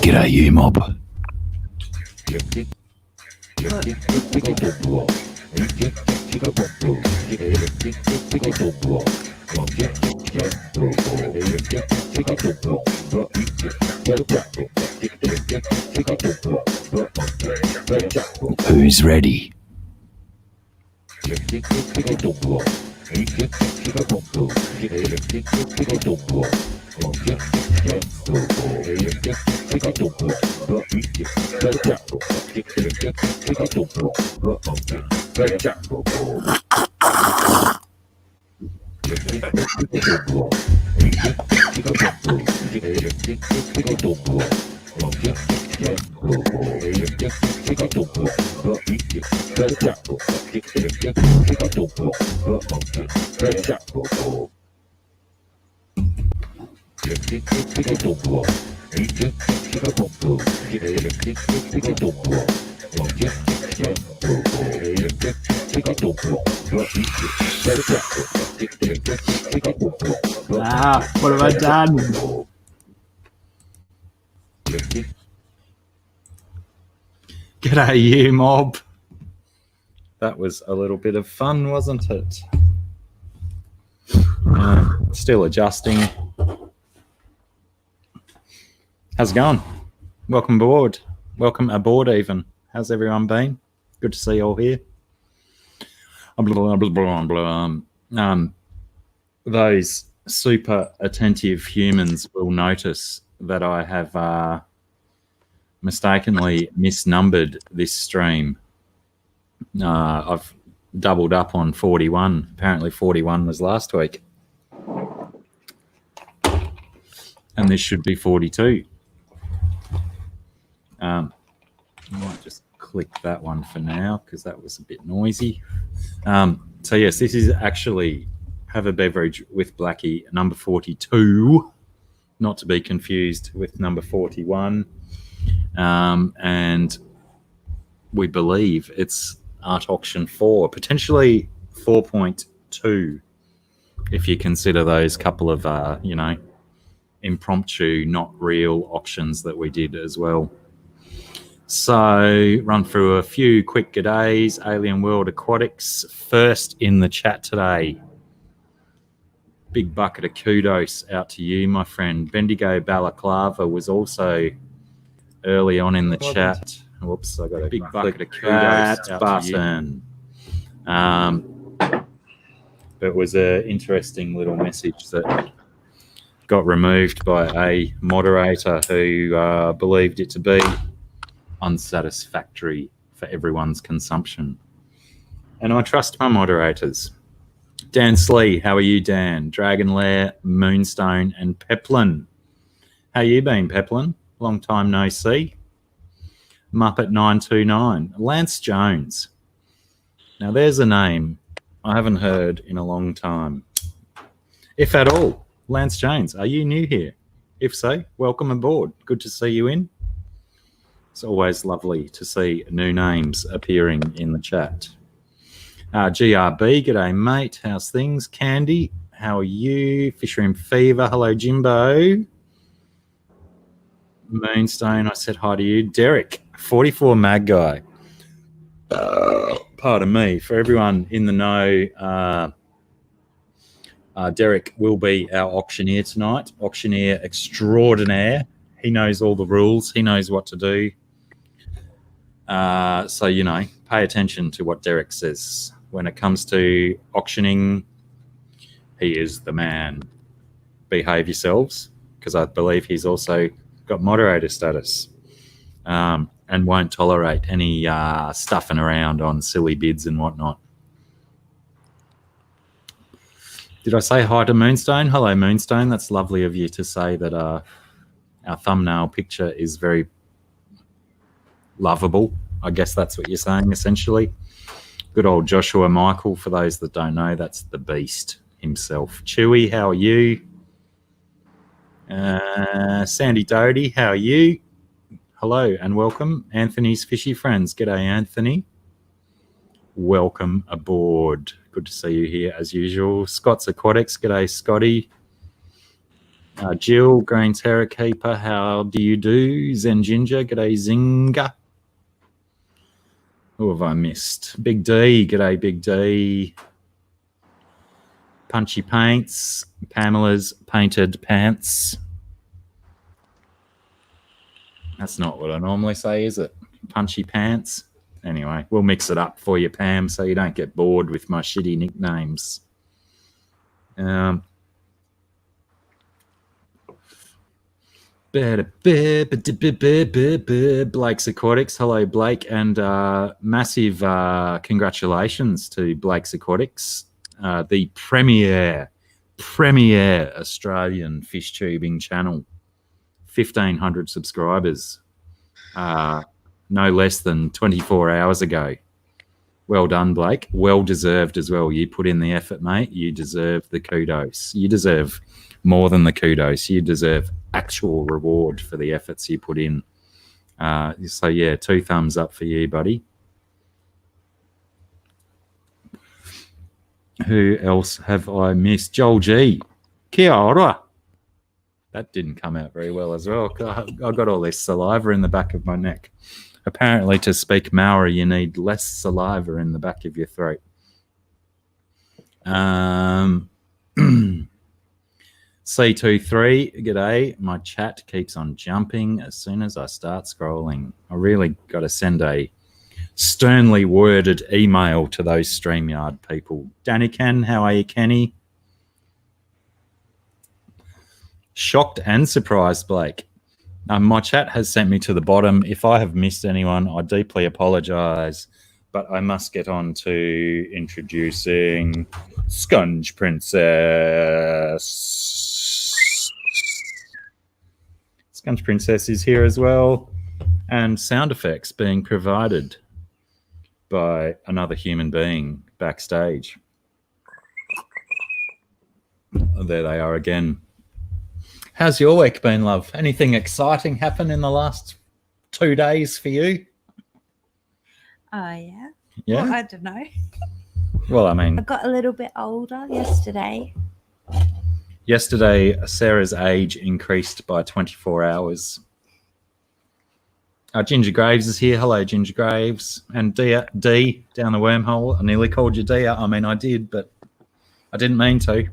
G'day, you mob. Who's ready? What have I done? G'day, you mob. That was a little bit of fun, wasn't it? Still adjusting. How's it going? Welcome aboard. Welcome aboard even. How's everyone been? Good to see you all here. Those super attentive humans will notice that I have mistakenly misnumbered this stream. I've doubled up on 41. Apparently 41 was last week. And this should be 42. I might just click that one for now because that was a bit noisy. So yes, this is actually Have a Beverage with Blacky, number 42, not to be confused with number 41. And we believe it's Art Auction 4, potentially 4.2, if you consider those couple of, impromptu, not real auctions that we did as well. So run through a few quick g'days. Alien World Aquatics, first in the chat today. Big bucket of kudos out to you, my friend. Bendigo Balaclava was also early on in the chat. Whoops, I got a big bucket of kudos out to you. It was an interesting little message that got removed by a moderator who believed it to be unsatisfactory for everyone's consumption. And I trust my moderators. Dan Slee, how are you, Dan? Dragon Lair, Moonstone, and Peplin. How you been, Peplin? Long time no see. Muppet 929. Lance Jones. Now there's a name I haven't heard in a long time, if at all. Lance Jones, are you new here? If so, welcome aboard. Good to see you in. It's always lovely to see new names appearing in the chat. GRB, g'day mate, how's things? Candy, how are you? Fishroom Fever, hello Jimbo. Moonstone, I said hi to you. Derek, 44 Mag Guy. Pardon me, for everyone in the know, Derek will be our auctioneer tonight, auctioneer extraordinaire. He knows all the rules, he knows what to do. So, pay attention to what Derek says. When it comes to auctioning, he is the man. Behave yourselves, because I believe he's also got moderator status, and won't tolerate any stuffing around on silly bids and whatnot. Did I say hi to Moonstone? Hello, Moonstone. That's lovely of you to say that our thumbnail picture is very lovable. I guess that's what you're saying, essentially. Good old Joshua Michael. For those that don't know, that's the beast himself. Chewy, how are you? Sandy Doty, how are you? Hello and welcome. Anthony's Fishy Friends. G'day, Anthony. Welcome aboard. Good to see you here as usual. Scott's Aquatics. G'day, Scotty. Jill, Green Terra Keeper, how do you do? Zen Ginger, g'day, Zinga. Who have I missed? Big D, g'day, Big D. Punchy Paints, Pamela's Painted Pants. That's not what I normally say, is it? Punchy Pants. Anyway, we'll mix it up for you, Pam, so you don't get bored with my shitty nicknames. Blake's Aquatics. Hello, Blake, and massive congratulations to Blake's Aquatics, the premier Australian fish tubing channel. 1,500 subscribers, no less than 24 hours ago. Well done, Blake. Well deserved as well. You put in the effort, mate. You deserve the kudos. You deserve more than the kudos. You deserve actual reward for the efforts you put in. So, yeah, 2 thumbs up for you, buddy. Who else have I missed? Joel G. Kia ora. That didn't come out very well as well. I got all this saliva in the back of my neck. Apparently, to speak Maori, you need less saliva in the back of your throat. C23, g'day. My chat keeps on jumping as soon as I start scrolling. I really got to send a sternly worded email to those StreamYard people. Danny Ken, how are you, Kenny? Shocked and surprised, Blake. My chat has sent me to the bottom. If I have missed anyone, I deeply apologise, but I must get on to introducing Scungeprincess. Scungeprincess is here as well, and sound effects being provided by another human being backstage. There they are again. How's your week been, love? Anything exciting happen in the last 2 days for you? Yeah. Yeah? Well, I don't know. Well, I mean... I got a little bit older yesterday. Yesterday, Sarah's age increased by 24 hours. Ginger Graves is here. Hello, Ginger Graves. And D down the wormhole. I nearly called you Dia. I mean, I did, but I didn't mean to.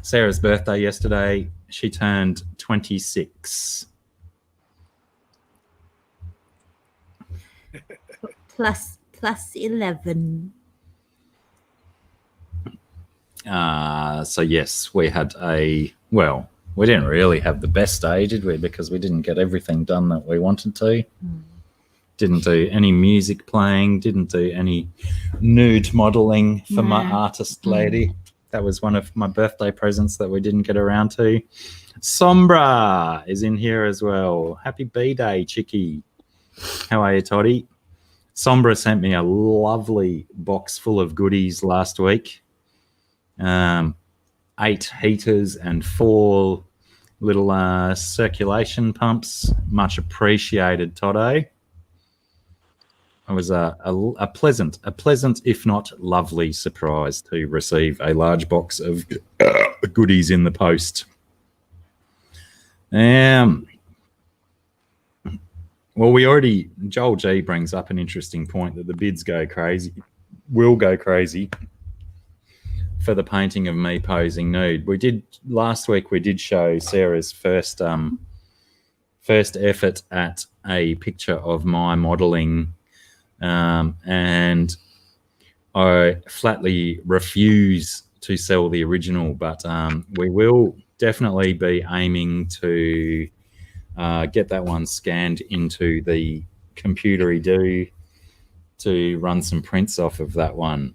Sarah's birthday yesterday. She turned 26. Plus 11. So yes, we had we didn't really have the best day, did we? Because we didn't get everything done that we wanted to. Didn't do any music playing, didn't do any nude modelling for my artist lady. That was one of my birthday presents that we didn't get around to. Sombra is in here as well. Happy B-Day, Chicky. How are you, Toddy? Sombra sent me a lovely box full of goodies last week. 8 heaters and 4 little circulation pumps. Much appreciated, Toddo. It was a pleasant, if not lovely, surprise to receive a large box of goodies in the post. Well, Joel G brings up an interesting point that the bids will go crazy for the painting of me posing nude. Last week we did show Sarah's first effort at a picture of my modelling. And I flatly refuse to sell the original, but we will definitely be aiming to get that one scanned into the computery to run some prints off of that one.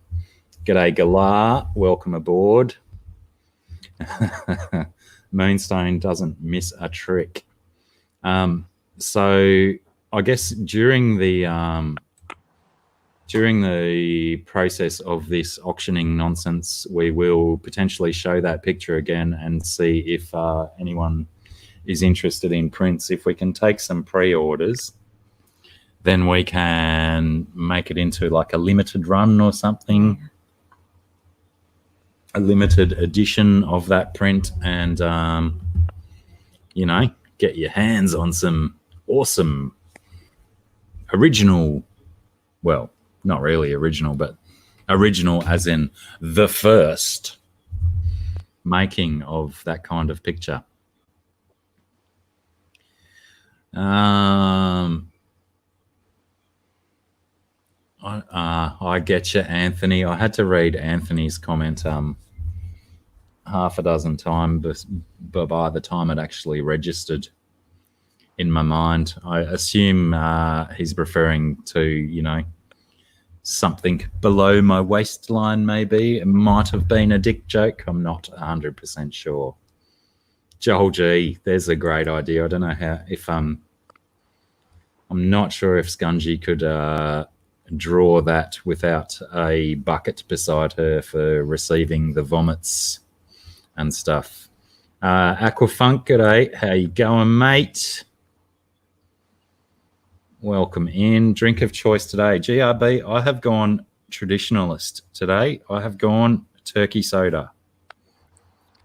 G'day, Galar. Welcome aboard. Moonstone doesn't miss a trick. So I guess during the during the process of this auctioning nonsense, we will potentially show that picture again and see if anyone is interested in prints. If we can take some pre-orders, then we can make it into like a limited run or something, a limited edition of that print, and you know, get your hands on some awesome original, well, not really original, but original as in the first making of that kind of picture. I get you, Anthony. I had to read Anthony's comment half a dozen times, but by the time it actually registered in my mind, I assume he's referring to, you know, something below my waistline. Maybe it might have been a dick joke. I'm not 100% sure. Joel G, there's a great idea. I don't know how, if I'm not sure if Scungy could draw that without a bucket beside her for receiving the vomits and stuff. Aquafunk, g'day. How you going, mate? Welcome in. Drink of choice today. GRB, I have gone traditionalist today. I have gone turkey soda.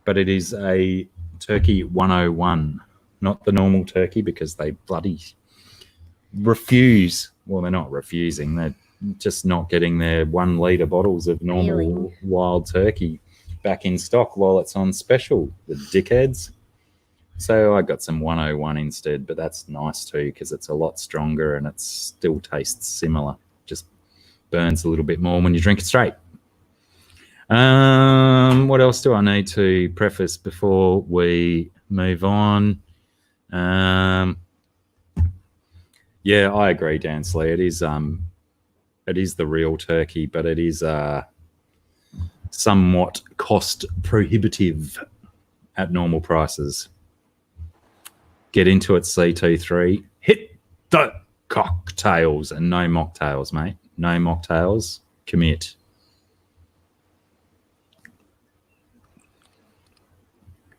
But it is a turkey 101, not the normal turkey, because they bloody refuse. Well, they're not refusing. They're just not getting their 1 litre bottles of normal wild turkey back in stock while it's on special, the dickheads. So I got some 101 instead, but that's nice too because it's a lot stronger and it still tastes similar. Just burns a little bit more when you drink it straight. What else do I need to preface before we move on? Yeah, I agree, Dan Slee. It is the real turkey, but it is somewhat cost prohibitive at normal prices. Get into it, C23. Hit the cocktails and no mocktails, mate. No mocktails. Commit.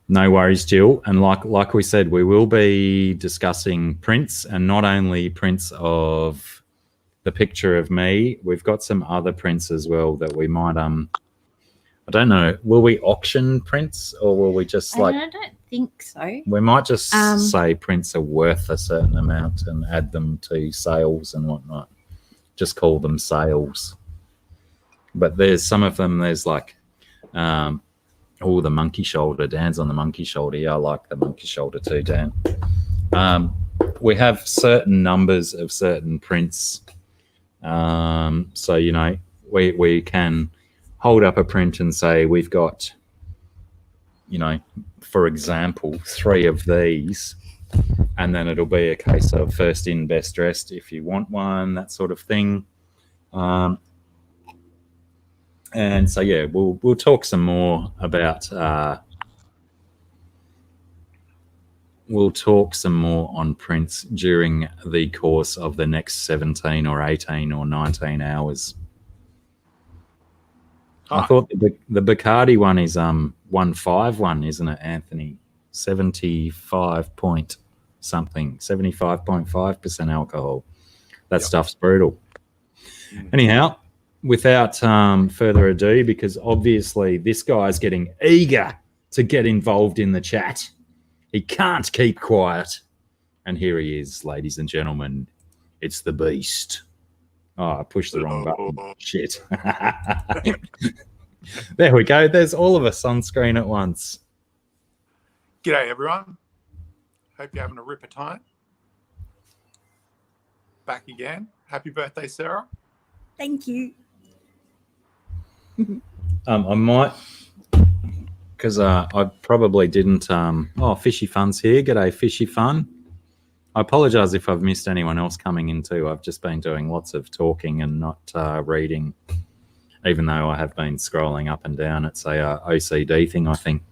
No worries, Jill. And like we said, we will be discussing prints, and not only prints of the picture of me. We've got some other prints as well that we might I don't know. Will we auction prints, or will we just like? I don't think so. We might just say prints are worth a certain amount and add them to sales and whatnot. Just call them sales. But there's some of them. There's like, the monkey shoulder. Dan's on the monkey shoulder. Yeah, I like the monkey shoulder too, Dan. We have certain numbers of certain prints. So you know, we can hold up a print and say we've got, you know, for example, 3 of these, and then it'll be a case of first in, best dressed if you want one, that sort of thing. And so yeah, we'll talk some more about we'll talk some more on prints during the course of the next 17 or 18 or 19 hours. I thought the Bacardi one is 151, isn't it, Anthony? 75 point something, 75.5% alcohol. That stuff's brutal. Anyhow, without further ado, because obviously this guy's getting eager to get involved in the chat. He can't keep quiet. And here he is, ladies and gentlemen. It's the Beast. Oh, I pushed the wrong button. Shit. There we go. There's all of us on screen at once. G'day, everyone. Hope you're having a ripper time. Back again. Happy birthday, Sarah. Thank you. I might, because I probably didn't. Fishy Fun's here. G'day, Fishy Fun. I apologise if I've missed anyone else coming in too. I've just been doing lots of talking and not reading, even though I have been scrolling up and down. It's a OCD thing, I think.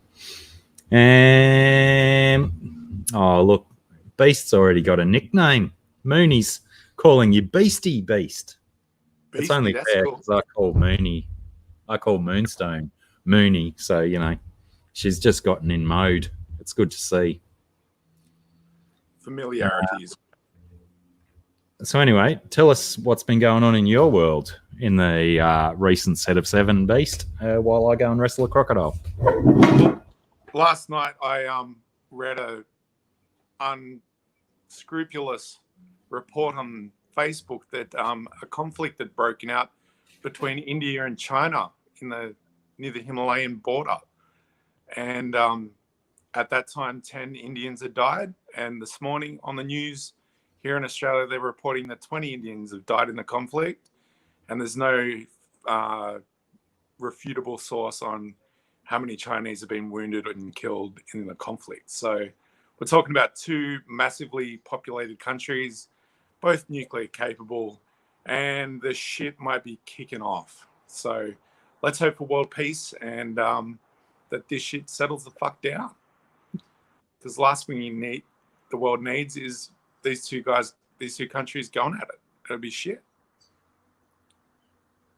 And oh, look, Beast's already got a nickname. Mooney's calling you Beastie Beast. It's only That's fair cool. because I call Moonstone Mooney. So, you know, she's just gotten in mode. It's good to see. Familiarities. So anyway, tell us what's been going on in your world in the recent set of 7 Beast while I go and wrestle a crocodile. Last night I read a unscrupulous report on Facebook that a conflict had broken out between India and China near the Himalayan border, and at that time 10 Indians had died, and this morning on the news here in Australia they're reporting that 20 Indians have died in the conflict, and there's no refutable source on how many Chinese have been wounded and killed in the conflict. So we're talking about 2 massively populated countries, both nuclear capable, and the shit might be kicking off. So let's hope for world peace and that this shit settles the fuck down. Because the last thing the world needs is these two countries going at it. It'll be shit.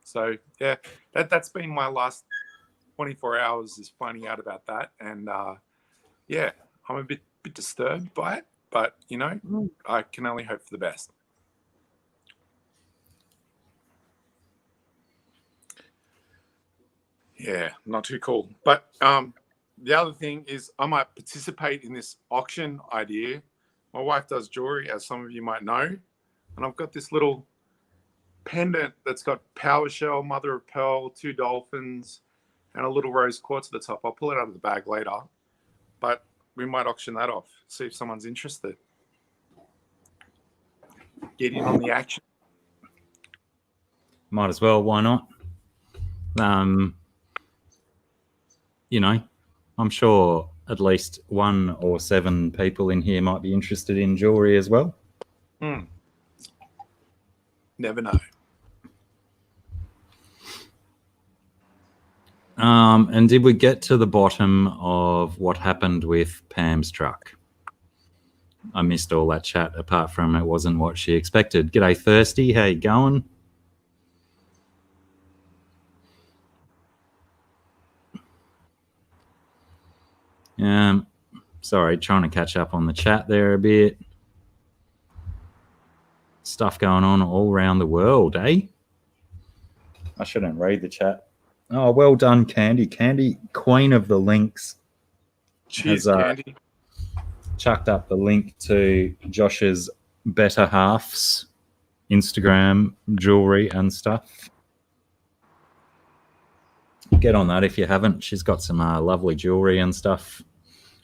So yeah, that's been my last 24 hours is finding out about that, and yeah, I'm a bit disturbed by it, but you know, I can only hope for the best. Yeah, not too cool. But the other thing is I might participate in this auction idea. My wife does jewelry, as some of you might know, and I've got this little pendant that's got power shell, mother of pearl, 2 dolphins, and a little rose quartz at the top. I'll pull it out of the bag later, but we might auction that off, see if someone's interested. Get in on the action. Might as well, why not? You know, I'm sure at least 1 or 7 people in here might be interested in jewelry as well. Never know. And did we get to the bottom of what happened with Pam's truck? I missed all that chat, apart from it wasn't what she expected. G'day, Thirsty. How you going? Sorry, trying to catch up on the chat there a bit. Stuff going on all around the world, eh? I shouldn't read the chat. Oh, well done, Candy. Candy, queen of the links. Cheers, has, Candy. Chucked up the link to Josh's Better Halves Instagram jewelry and stuff. Get on that if you haven't. She's got some lovely jewelry and stuff.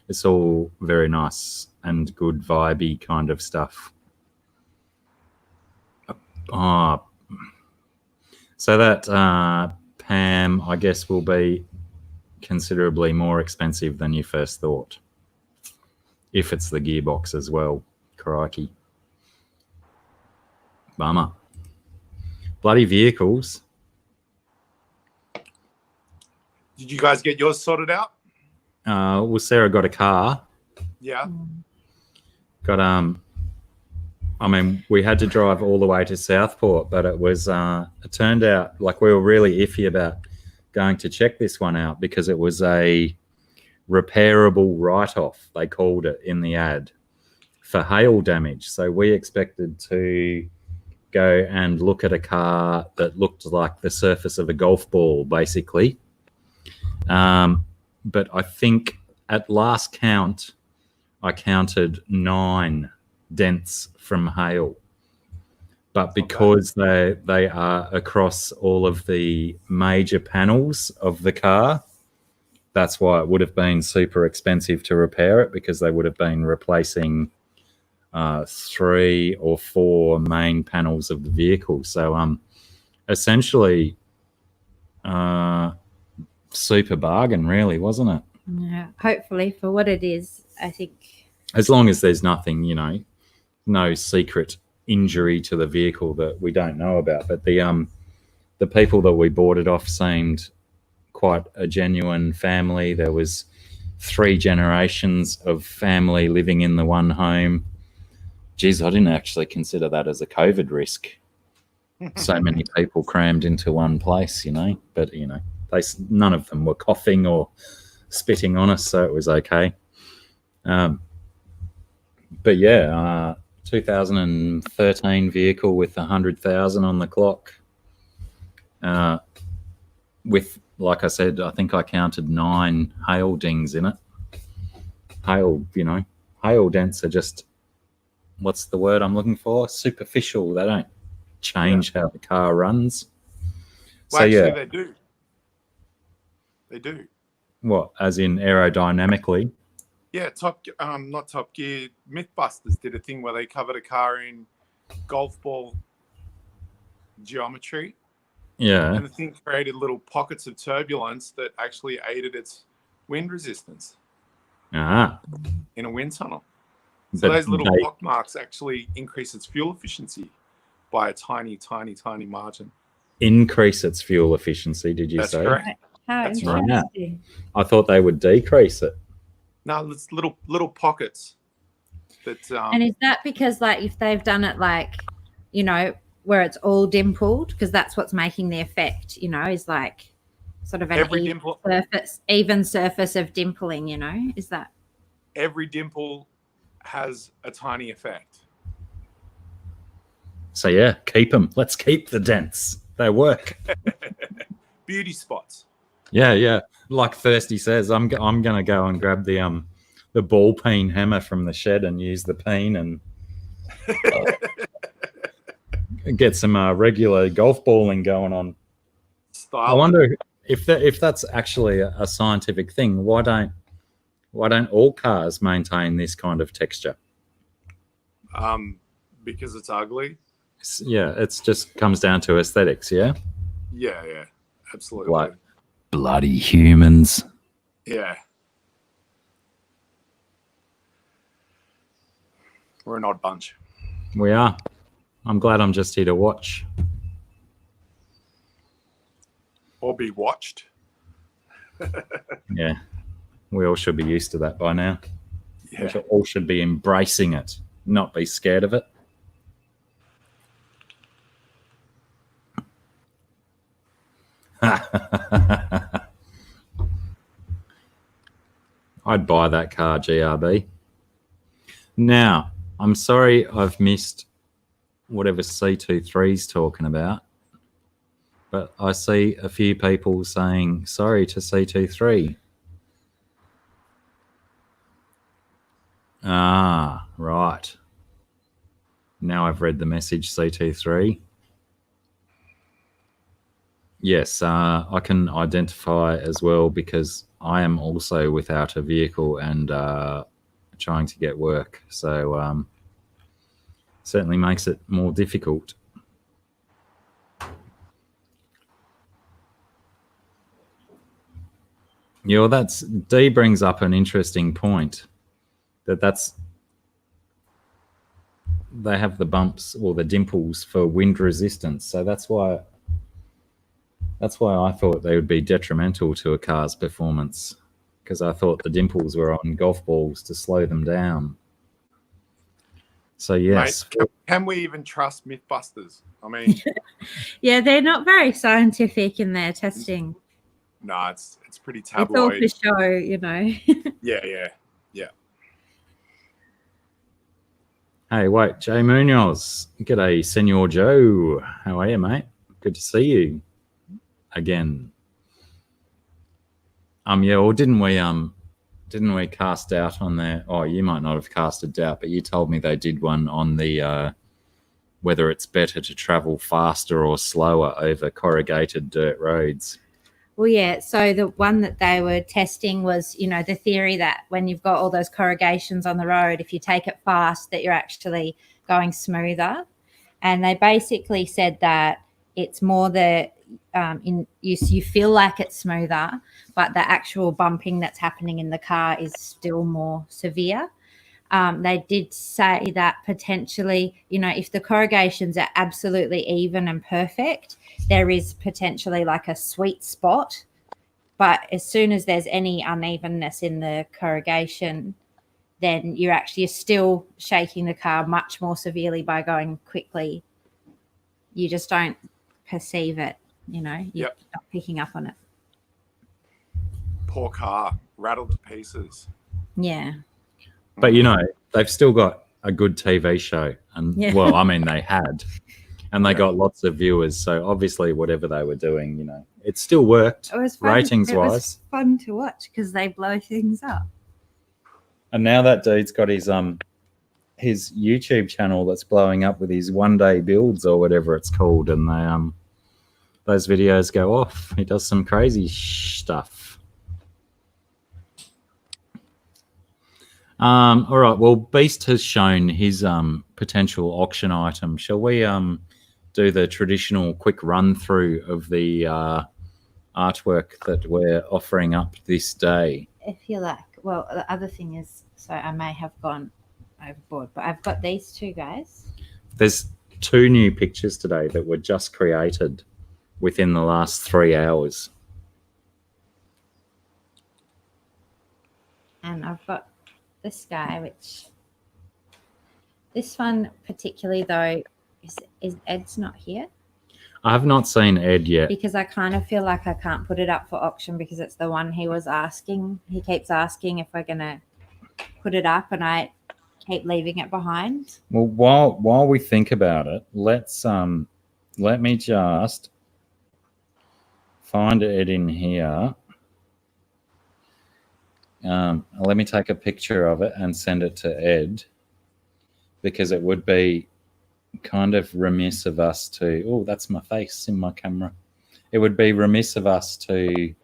It's all very nice and good vibey kind of stuff. So that Pam, I guess, will be considerably more expensive than you first thought. If it's the gearbox as well. Crikey. Bummer. Bloody vehicles. Did you guys get yours sorted out? Well, Sarah got a car. Yeah. Got I mean, we had to drive all the way to Southport, but it was it turned out like we were really iffy about going to check this one out because it was a repairable write-off, they called it in the ad, for hail damage. So we expected to go and look at a car that looked like the surface of a golf ball, basically. But I think at last count, I counted 9 dents from hail. But because they are across all of the major panels of the car, that's why it would have been super expensive to repair it, because they would have been replacing 3 or 4 main panels of the vehicle. So essentially super bargain, really, wasn't it? Yeah, hopefully for what it is, I think. As long as there's nothing, you know, no secret injury to the vehicle that we don't know about. But the people that we bought it off seemed quite a genuine family. There was 3 generations of family living in the one home. Geez, I didn't actually consider that as a COVID risk. So many people crammed into one place, but none of them were coughing or spitting on us, so it was okay. But yeah, 2013 vehicle with 100,000 on the clock. With, like I said, I think I counted 9 hail dings in it. Hail dents are just, what's the word I'm looking for? Superficial. They don't change how the car runs. Well, actually, they do. They do. What, as in aerodynamically? Yeah, not Top Gear. Mythbusters did a thing where they covered a car in golf ball geometry. Yeah. And the thing created little pockets of turbulence that actually aided its wind resistance in a wind tunnel. So those little pock marks actually increase its fuel efficiency by a tiny, tiny, tiny margin. Increase its fuel efficiency, did you say? Correct. That's right. interesting. I thought they would decrease it. No, it's little pockets. And is that because, like, if they've done it, like, where it's all dimpled, because that's what's making the effect, is like sort of an even surface of dimpling, is that? Every dimple has a tiny effect. So yeah, keep them. Let's keep the dents. They work. Beauty spots. Yeah. Like Thirsty says, I'm gonna go and grab the ball peen hammer from the shed and use the peen and get some regular golf balling going on. I wonder if that's actually a scientific thing. Why don't all cars maintain this kind of texture? Because it's ugly. Yeah, it's just comes down to aesthetics. Yeah. Yeah, absolutely. Like bloody humans. Yeah. We're an odd bunch. We are. I'm glad I'm just here to watch. Or be watched. Yeah. We all should be used to that by now. Yeah. We all should be embracing it, not be scared of it. I'd buy that car, GRB. Now, I'm sorry I've missed whatever C23's talking about, but I see a few people saying sorry to C23. Ah, right. Now I've read the message, C23. Yes, I can identify as well because I am also without a vehicle and trying to get work. So certainly makes it more difficult. Yeah, well, D brings up an interesting point that's they have the bumps or the dimples for wind resistance. So that's why I thought they would be detrimental to a car's performance, because I thought the dimples were on golf balls to slow them down. So yes. Mate, can we even trust Mythbusters? I mean, yeah, they're not very scientific in their testing. No, it's pretty tabloid. It's all for show, Yeah. Hey, wait, Jay Munoz. G'day, Senor Joe. How are you, mate? Good to see you again. Yeah, or didn't we cast doubt on there? Oh, you might not have casted doubt, but you told me they did one on the whether it's better to travel faster or slower over corrugated dirt roads. Well, yeah, so the one that they were testing was, the theory that when you've got all those corrugations on the road, if you take it fast, that you're actually going smoother. And they basically said that it's more you feel like it's smoother, but the actual bumping that's happening in the car is still more severe. They did say that potentially, if the corrugations are absolutely even and perfect, there is potentially like a sweet spot. But as soon as there's any unevenness in the corrugation, then you're still shaking the car much more severely by going quickly. you just don't perceive it. You're Yep. not picking up on it. Poor car, rattled to pieces. Yeah. But they've still got a good TV show, and Yeah. well, I mean, they had, and they Yeah. got lots of viewers. So obviously, whatever they were doing, it still worked. It was fun. Ratings It was wise. fun to watch because they blow things up. And now that dude's got his YouTube channel that's blowing up with his 1-day builds or whatever it's called, and they those videos go off. He does some crazy stuff. All right. Well, Beast has shown his potential auction item. Shall we do the traditional quick run through of the artwork that we're offering up this day? If you like. Well, the other thing is, so I may have gone overboard, but I've got these two guys. There's 2 new pictures today that were just created within the last 3 hours. And I've got this guy, which this one particularly though is Ed's not here I have not seen Ed yet. because I kind of feel like I can't put it up for auction because it's the one he was asking. He keeps asking if we're gonna put it up, and I keep leaving it behind. Well, while we think about it, let me just find Ed in here. Let me take a picture of it and send it to Ed, because it would be kind of remiss of us to... Oh, that's my face in my camera. It would be remiss of us to,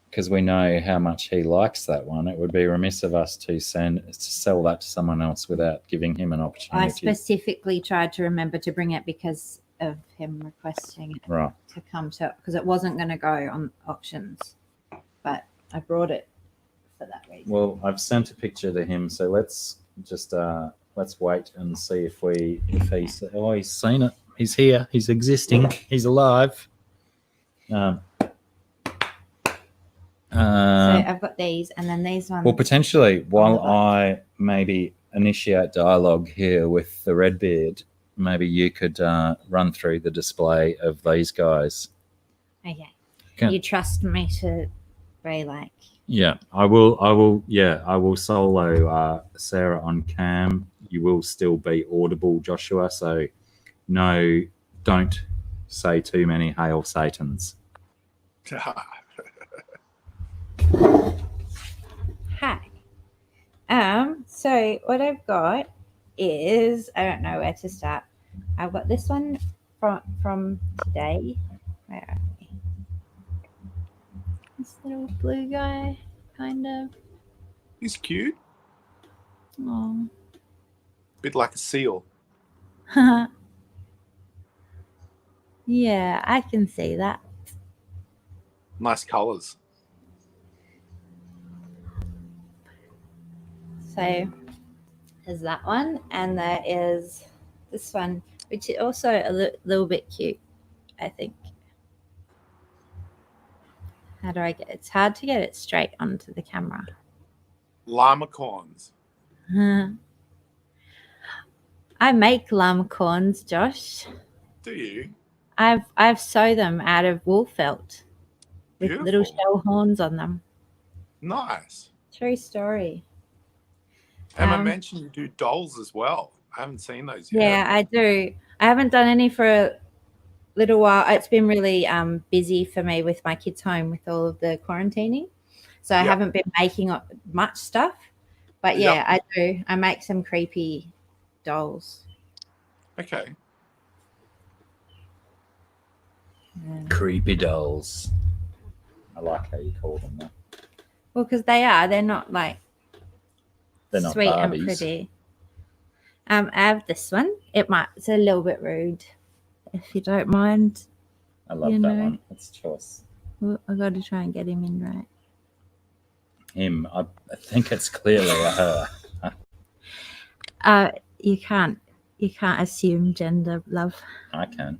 because we know how much he likes that one, it would be remiss of us to sell that to someone else without giving him an opportunity. I specifically tried to remember to bring it because of him requesting it Right. to come to, because it wasn't going to go on auctions, but I brought it for that reason. Well, I've sent a picture to him, so let's just let's wait and see if he's seen it. He's here. He's existing. He's alive. So I've got these, and then these ones. Well, potentially, while I maybe initiate dialogue here with the Redbeard, maybe you could run through the display of these guys. Okay. Okay. You trust me to be like... Yeah, I will. Yeah, I will solo Sarah on cam. You will still be audible, Joshua. So, no, don't say too many Hail Satans. Hi. So what I've got is, I don't know where to start. I've got this one from today. Where are we? This little blue guy, kind of. He's cute. Oh. Bit like a seal. Yeah, I can see that. Nice colours. So there's that one, and there is this one, which is also a little bit cute, I think. How do I get it's hard to get it straight onto the camera. Llama corns. I make llama corns, Josh. Do you? I've sewn them out of wool felt with Beautiful. little shell horns on them. Nice. True story. And I mentioned you do dolls as well. I haven't seen those yet. Yeah, I do. I haven't done any for a little while. It's been really busy for me with my kids home with all of the quarantining. So I haven't been making much stuff. But yeah, I do. I make some creepy dolls. Okay. Creepy dolls. I like how you call them that. Well, because they are. They're not like They're not sweet Barbies. and pretty. I have this one. It's a little bit rude, if you don't mind. I love that one. It's choice. Well, I got to try and get him in right. Him. I think it's clearly a her. You can't assume gender, love. I can.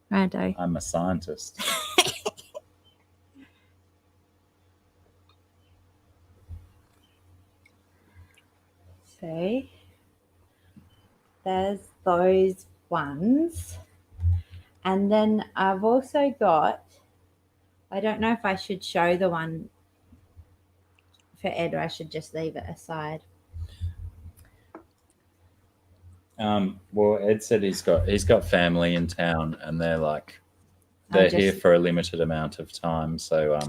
Righto. I'm a scientist. So there's those ones. And then I've also got, I don't know if I should show the one for Ed or I should just leave it aside. Well, Ed said he's got family in town, and they're here for a limited amount of time. So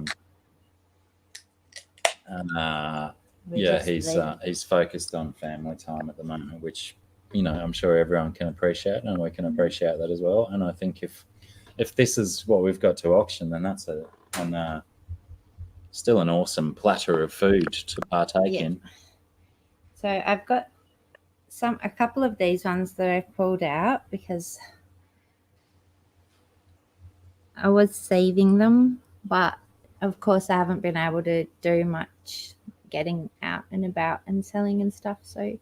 he's focused on family time at the moment, which I'm sure everyone can appreciate, and we can appreciate that as well. And I think if this is what we've got to auction, then that's still an awesome platter of food to partake in. So I've got a couple of these ones that I've pulled out because I was saving them, but of course I haven't been able to do much getting out and about and selling and stuff. So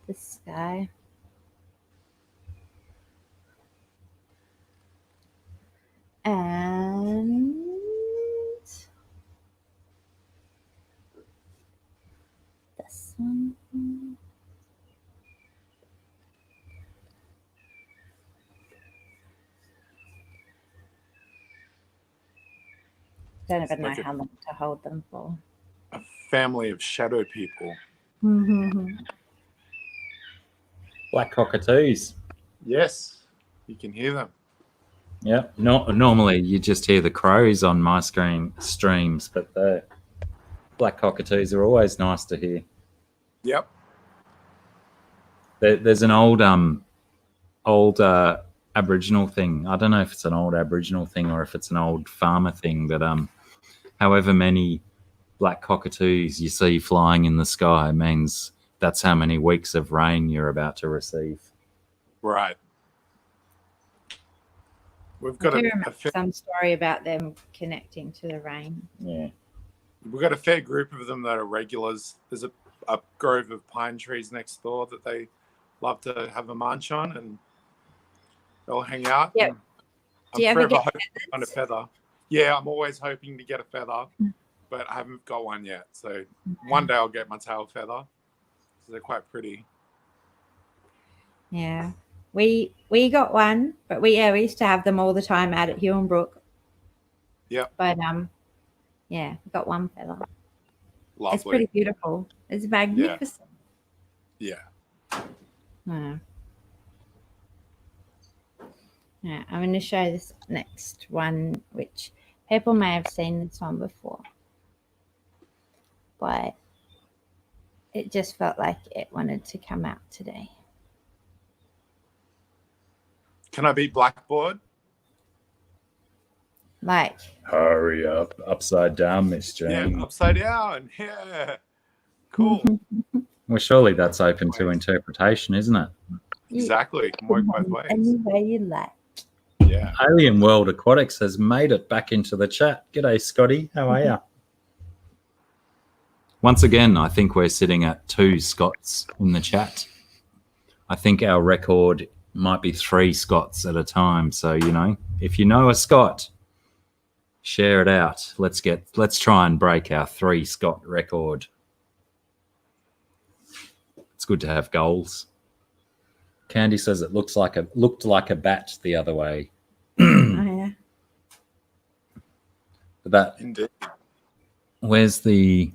this guy. And this one. Don't even know how long to hold them for. A family of shadow people. Mm-hmm. Black cockatoos. Yes, you can hear them. Yeah. Normally you just hear the crows on my streams, but the black cockatoos are always nice to hear. Yep. There's an old Aboriginal thing. I don't know if it's an old Aboriginal thing or if it's an old farmer thing, but however many black cockatoos you see flying in the sky means that's how many weeks of rain you're about to receive. Right. We've got some story about them connecting to the rain. Yeah. We've got a fair group of them that are regulars. There's a grove of pine trees next door that they love to have a munch on, and they'll hang out. Yep. Do you ever get on a feather? Yeah, I'm always hoping to get a feather, but I haven't got one yet. So one day I'll get my tail feather. So they're quite pretty. Yeah. We got one, but we used to have them all the time out at Huonbrook. Yeah. But we got one feather. Lovely. It's pretty beautiful. It's magnificent. Yeah. Yeah, I'm going to show this next one, which people may have seen this one before, but it just felt like it wanted to come out today. Can I be blackboard? Like, hurry up, upside down, Miss Jane. Yeah, upside down. Yeah, cool. Well, surely that's open to interpretation, isn't it? Exactly. Can work both ways. Any way you like. Yeah. Alien World Aquatics has made it back into the chat. G'day, Scotty. How are you? Once again, I think we're sitting at 2 Scots in the chat. I think our record might be 3 Scots at a time. So, if you know a Scot, share it out. Let's try and break our 3 Scot record. It's good to have goals. Candy says it looked like a bat the other way. Oh yeah. But Indeed. Where's the?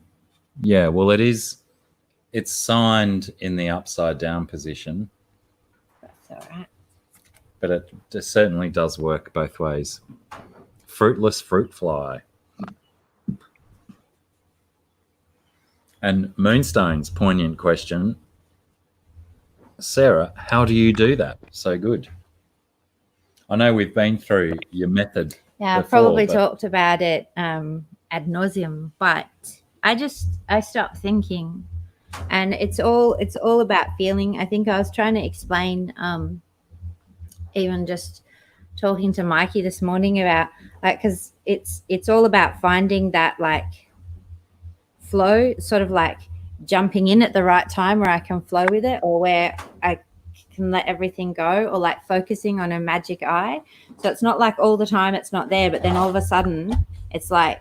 Yeah, well, it's signed in the upside down position. That's all right. But it certainly does work both ways. Fruitless fruit fly. And Moonstone's poignant question. Sarah, how do you do that so good? I know we've been through your method. Yeah, I've probably talked about it ad nauseum, but I stopped thinking, and it's all about feeling. I think I was trying to explain, even just talking to Mikey this morning about because it's all about finding that flow, sort of jumping in at the right time where I can flow with it, or where I can let everything go, or focusing on a magic eye. So it's not all the time it's not there, but then all of a sudden it's I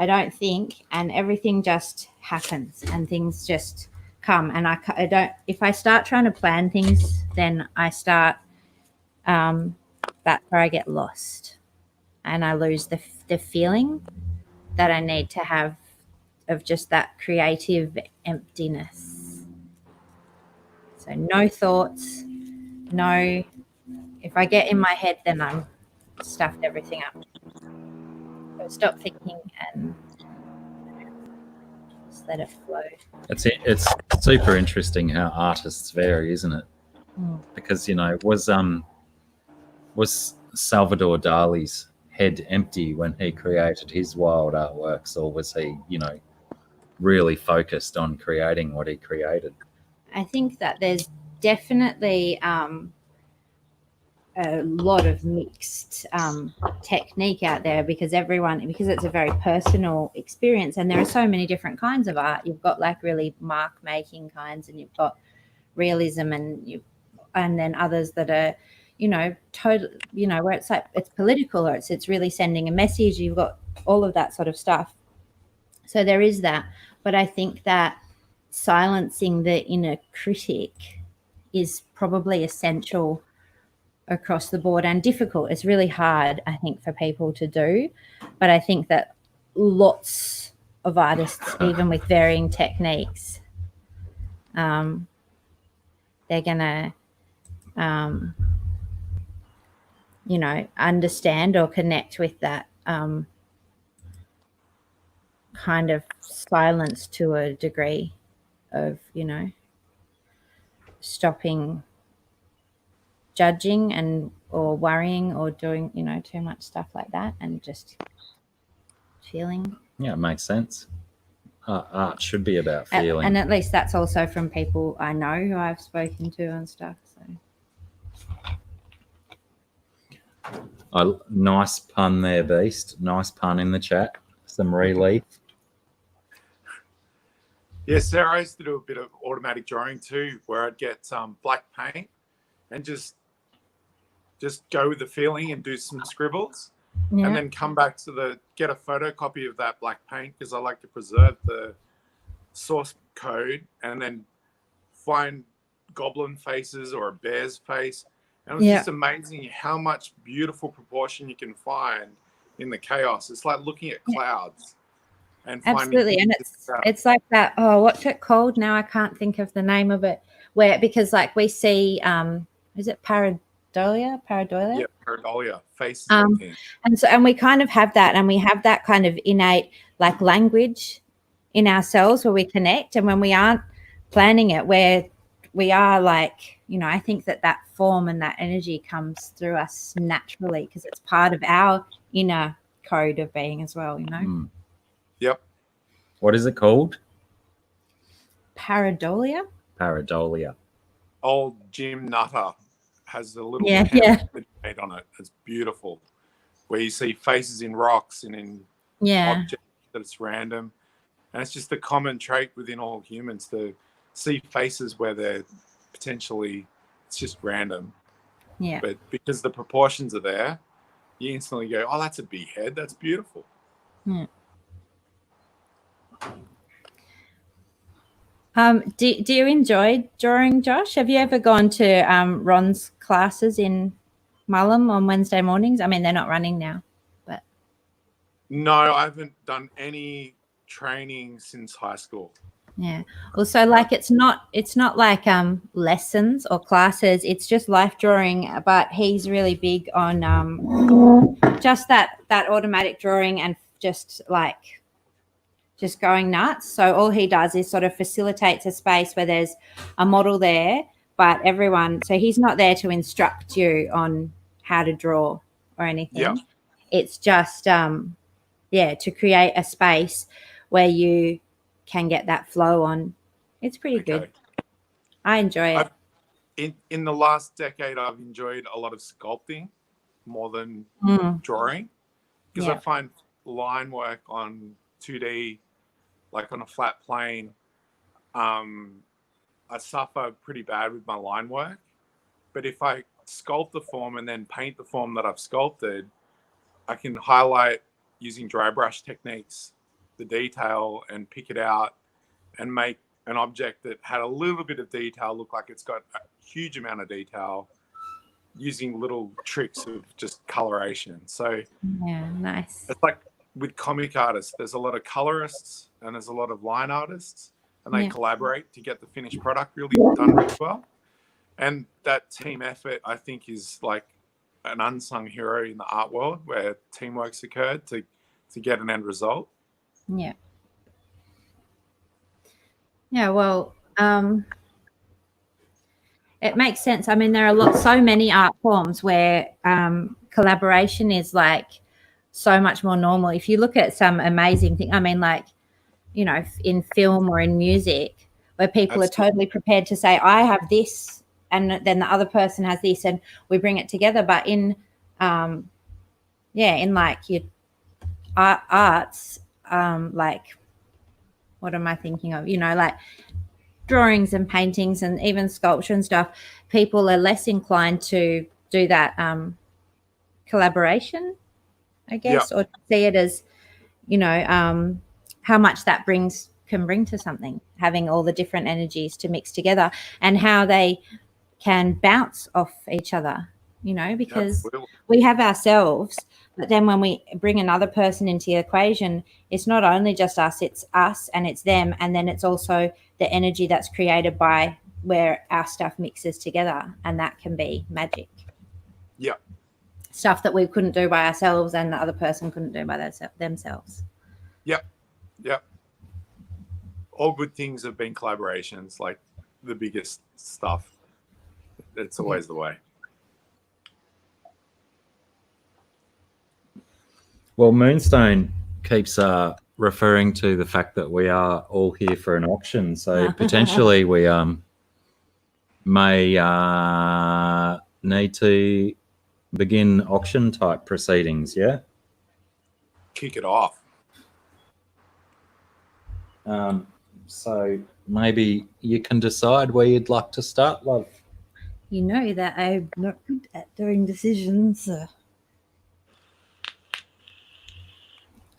don't think, and everything just happens and things just come. And I don't, if I start trying to plan things then I start, that's where I get lost and I lose the feeling that I need to have of just that creative emptiness. So no thoughts, no, if I get in my head, then I'm stuffed everything up. So stop thinking and just let it flow. It's super interesting how artists vary, isn't it? Because, you know, was Salvador Dali's head empty when he created his wild artworks, or was he, you know, really focused on creating what he created? I think that there's definitely a lot of mixed technique out there because it's a very personal experience, and there are so many different kinds of art. You've got like really mark making kinds, and you've got realism, and then others that are, you know, total, you know, where it's like it's political or it's really sending a message. You've got all of that sort of stuff. So there is that, but I think that silencing the inner critic is probably essential across the board and difficult. It's really hard, I think, for people to do. But I think that lots of artists, even with varying techniques, they're going to, you know, understand or connect with that kind of silence to a degree of, you know, stopping judging and or worrying or doing, you know, too much stuff like that and just feeling. Yeah, it makes sense. Art should be about feeling. And at least that's also from people I know who I've spoken to and stuff. So Nice pun there, Beast. Nice pun in the chat. Some relief. Yeah, Sarah, I used to do a bit of automatic drawing too, where I'd get some black paint and just go with the feeling and do some scribbles, and then come back to get a photocopy of that black paint because I like to preserve the source code, and then find goblin faces or a bear's face. And it was just amazing how much beautiful proportion you can find in the chaos. It's like looking at clouds. And absolutely, and it's like that. Oh, what's it called now? I can't think of the name of it. Because like we see, is it pareidolia? Yeah, pareidolia, faces. And we kind of have that, and we have that kind of innate like language in ourselves where we connect, and when we aren't planning it, where we are like, you know, I think that form and that energy comes through us naturally because it's part of our inner code of being as well, you know. Yep. What is it called? Pareidolia. Old Jim Nutter has a little made on it. It's beautiful, where you see faces in rocks and in objects that it's random, and it's just a common trait within all humans to see faces where they're potentially it's just random. Yeah. But because the proportions are there, you instantly go, "Oh, that's a big head. That's beautiful." Yeah. Do you enjoy drawing, Josh? Have you ever gone to Ron's classes in Mullum on Wednesday mornings? I mean, they're not running now, but no, I haven't done any training since high school. Yeah. Well, so like it's not like lessons or classes. It's just life drawing. But he's really big on just that automatic drawing and just going nuts. So all he does is sort of facilitates a space where there's a model there, but so he's not there to instruct you on how to draw or anything. Yeah. It's just, to create a space where you can get that flow on. It's pretty good. I enjoy it. In the last decade, I've enjoyed a lot of sculpting more than drawing because I find line work on 2D, like on a flat plane, I suffer pretty bad with my line work. But if I sculpt the form and then paint the form that I've sculpted, I can highlight using dry brush techniques, the detail, and pick it out and make an object that had a little bit of detail look like it's got a huge amount of detail using little tricks of just coloration. So Yeah, nice. it's like with comic artists, there's a lot of colorists and there's a lot of line artists, and they collaborate to get the finished product really done really well. And that team effort, I think, is like an unsung hero in the art world, where teamwork's occurred to get an end result. Yeah. Yeah, well, it makes sense. I mean, there are so many art forms where collaboration is like so much more normal. If you look at some amazing thing, I mean, like, you know, in film or in music, where people are totally prepared to say, I have this, and then the other person has this, and we bring it together. But in in like your arts, like, what am I thinking of? You know, like drawings and paintings and even sculpture and stuff, people are less inclined to do that collaboration, I guess, or see it as, you know, how much that can bring to something, having all the different energies to mix together, and how they can bounce off each other, you know, because we have ourselves, but then when we bring another person into the equation, it's not only just us, it's us and it's them, and then it's also the energy that's created by where our stuff mixes together, and that can be magic. Yeah. Stuff that we couldn't do by ourselves and the other person couldn't do by themselves. Yep. Yep. All good things have been collaborations, like the biggest stuff. It's always the way. Well, Moonstone keeps referring to the fact that we are all here for an auction. So potentially we may need to begin auction type proceedings, yeah? Kick it off. So maybe you can decide where you'd like to start, love. You know that I'm not good at doing decisions.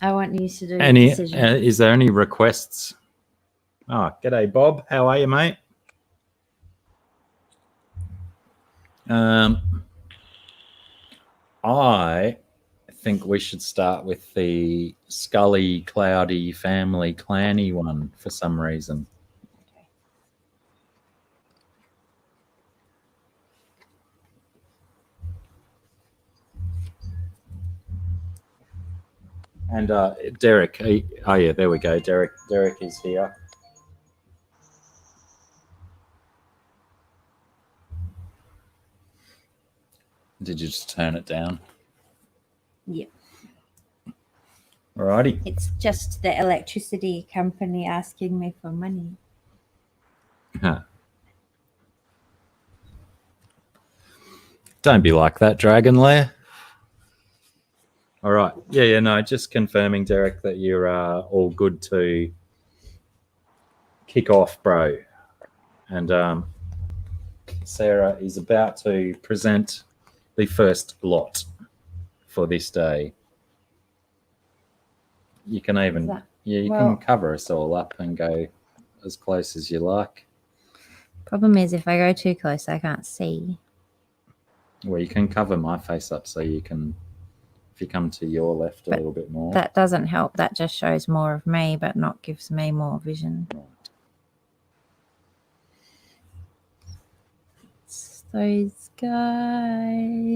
I want you to do decisions. Is there any requests? Oh, g'day, Bob. How are you, mate? I think we should start with the Scully, Cloudy, Family, Clanny one for some reason. And Derek, oh yeah, there we go. Derek is here. Did you just turn it down? Yeah. Alrighty. It's just the electricity company asking me for money. Huh. Don't be like that, Dragon Lair. All right. Yeah, no, just confirming, Derek, that you're all good to kick off, bro. And Sarah is about to present the first lot for this day. You can even, you can cover us all up and go as close as you like. Problem is, if I go too close, I can't see. Well, you can cover my face up so you can, if you come to your left a little bit more. That doesn't help. That just shows more of me, but not gives me more vision. Right. It's those guys.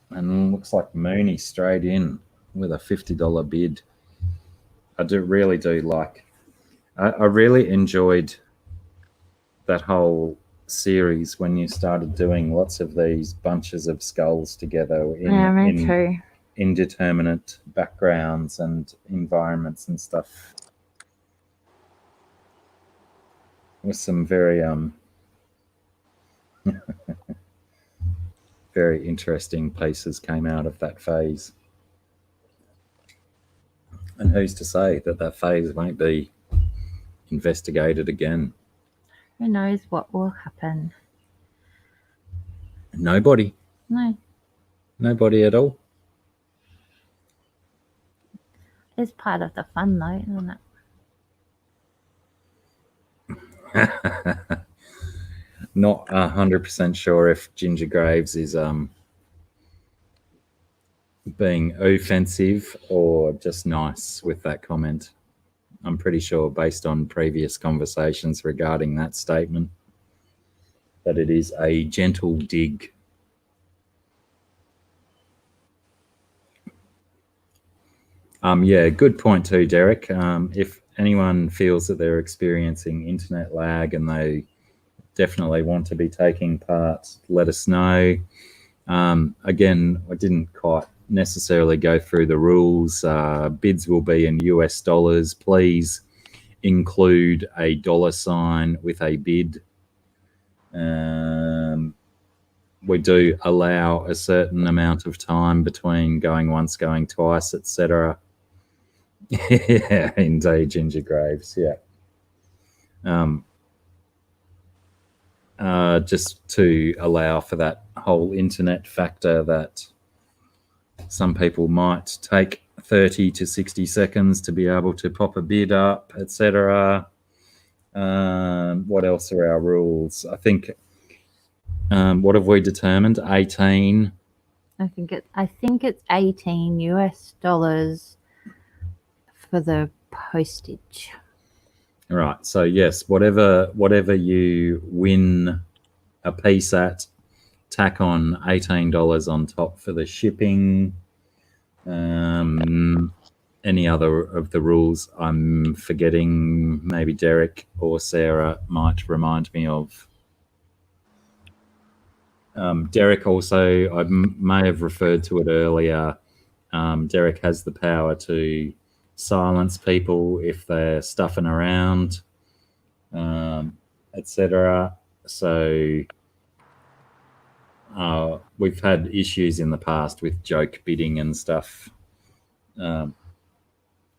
And looks like Mooney straight in with a $50 bid. I really do like. I really enjoyed that whole series when you started doing lots of these bunches of skulls together in indeterminate backgrounds and environments and stuff. With some very very interesting pieces came out of that phase. And who's to say that that phase won't be investigated again? Who knows what will happen? Nobody. No. Nobody at all. It's part of the fun, though, isn't it? Not 100% sure if Ginger Graves is being offensive or just nice with that comment. I'm pretty sure, based on previous conversations regarding that statement, that it is a gentle dig. Yeah, good point too, Derek. If anyone feels that they're experiencing internet lag and they definitely want to be taking part, let us know. Again, I didn't quite necessarily go through the rules. Bids will be in US dollars. Please include a $ with a bid. We do allow a certain amount of time between going once, going twice, etc. Yeah, indeed, Ginger Graves. Yeah. Just to allow for that whole internet factor that some people might take 30 to 60 seconds to be able to pop a bid up, etc. What else are our rules? I think, what have we determined? 18. I think it's 18 US dollars for the postage. Right. So yes, whatever you win a piece at, tack on $18 on top for the shipping. Any other of the rules I'm forgetting? Maybe Derek or Sarah might remind me of. Derek also, I may have referred to it earlier. Derek has the power to silence people if they're stuffing around, etc. So we've had issues in the past with joke bidding and stuff.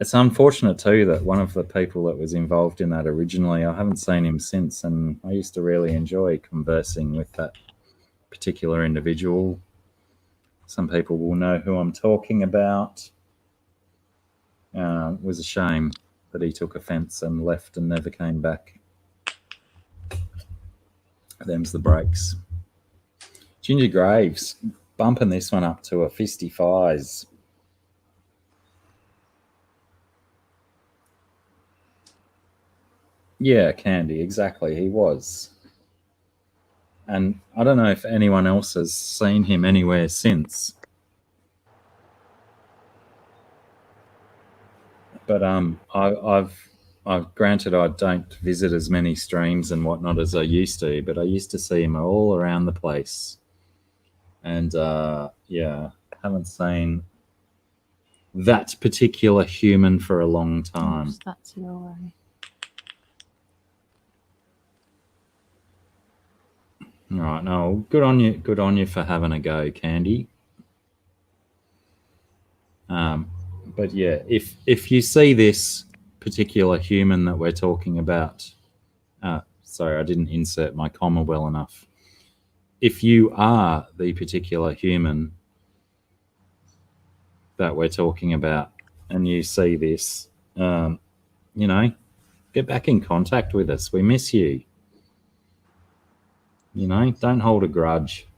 It's unfortunate too that one of the people that was involved in that originally, I haven't seen him since, and I used to really enjoy conversing with that particular individual. Some people will know who I'm talking about. It was a shame that he took offence and left and never came back. Them's the breaks. Ginger Graves bumping this one up to a 55s. Yeah, Candy, exactly. He was. And I don't know if anyone else has seen him anywhere since. But I've granted I don't visit as many streams and whatnot as I used to, but I used to see him all around the place. And yeah, haven't seen that particular human for a long time. That's your way. All right, no, good on you. Good on you for having a go, Candy. But yeah, if you see this particular human that we're talking about, sorry, I didn't insert my comma well enough. If you are the particular human that we're talking about and you see this, you know, get back in contact with us. We miss you. You know, don't hold a grudge.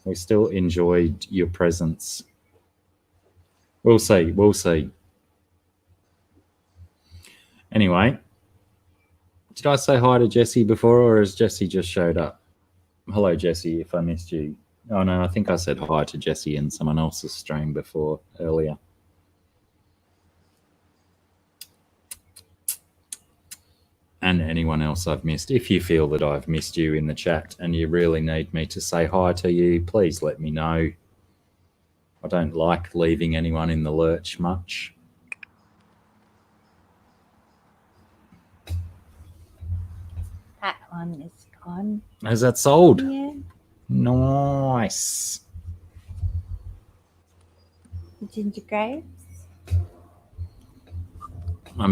We still enjoyed your presence. We'll see. We'll see. Anyway, did I say hi to Jessie before, or has Jessie just showed up? Hello, Jessie, if I missed you. Oh, no, I think I said hi to Jessie in someone else's stream before, earlier. And anyone else I've missed. If you feel that I've missed you in the chat and you really need me to say hi to you, please let me know. I don't like leaving anyone in the lurch much. That one is gone. Is that sold? Yeah. Nice. Ginger Graves. I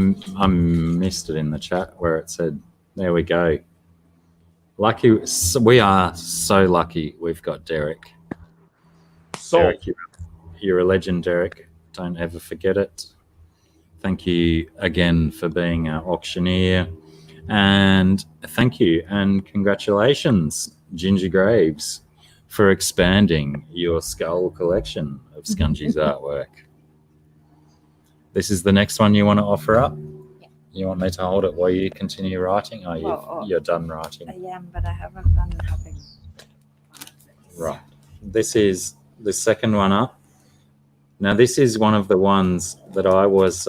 missed it in the chat where it said, there we go. Lucky. We are so lucky we've got Derek. So Derek, you're a legend, Derek. Don't ever forget it. Thank you again for being our auctioneer. And thank you and congratulations, Ginger Graves, for expanding your skull collection of Scungy's artwork. This is the next one you want to offer up? Yeah. You want me to hold it while you continue writing? Oh, you're done writing. I am, but I haven't done nothing. Right. This is the second one up. Now, this is one of the ones that I was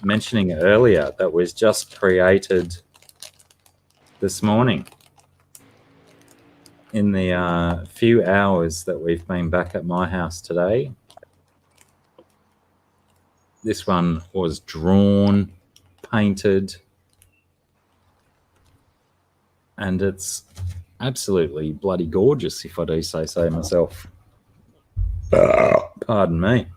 mentioning earlier that was just created this morning. In the few hours that we've been back at my house today, this one was drawn, painted, and it's absolutely bloody gorgeous, if I do say so myself. Pardon me.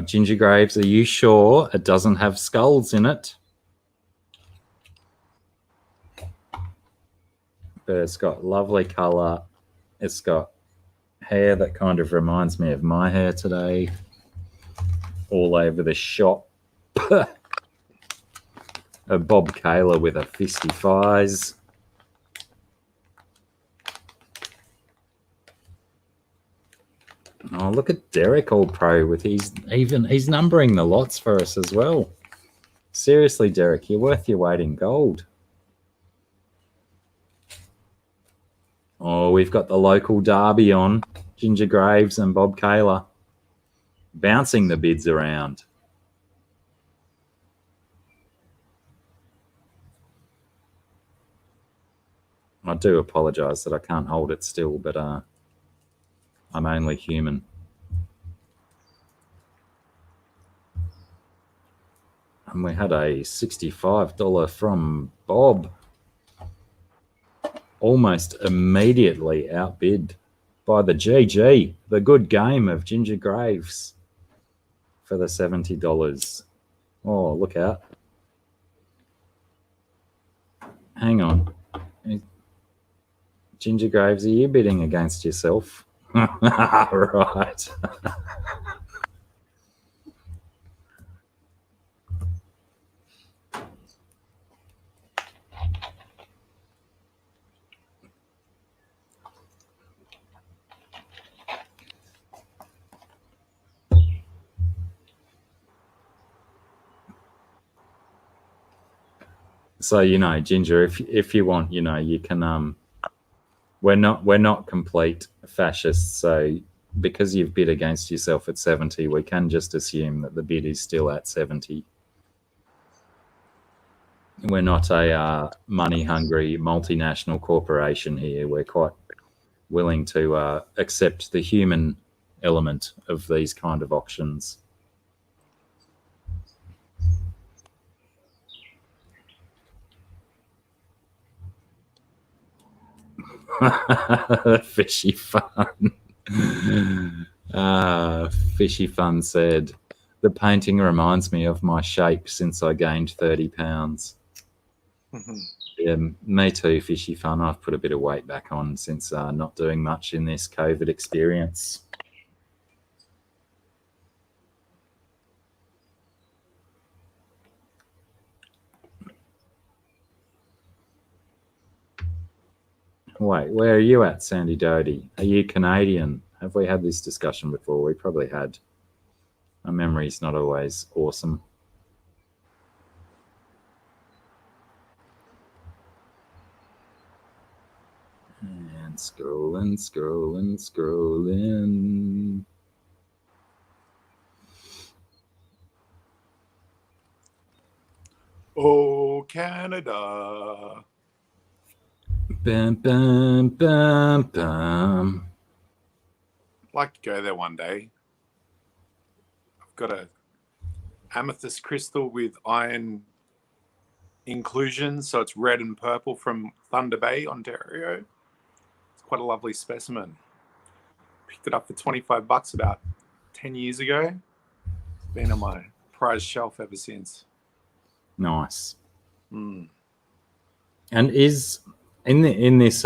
Ginger Graves, are you sure it doesn't have skulls in it? But it's got lovely colour. It's got hair that kind of reminds me of my hair today. All over the shop. A Bob Kaler with a fisty thighs. Oh, look at Derek all pro with he's numbering the lots for us as well. Seriously, Derek, you're worth your weight in gold. Oh, we've got the local derby on. Ginger Graves and Bob Kaler bouncing the bids around. I do apologise that I can't hold it still, but I'm only human. And we had a $65 from Bob. Almost immediately outbid by the GG, the good game of Ginger Graves, for the $70. Oh, look out. Hang on. Ginger Graves, are you bidding against yourself? Right. So, you know, Ginger, if you want, you know, you can we're not complete fascists, so because you've bid against yourself at 70, we can just assume that the bid is still at 70. We're not a money-hungry multinational corporation here. We're quite willing to accept the human element of these kind of auctions. Fishy Fun. Fishy Fun said, the painting reminds me of my shape since I gained 30 pounds. Yeah, me too, Fishy Fun. I've put a bit of weight back on since not doing much in this COVID experience. Wait, where are you at, Sandy Doty? Are you Canadian? Have we had this discussion before? We probably had. My memory's not always awesome. And scrolling, scrolling, scrolling. Oh, Canada. Bam, bam, bam, bam. I'd like to go there one day. I've got a amethyst crystal with iron inclusion, so it's red and purple from Thunder Bay, Ontario. It's quite a lovely specimen. Picked it up for $25 about 10 years ago. It's been on my prize shelf ever since. Nice. Mm. And is in this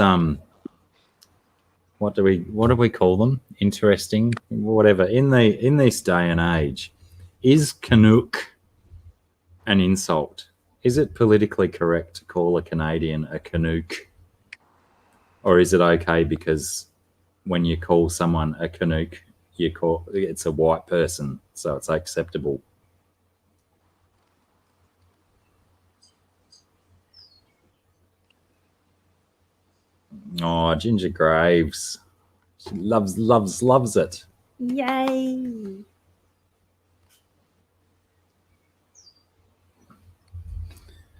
what do we call them? Interesting, whatever. In this day and age, is Canuck an insult? Is it politically correct to call a Canadian a Canuck? Or is it okay because when you call someone a Canuck, it's a white person, so it's acceptable? Oh, Ginger Graves. She loves it. Yay.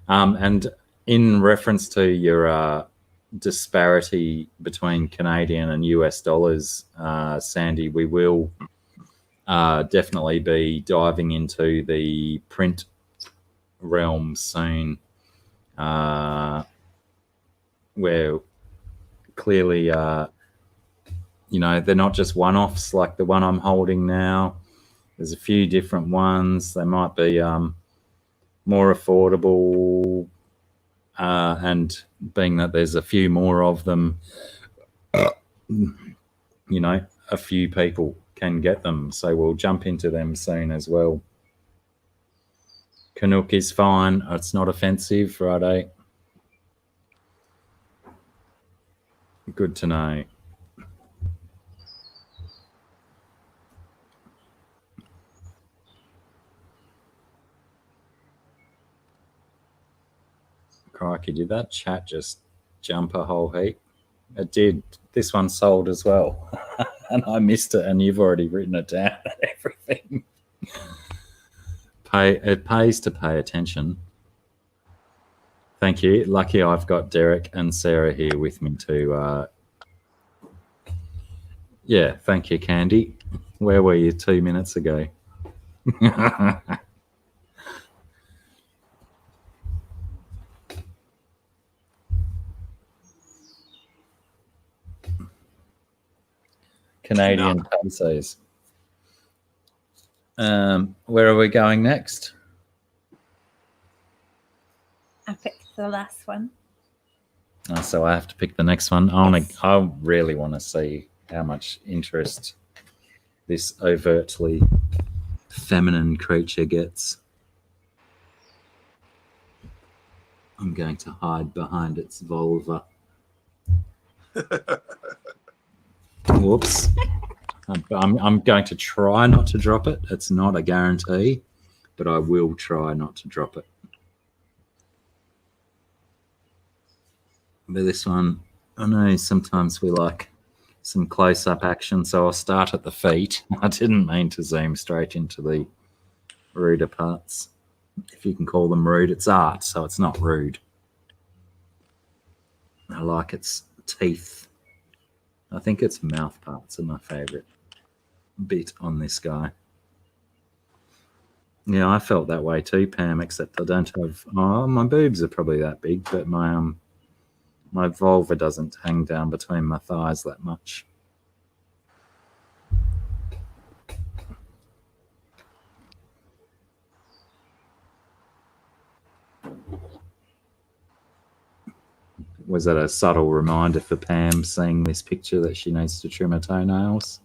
And in reference to your disparity between Canadian and US dollars, Sandy, we will definitely be diving into the print realm soon, where clearly, they're not just one-offs like the one I'm holding now. There's a few different ones. They might be more affordable, and being that there's a few more of them, a few people can get them. So we'll jump into them soon as well. Canuck is fine. It's not offensive, righto. Good to know. Crikey, did that chat just jump a whole heap? It did. This one sold as well. And I missed it, and you've already written it down and everything. It pays to pay attention. Thank you. Lucky I've got Derek and Sarah here with me too. Yeah, thank you, Candy. Where were you 2 minutes ago? Canadian pesos. Where are we going next? I picked the last one. Oh, so I have to pick the next one. I really want to see how much interest this overtly feminine creature gets. I'm going to hide behind its vulva. Whoops. I'm going to try not to drop it. It's not a guarantee, but I will try not to drop it. But this one, I know sometimes we like some close-up action, so I'll start at the feet. I didn't mean to zoom straight into the ruder parts. If you can call them rude, it's art, so it's not rude. I like its teeth. I think its mouth parts are my favourite bit on this guy. Yeah, I felt that way too, Pam, except I don't have... Oh, my boobs are probably that big, but my vulva doesn't hang down between my thighs that much. Was that a subtle reminder for Pam seeing this picture that she needs to trim her toenails?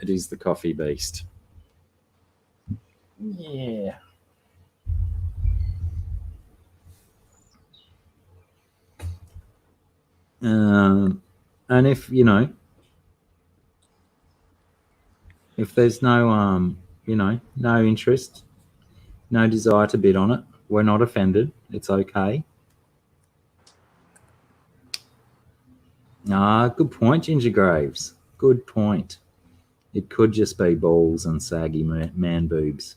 It is the coffee beast. Yeah. And if there's no no interest, no desire to bid on it, we're not offended. It's okay. Good point, Ginger Graves. Good point. It could just be balls and saggy man boobs.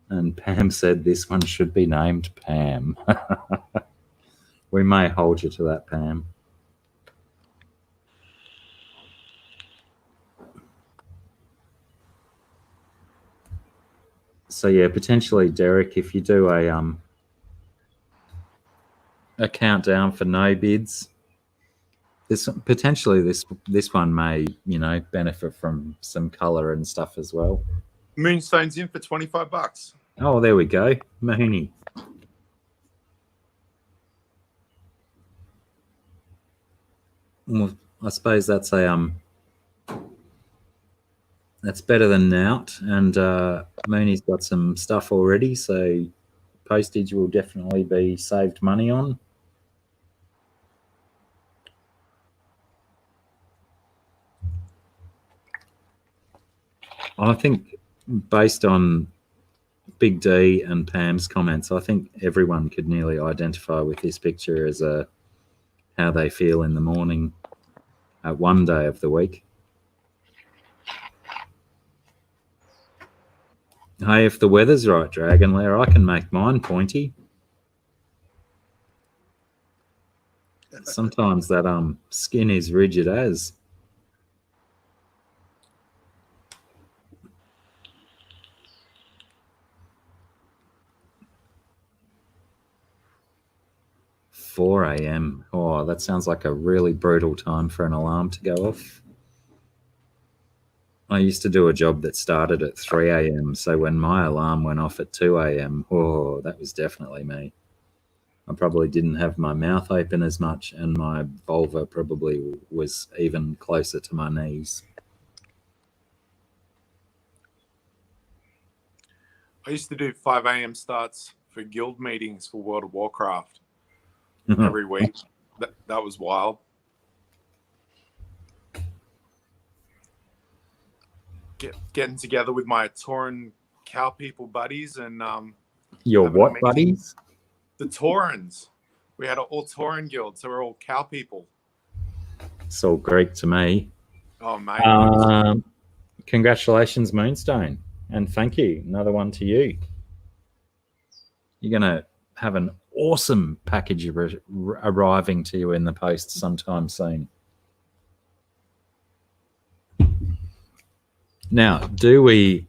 And Pam said this one should be named Pam. We may hold you to that, Pam. So yeah, potentially, Derek, if you do a countdown for no bids, this one may benefit from some color and stuff as well. Moonstone's in for $25. Oh, there we go, Mooney. Well, I suppose that's that's better than Nout, and Mooney's got some stuff already, so postage will definitely be saved money on. I think based on Big D and Pam's comments, I think everyone could nearly identify with this picture as how they feel in the morning one day of the week. Hey, if the weather's right, Dragon Lair, I can make mine pointy. Sometimes that skin is rigid as. "4 a.m. Oh, that sounds like a really brutal time for an alarm to go off. I used to do a job that started at 3 a.m. So when my alarm went off at 2 a.m., oh, that was definitely me. I probably didn't have my mouth open as much, and my vulva probably was even closer to my knees. I used to do 5 a.m. starts for guild meetings for World of Warcraft every week. That was wild. Getting together with my Tauren cow people buddies and Your what buddies? The Taurens. We had an all Tauren guild, so we're all cow people. It's all Greek to me. Oh mate! Congratulations, Moonstone, and thank you. Another one to you. You're gonna have an awesome package arriving to you in the post sometime soon. Now, do we...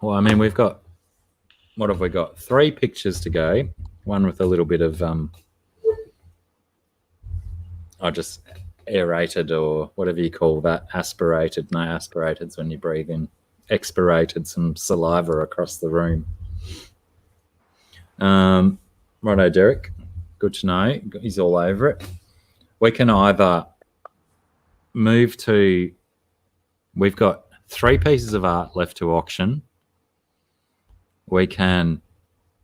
Well, I mean, we've got... What have we got? 3 pictures to go. One with a little bit of... I just aerated, or whatever you call that. Aspirated. No, aspirated's when you breathe in. Expirated some saliva across the room. Righto, Derek. Good to know. He's all over it. We can either move to... We've got 3 pieces of art left to auction. We can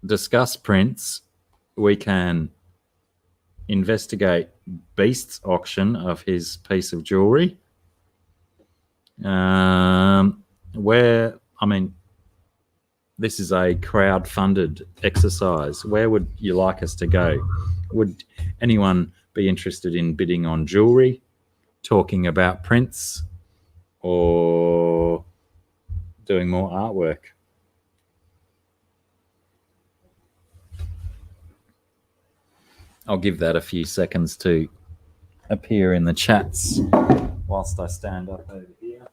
discuss prints. We can investigate Beast's auction of his piece of jewelry. This is a crowd-funded exercise. Where would you like us to go? Would anyone be interested in bidding on jewelry, talking about prints, or doing more artwork? I'll give that a few seconds to appear in the chats whilst I stand up over here.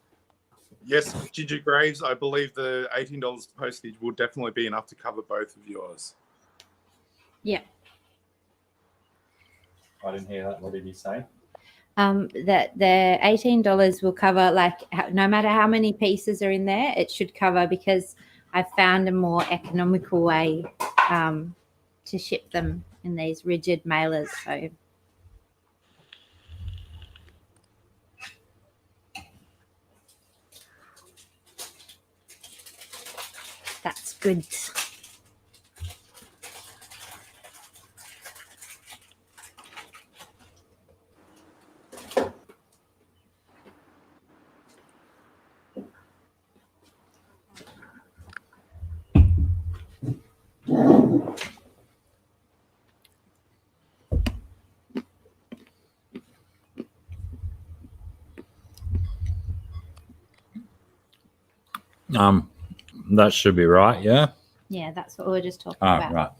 Yes, Ginger Graves, I believe the $18 postage will definitely be enough to cover both of yours. Yeah. I didn't hear that. What did he say? That the $18 will cover, like, no matter how many pieces are in there, it should cover, because I found a more economical way to ship them in these rigid mailers. So that's good. That should be right, yeah? Yeah, that's what we were just talking about. Right.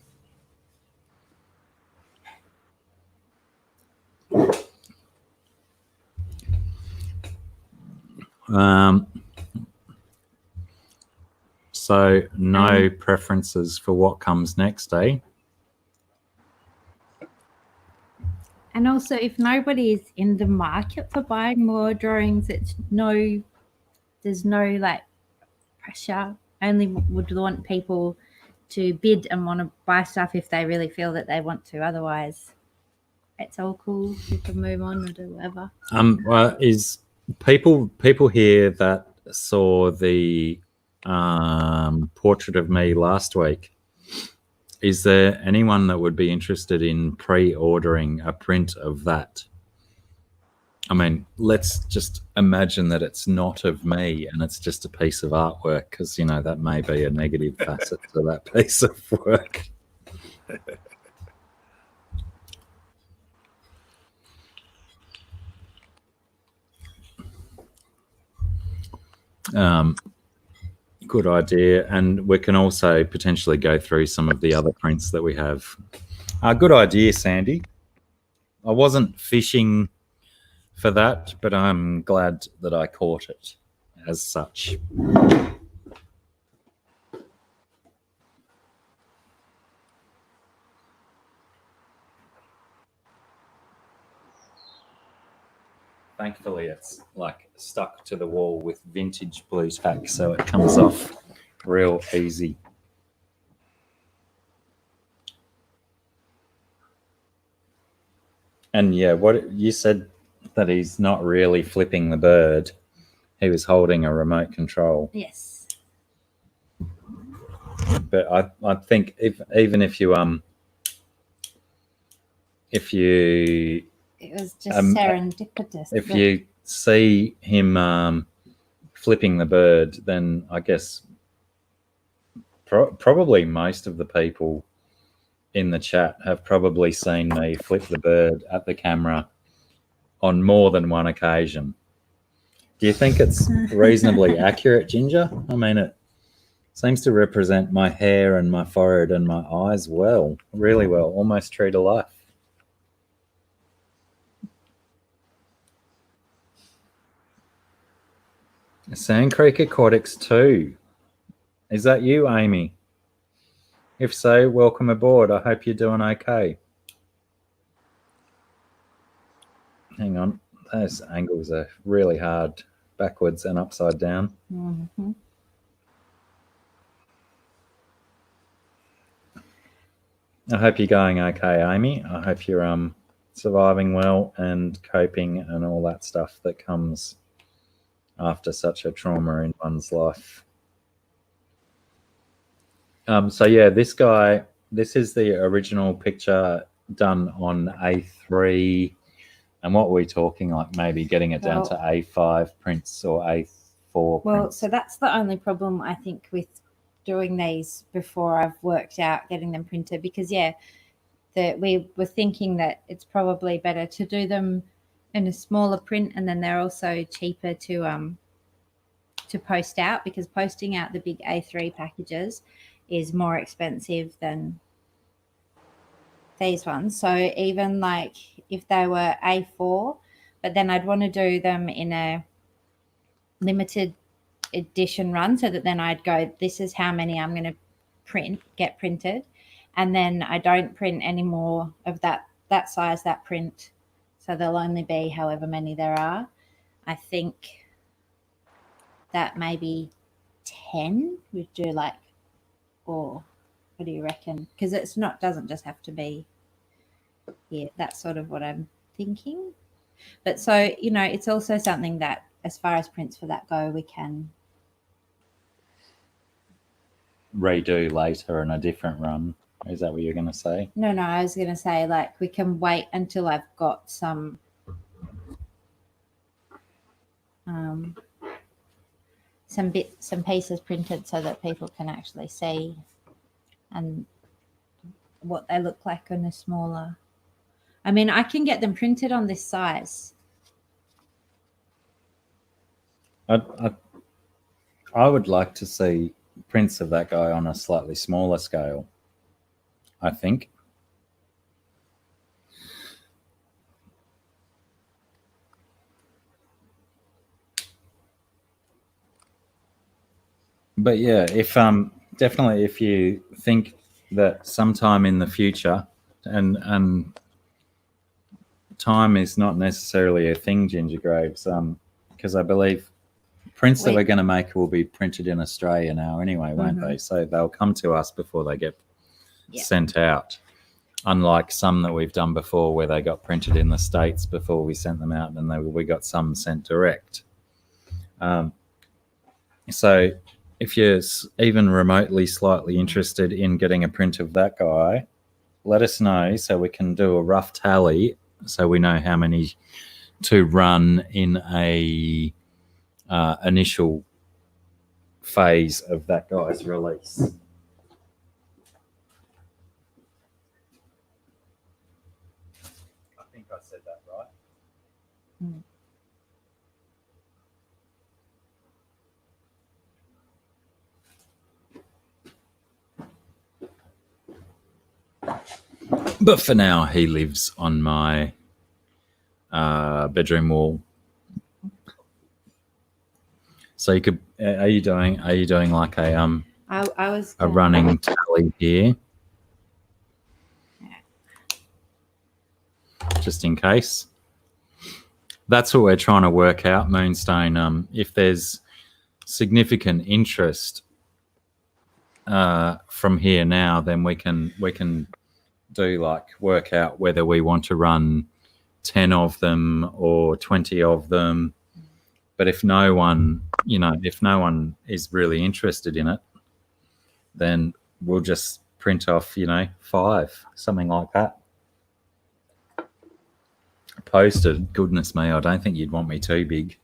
So no preferences for what comes next, eh? And also, if nobody is in the market for buying more drawings, there's no like pressure. Only would want people to bid and want to buy stuff if they really feel that they want to. Otherwise, it's all cool. We can move on or do whatever. Well, is people here that saw the portrait of me last week? Is there anyone that would be interested in pre-ordering a print of that? I mean, let's just imagine that it's not of me and it's just a piece of artwork, because, you know, that may be a negative facet to that piece of work. Good idea. And we can also potentially go through some of the other prints that we have. Good idea, Sandy. I wasn't fishing for that, but I'm glad that I caught it as such. Thankfully, it's like stuck to the wall with vintage blue tack, so it comes off real easy. And yeah, what you said, that he's not really flipping the bird. He was holding a remote control. Yes. But I think even if you it was just serendipitous. If you see him flipping the bird, then I guess probably most of the people in the chat have probably seen me flip the bird at the camera on more than one occasion. Do you think it's reasonably accurate, Ginger? I mean, it seems to represent my hair and my forehead and my eyes well, really well, almost true to life. Sand Creek Aquatics 2. Is that you, Amy? If so, welcome aboard. I hope you're doing okay. Hang on. Those angles are really hard, backwards and upside down. Mm-hmm. I hope you're going okay, Amy. I hope you're surviving well and coping and all that stuff that comes after such a trauma in one's life. So yeah, this is the original picture done on A3. And what were we talking, like maybe getting it down to A5 prints or A4 Well, prints? so that's the only problem I think with doing these before I've worked out getting them printed, because we were thinking that it's probably better to do them in a smaller print, and then they're also cheaper to post out, because posting out the big A3 packages is more expensive than these ones. So even like if they were A4, but then I'd want to do them in a limited edition run, so that then I'd go, this is how many I'm going to get printed, and then I don't print any more of that size, that print, so there'll only be however many there are. I think that maybe 10 would do, like, or what do you reckon? Because doesn't just have to be, that's sort of what I'm thinking. But so, it's also something that, as far as prints for that go, we can redo later in a different run. Is that what you're going to say? No, I was going to say, like, we can wait until I've got some pieces printed, so that people can actually see and what they look like on a smaller. I mean, I can get them printed on this size. I would like to see prints of that guy on a slightly smaller scale, I think. But yeah, if definitely if you think that sometime in the future, and time is not necessarily a thing, Ginger Graves, because I believe prints that we're going to make will be printed in Australia now anyway, won't they? So they'll come to us before they get sent out. unlike some that we've done before where they got printed in the States before we sent them out, and we got some sent direct. So if you're even remotely slightly interested in getting a print of that guy, let us know so we can do a rough tally so we know how many to run in a initial phase of that guy's release. I think I said that right. But for now, he lives on my bedroom wall. So you could. Are you doing like a I was a running tally here, just in case? That's what we're trying to work out, Moonstone. If there's significant interest from here now, then we can do like work out whether we want to run 10 of them or 20 of them. But if no one is really interested in it, then we'll just print off, 5, something like that. Posted, goodness me, I don't think you'd want me too big.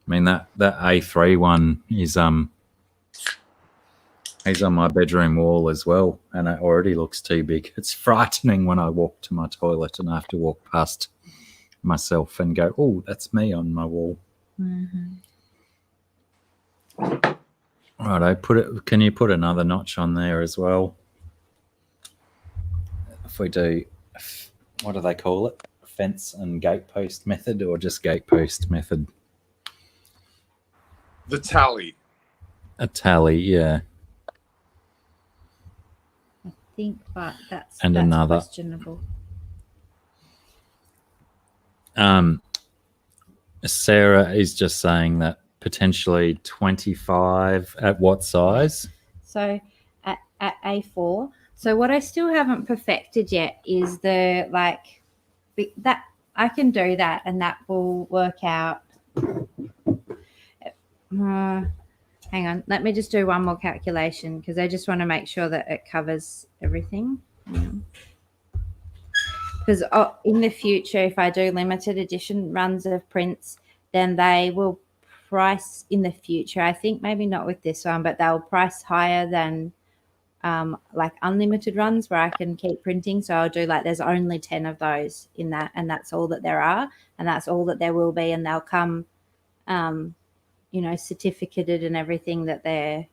I mean, that A3 one is he's on my bedroom wall as well, and it already looks too big. It's frightening when I walk to my toilet and I have to walk past myself and go, oh, that's me on my wall. Right, can you put another notch on there as well? If we do, what do they call it? Fence and gatepost method, or just gatepost method? The tally. A tally, yeah. I think, but that's another questionable. Sarah is just saying that potentially 25 at what size? So at A4. So what I still haven't perfected yet is that I can do that, and that will work out. Hang on, let me just do one more calculation because I just want to make sure that it covers everything. Because in the future, if I do limited edition runs of prints, then they will price in the future. I think maybe not with this one, but they'll price higher than like unlimited runs where I can keep printing. So I'll do there's only 10 of those in that, and that's all that there are, and that's all that there will be, and they'll come certificated and everything that they're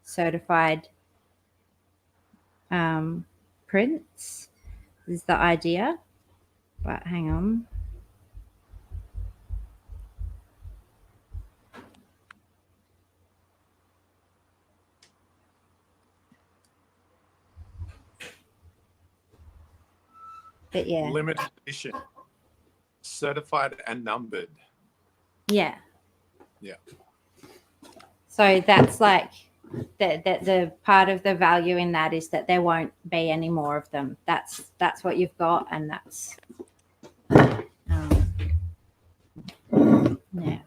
certified prints is the idea. But hang on. But yeah. Limited edition. Certified and numbered. Yeah. Yeah. So that's like the part of the value in that is that there won't be any more of them. That's what you've got, and that's yeah.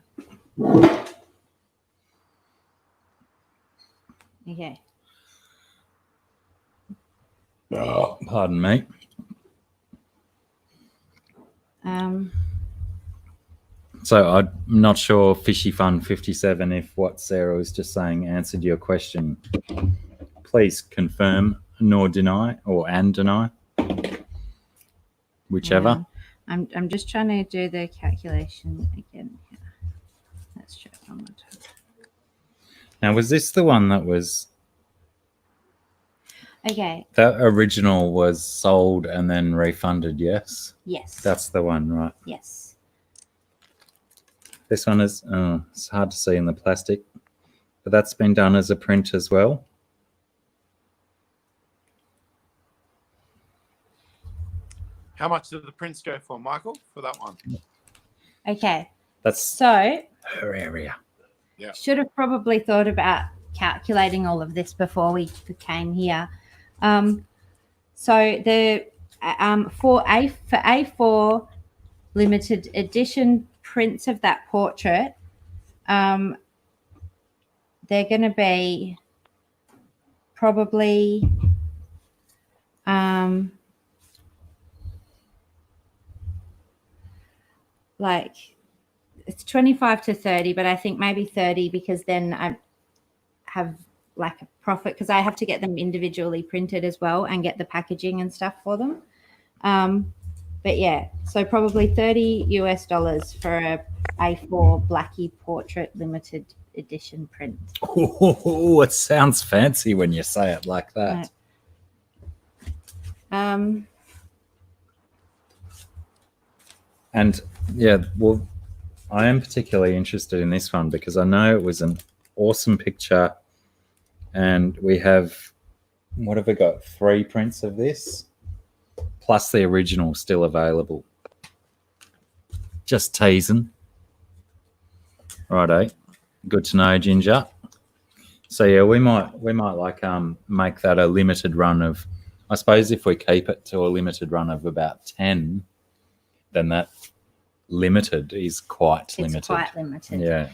Okay. Oh, pardon me. So I'm not sure, Fishy Fun 57, if what Sarah was just saying answered your question. Please confirm, nor deny, and deny, whichever. I'm just trying to do the calculation again. Let's check one more time. Now, was this the one that was? Okay. That original was sold and then refunded, yes? Yes. That's the one, right? Yes. This one is, it's hard to see in the plastic, but that's been done as a print as well. How much did the prints go for, Michael, for that one? Okay. That's so her area. Yeah. Should have probably thought about calculating all of this before we came here. So the for A4 limited edition prints of that portrait, they're going to be probably like it's 25 to 30, but I think maybe 30 because then I have like a profit because I have to get them individually printed as well and get the packaging and stuff for them. But yeah, so probably $30 for a A4 Blacky portrait limited edition print. Oh, it sounds fancy when you say it like that. No. And yeah, well, I am particularly interested in this one because I know it was an awesome picture, and we have, what have we got? 3 prints of this, plus the original still available. Just teasing. Righto. Good to know, Ginger. So yeah, we might like make that a limited run of, I suppose if we keep it to a limited run of about 10, then that limited is quite limited. It's quite limited. Yeah.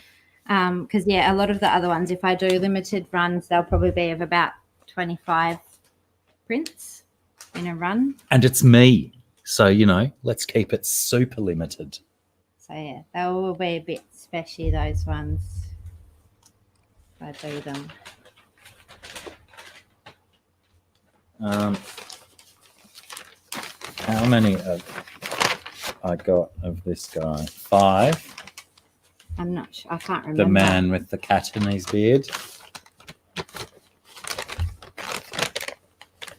Because yeah, a lot of the other ones, if I do limited runs, they'll probably be of about 25 prints in a run. And it's me. So, you know, let's keep it super limited. So yeah, they will be a bit special, those ones, if I do them. How many have I got of this guy? 5. I'm not sure. I can't remember. The man with the cat in his beard. I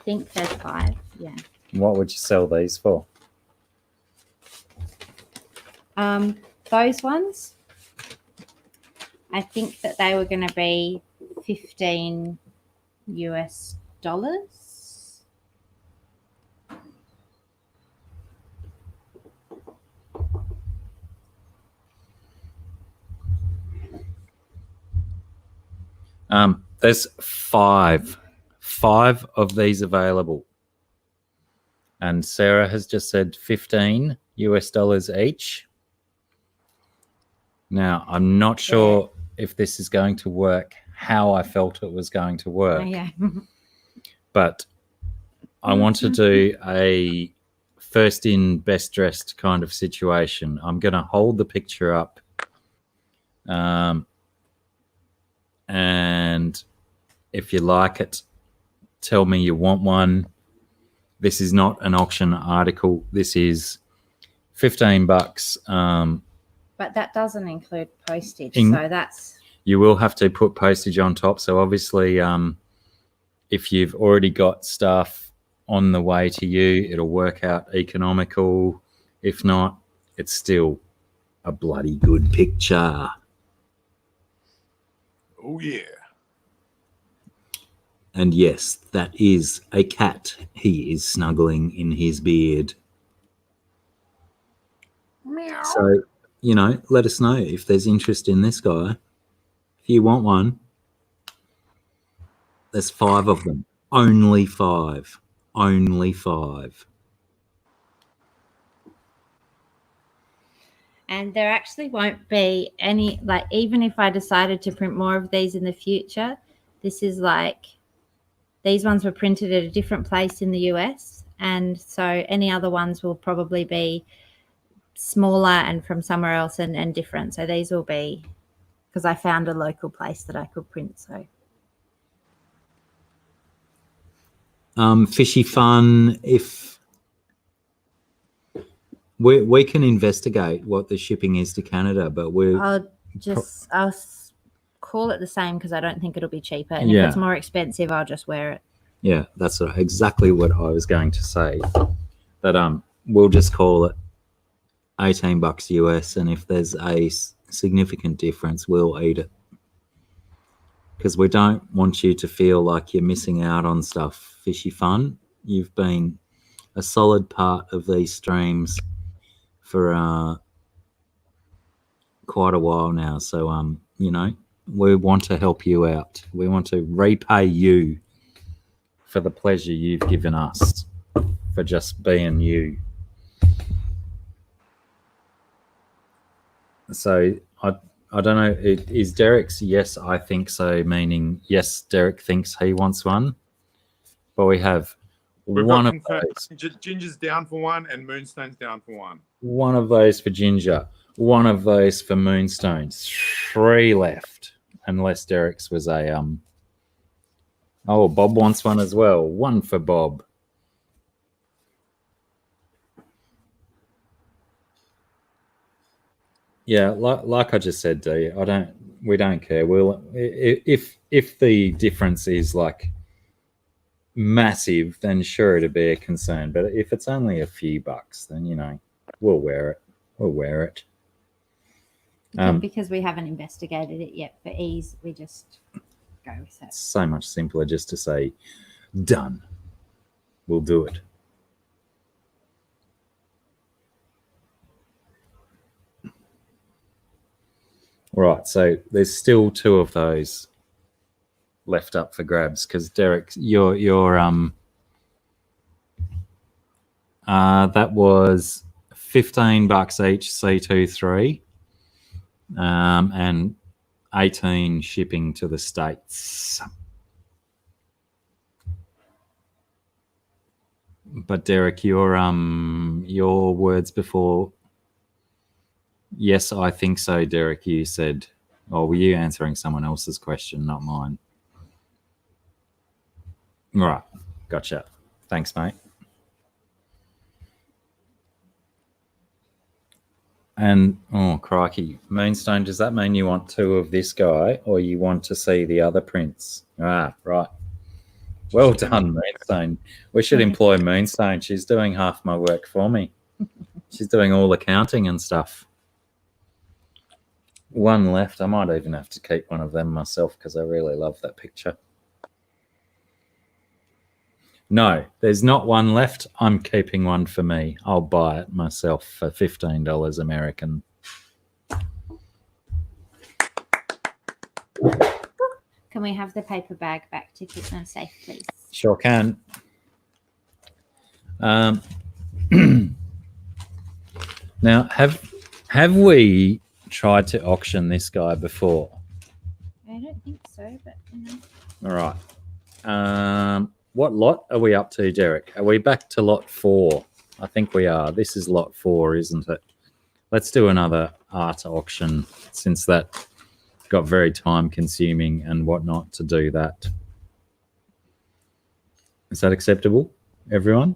think there's 5. Yeah. What would you sell these for? Those ones, I think that they were going to be $15. There's 5 of these available. And Sarah has just said $15 each. Now, I'm not sure if this is going to work how I felt it was going to work. Oh, yeah. But I want to do a first in, best dressed kind of situation. I'm going to hold the picture up. And if you like it, tell me you want one. This is not an auction article. This is $15. But that doesn't include postage, so that's... You will have to put postage on top. So obviously, if you've already got stuff on the way to you, it'll work out economical. If not, it's still a bloody good picture. Oh, yeah. And yes, that is a cat. He is snuggling in his beard. Meow. So, you know, let us know if there's interest in this guy. If you want one, there's 5 of them. Only 5. Only 5. And there actually won't be any, like, even if I decided to print more of these in the future, this is like, these ones were printed at a different place in the US. And so any other ones will probably be smaller and from somewhere else and different. So these will be, because I found a local place that I could print. So Fishy Fun, if we can investigate what the shipping is to Canada, but I'll call it the same because I don't think it'll be cheaper. And if it's more expensive, I'll just wear it. Yeah, that's exactly what I was going to say. That we'll just call it $18 US, and if there's a significant difference, we'll eat it. Because we don't want you to feel like you're missing out on stuff. Fishy Fun, you've been a solid part of these streams for quite a while now. So, you know, we want to help you out. We want to repay you for the pleasure you've given us. for just being you. So I don't know. Is Derek's yes, I think so, meaning yes, Derek thinks he wants one. But we have We've one got of confirmed. those. Ginger's down for one, and Moonstone's down for one. One of those for Ginger. One of those for Moonstone. 3 left, unless Derek's was a Oh, Bob wants one as well. 1 for Bob. Yeah, like I just said, D, we don't care. We'll if the difference is like massive, then sure it'd be a concern. But if it's only a few bucks, then we'll wear it. We'll wear it. Because we haven't investigated it yet, for ease, we just go with it. It's so much simpler just to say, done. We'll do it. Right, so there's still 2 of those left up for grabs because Derek, your that was $15 each C23, and 18 shipping to the States. But Derek, your words before. Yes, I think so, Derek. You said, or were you answering someone else's question, not mine? Right, gotcha. Thanks, mate. And, oh, crikey, Moonstone, does that mean you want 2 of this guy or you want to see the other prince? Ah, right. Well done, Moonstone. We should employ Moonstone. She's doing half my work for me. She's doing all the counting and stuff. 1 left. I might even have to keep one of them myself because I really love that picture. No, there's not 1 left. I'm keeping 1 for me. I'll buy it myself for $15 American. Can we have the paper bag back to keep them safe, please? Sure can. Now, have we tried to auction this guy before? I don't think so, but All right. What lot are we up to, Derek? Are we back to lot 4? I think we are. This is lot 4, isn't it? Let's do another art auction since that got very time consuming and whatnot to do that. Is that acceptable, everyone,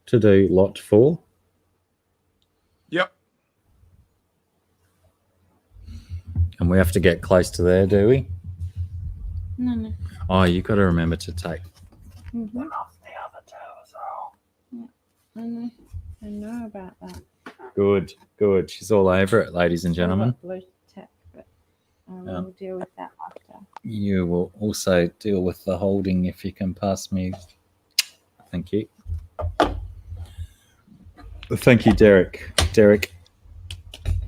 to do lot 4? Yep. And we have to get close to there, do we? No. Oh, you've got to remember to take Mm-hmm. one off the other two as well. Yeah, I know about that. Good. She's all over it, ladies and gentlemen. Blue tack, but I will deal with that after. You will also deal with the holding if you can pass me. Thank you. Thank you, Derek. Derek,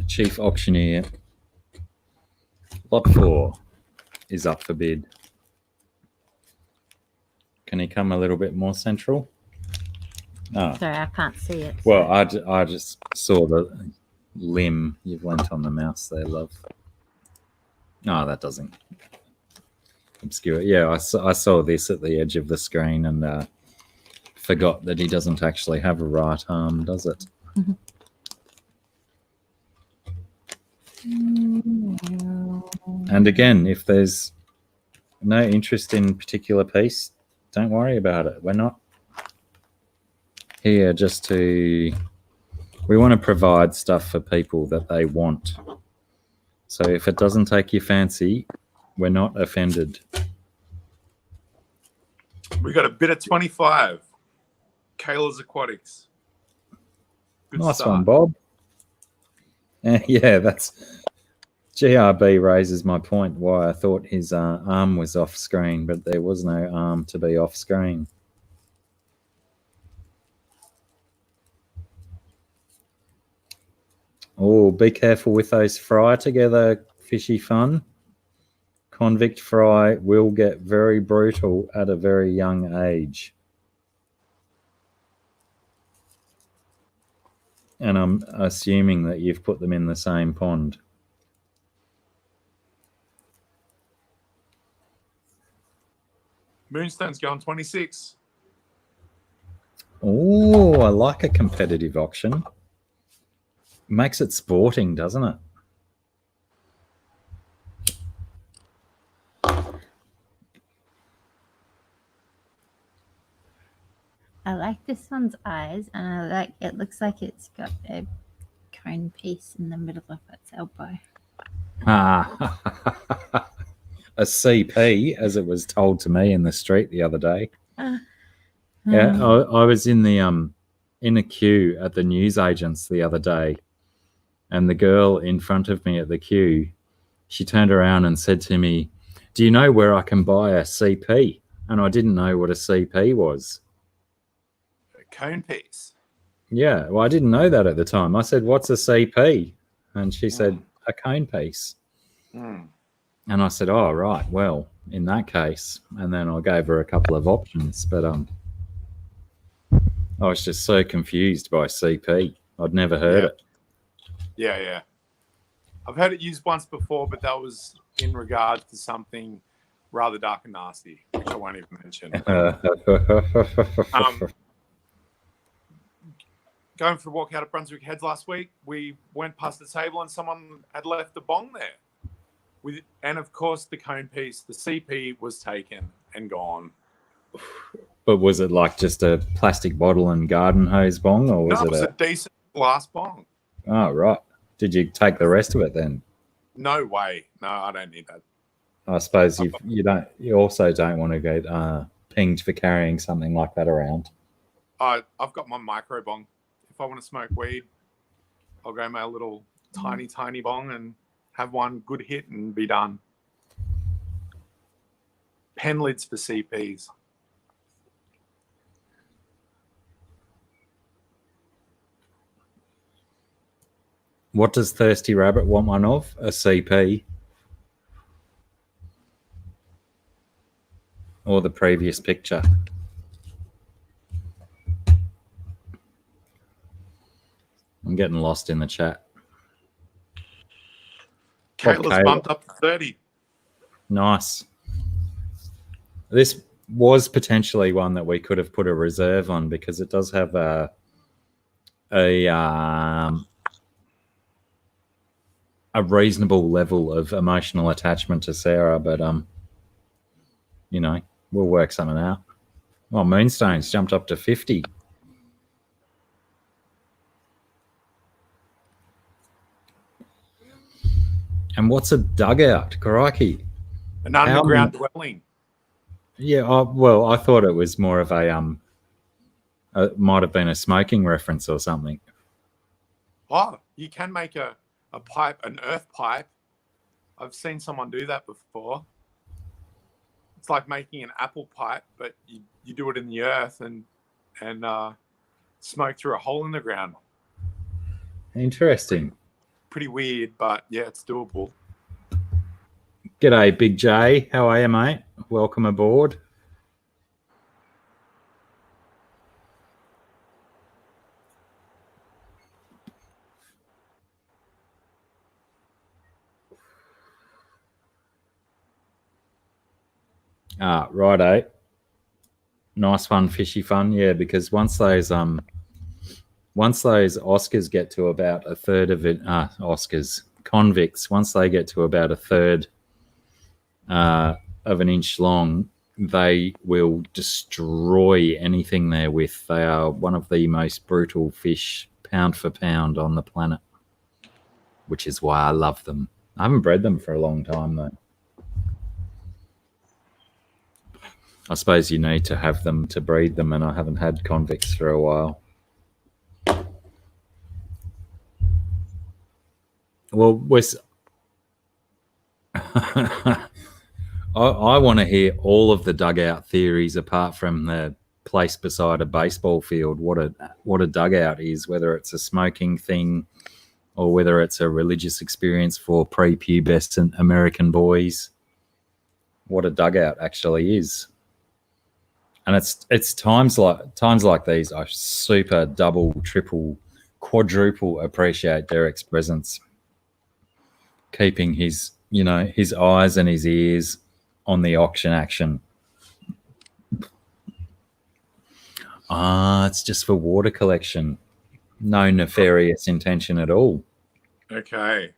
Chief Auctioneer. Lot 4 is up for bid. Can he come a little bit more central? Oh. Sorry, I can't see it. Well, I just saw the limb. You've lent on the mouse there, love. No, that doesn't obscure. Yeah, I saw this at the edge of the screen and forgot that he doesn't actually have a right arm, does it? And again, if there's no interest in particular piece, don't worry about it. We're not here just to... We want to provide stuff for people that they want. So if it doesn't take your fancy, we're not offended. We got a bid at 25. Kayla's Aquatics. Good Nice start. one, Bob. Yeah, that's... GRB raises my point why I thought his arm was off screen, but there was no arm to be off screen. Oh, be careful with those fry together, fishy fun. Convict fry will get very brutal at a very young age. And I'm assuming that you've put them in the same pond. Moonstone's going 26. Oh, I like a competitive auction. Makes it sporting, doesn't it? I like this one's eyes, and I like it. Looks like it's got a cone piece in the middle of its elbow. Ah, a CP, as it was told to me in the street the other day. Yeah, I was in a queue at the newsagents the other day, and the girl in front of me at the queue, she turned around and said to me, "Do you know where I can buy a CP?" And I didn't know what a CP was. A cone piece. Yeah, well, I didn't know that at the time. I said, "What's a CP?" And she said, "A cone piece." Mm. And I said, "Oh, right. Well, in that case," and then I gave her a couple of options, but I was just so confused by CP. I'd never heard it. Yeah. I've heard it used once before, but that was in regards to something rather dark and nasty, which I won't even mention. Going for a walk out of Brunswick Heads last week, we went past the table and someone had left a bong there. And of course, the cone piece, the CP, was taken and gone. But was it like just a plastic bottle and garden hose bong, or was it was a decent glass bong? Oh, right. Did you take the rest of it then? No way. No, I don't need that. I suppose you also don't want to get pinged for carrying something like that around. I've got my micro bong. If I want to smoke weed, I'll go my little tiny bong and have one good hit and be done. Pen lids for CPs. What does Thirsty Rabbit want one of? A CP? Or the previous picture? I'm getting lost in the chat. Kayla's bumped up to 30. Nice. This was potentially one that we could have put a reserve on because it does have a reasonable level of emotional attachment to Sarah, but we'll work something out. Well, Moonstone's jumped up to 50. And what's a dugout? Crikey. An underground dwelling. Yeah, well, I thought it was more of it might have been a smoking reference or something. Oh, you can make a pipe, an earth pipe. I've seen someone do that before. It's like making an apple pipe, but you do it in the earth and smoke through a hole in the ground. Interesting. Pretty weird, but yeah, it's doable. G'day, Big J. How are you, mate? Welcome aboard. Righto. Nice one, fishy fun. Yeah, because once those Oscars get to about a third of it, convicts, once they get to about a third of an inch long, they will destroy anything they're with. They are one of the most brutal fish, pound for pound, on the planet, which is why I love them. I haven't bred them for a long time, though. I suppose you need to have them to breed them, and I haven't had convicts for a while. Well, I want to hear all of the dugout theories apart from the place beside a baseball field. What a dugout is, whether it's a smoking thing or whether it's a religious experience for prepubescent American boys. What a dugout actually is. And it's times like these are super double, triple quadruple appreciate Derek's presence, keeping his, his eyes and his ears on the auction action. It's just for water collection. No nefarious intention at all. Okay.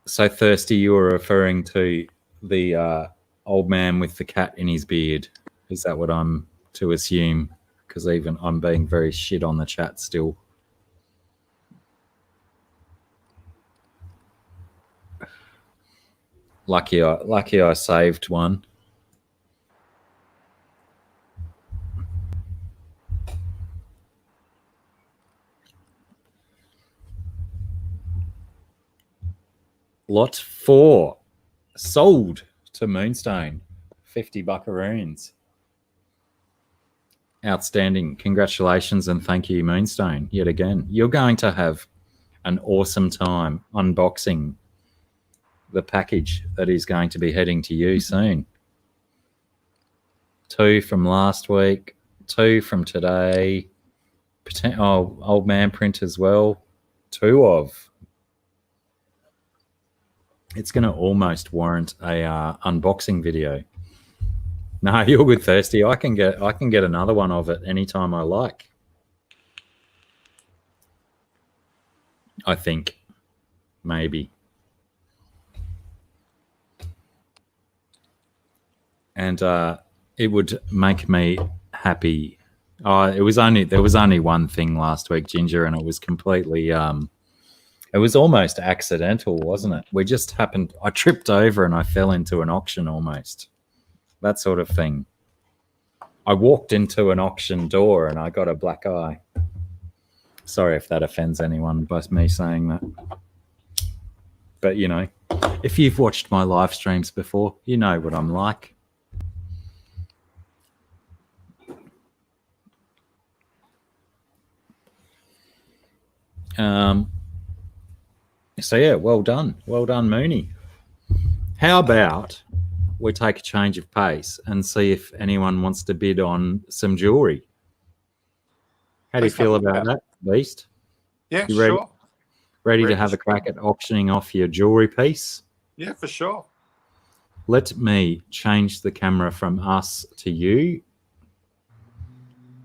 So thirsty, you were referring to the old man with the cat in his beard. Is that what I'm to assume? Because even I'm being very shit on the chat still. Lucky I saved one. Lot 4 sold to Moonstone. 50 buckaroons. Outstanding. Congratulations and thank you, Moonstone, yet again. You're going to have an awesome time unboxing the package that is going to be heading to you soon. 2 from last week, 2 from today. Old man print as well. 2 of. It's going to almost warrant a unboxing video. No, you're good, Thirsty. I can get another one of it anytime I like. I think. Maybe. And it would make me happy. There was only one thing last week, Ginger, and it was completely it was almost accidental, wasn't it? We just happened, I tripped over and I fell into an auction almost. That sort of thing. I walked into an auction door and I got a black eye. Sorry if that offends anyone by me saying that. But, if you've watched my live streams before, you know what I'm like. So, yeah, well done. Well done, Mooney. How about we take a change of pace and see if anyone wants to bid on some jewellery? How do you feel about that, Beast? Yeah, you ready, sure. Ready to have a crack at auctioning off your jewellery piece? Yeah, for sure. Let me change the camera from us to you.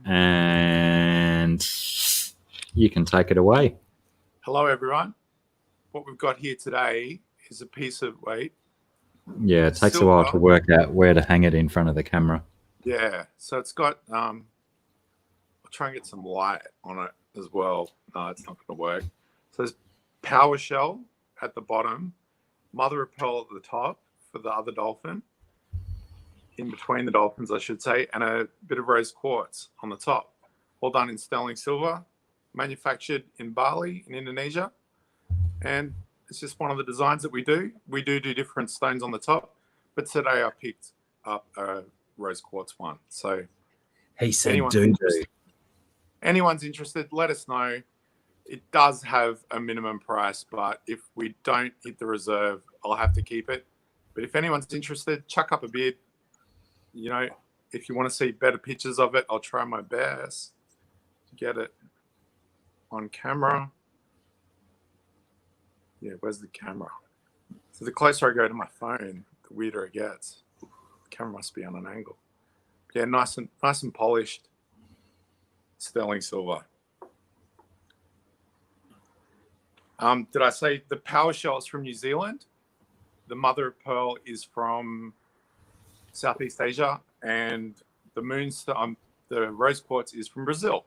And you can take it away. Hello, everyone. What we've got here today is a piece of weight. Yeah, it takes a while to work out where to hang it in front of the camera. Yeah, so it's got, I'll try and get some light on it as well. No, it's not going to work. So there's power shell at the bottom, mother of pearl at the top for the other dolphin, in between the dolphins, I should say, and a bit of rose quartz on the top. All done in sterling silver, manufactured in Bali in Indonesia. And it's just one of the designs that we do. We do different stones on the top, but today I picked up a rose quartz one. So he said, anyone's interested, let us know. It does have a minimum price, but if we don't hit the reserve, I'll have to keep it. But if anyone's interested, chuck up a bid. If you want to see better pictures of it, I'll try my best to get it on camera. Yeah, where's the camera? So the closer I go to my phone, the weirder it gets. The camera must be on an angle. Yeah, nice and polished. Sterling silver. Did I say the power shell is from New Zealand? The mother of pearl is from Southeast Asia, and the moonstone, the rose quartz, is from Brazil.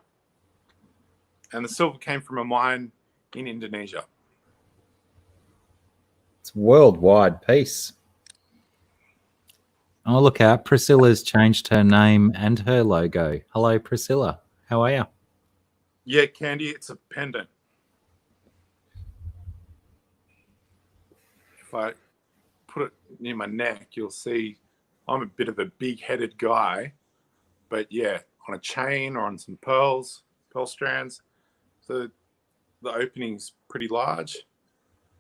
And the silver came from a mine in Indonesia. It's worldwide piece. Oh, look out. Priscilla's changed her name and her logo. Hello, Priscilla. How are you? Yeah, Candy, it's a pendant. If I put it near my neck, you'll see I'm a bit of a big-headed guy. But yeah, on a chain or on some pearl strands. So the opening's pretty large.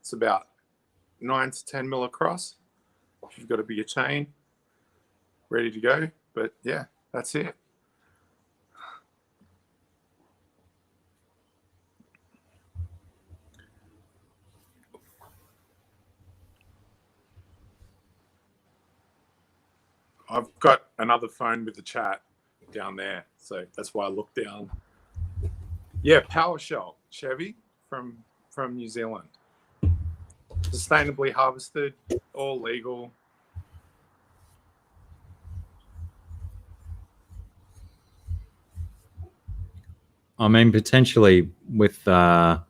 It's about 9 to 10 mil across. You've got a bigger chain ready to go. But yeah, that's it. I've got another phone with the chat down there, so that's why I looked down. Yeah, PowerShell Chevy from New Zealand, sustainably harvested, all legal. I mean, potentially with the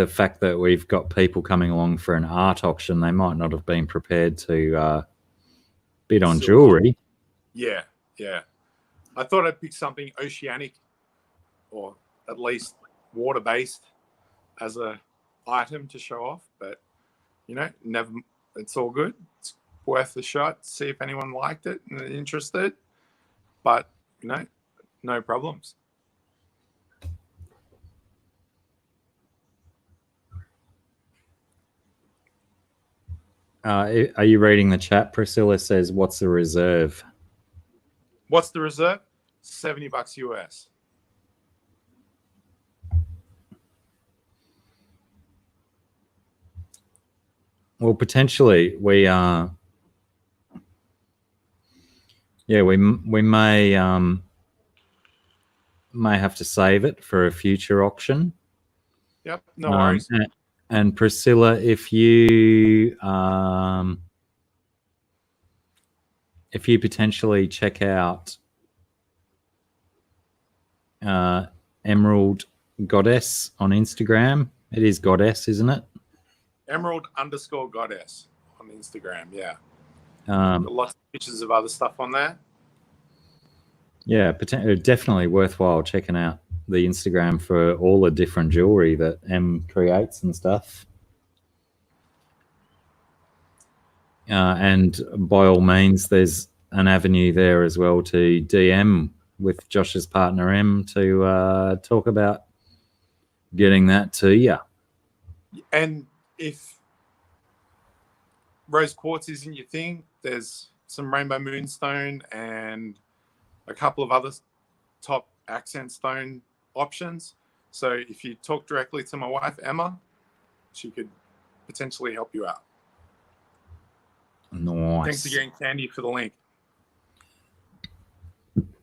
fact that we've got people coming along for an art auction, they might not have been prepared to bid on jewelry. Yeah. I thought I'd pick something oceanic or at least water-based as a item to show off, but never. It's all good. It's worth a shot. See if anyone liked it and interested. But no problems. Are you reading the chat? Priscilla says, "What's the reserve?" What's the reserve? $70 US. Well, potentially we are. Yeah, we may have to save it for a future auction. Yep, no worries. And Priscilla, if you potentially check out Emerald Goddess on Instagram, it is Goddess, isn't it? Emerald_Goddess on Instagram. Yeah. Got lots of pictures of other stuff on there. Yeah, definitely worthwhile checking out the Instagram for all the different jewelry that Em creates and stuff. And by all means, there's an avenue there as well to DM with Josh's partner Em to talk about getting that to you. And if rose quartz isn't your thing, there's some rainbow moonstone and a couple of other top accent stone options. So if you talk directly to my wife, Emma, she could potentially help you out. Nice. Thanks again, Candy, for the link.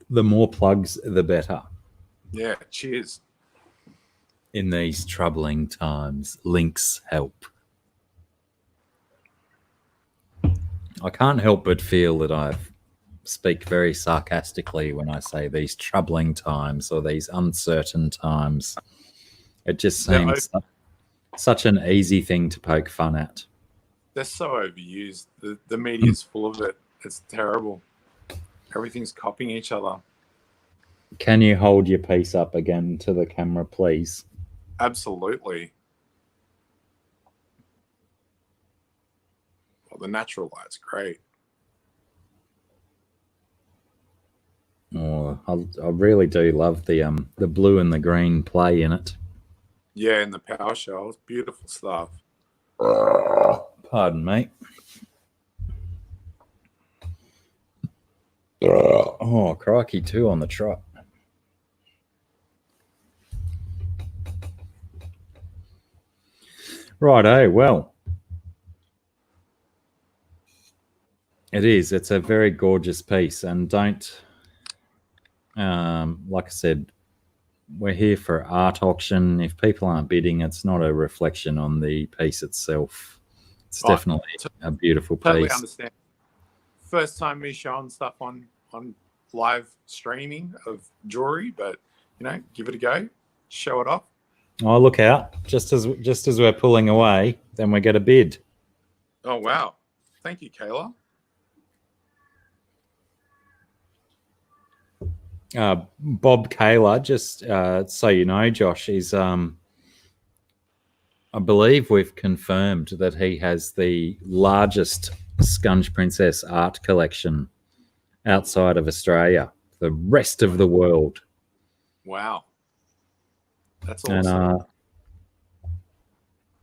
The more plugs, the better. Yeah, cheers. In these troubling times, links help. I can't help but feel that I speak very sarcastically when I say these troubling times or these uncertain times. It just seems such an easy thing to poke fun at. They're so overused. The media's full of it. It's terrible. Everything's copying each other. Can you hold your piece up again to the camera, please? Absolutely. Well, the natural light's great. Oh, I really do love the blue and the green play in it. Yeah, and the PowerShell. It's beautiful stuff. Pardon me. Oh, crikey, two on the trot. Righto, well. It is. It's a very gorgeous piece. And don't, like I said, we're here for art auction. If people aren't bidding, it's not a reflection on the piece itself. It's definitely a beautiful piece. Totally understand. First time me showing stuff on live streaming of jewelry, but give it a go, show it off. Oh, look out! Just as we're pulling away, then we get a bid. Oh wow! Thank you, Kayla. Bob Kayla, just so you know, Josh is. I believe we've confirmed that he has the largest Scungeprincess art collection outside of Australia. The rest of the world. Wow. That's And awesome.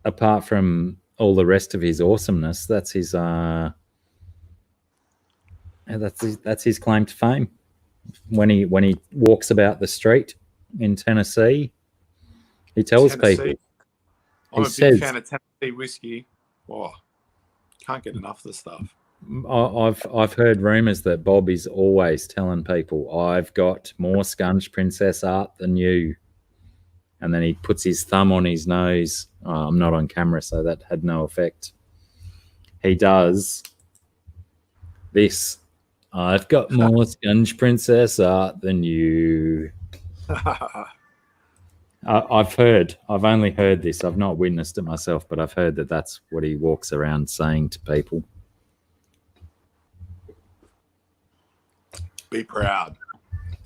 apart from all the rest of his awesomeness, that's his claim to fame. When he walks about the street in Tennessee, he tells Tennessee. people. I'm He a big says, fan of Tennessee whiskey. Oh, can't get enough of the stuff. I've heard rumours that Bob is always telling people, "I've got more Scungeprincess art than you," and then he puts his thumb on his nose. I'm not on camera, so that had no effect. He does this. I've got more Scungeprincess art than you. I've heard. I've only heard this. I've not witnessed it myself, but I've heard that that's what he walks around saying to people. Be proud.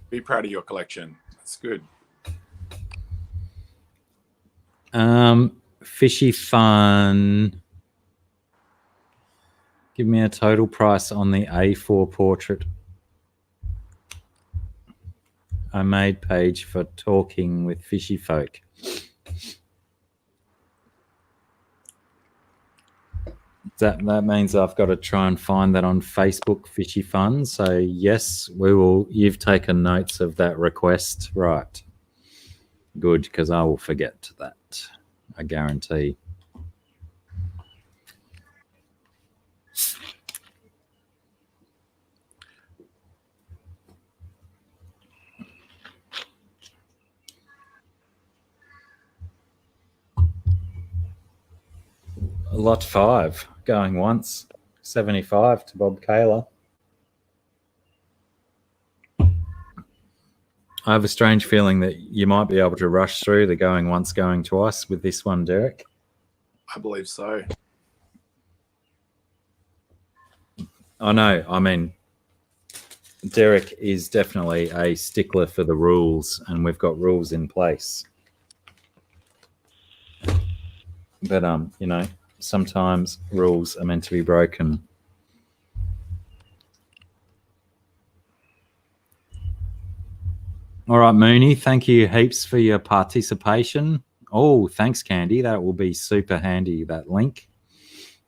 Be proud of your collection. That's good. Fishy Fun. Give me a total price on the A4 portrait. I made page for talking with fishy folk. That means I've got to try and find that on Facebook, Fishy Fun. So yes, we will. You've taken notes of that request, right? Good, because I will forget that. I guarantee. Lot 5 going once. 75 to Bob Kaler. I have a strange feeling that you might be able to rush through the going once, going twice with this one, Derek. I believe so. I know. I mean, Derek is definitely a stickler for the rules, and we've got rules in place. But you know, sometimes rules are meant to be broken. All right, Mooney, thank you heaps for your participation. Oh, thanks, Candy. That will be super handy, that link.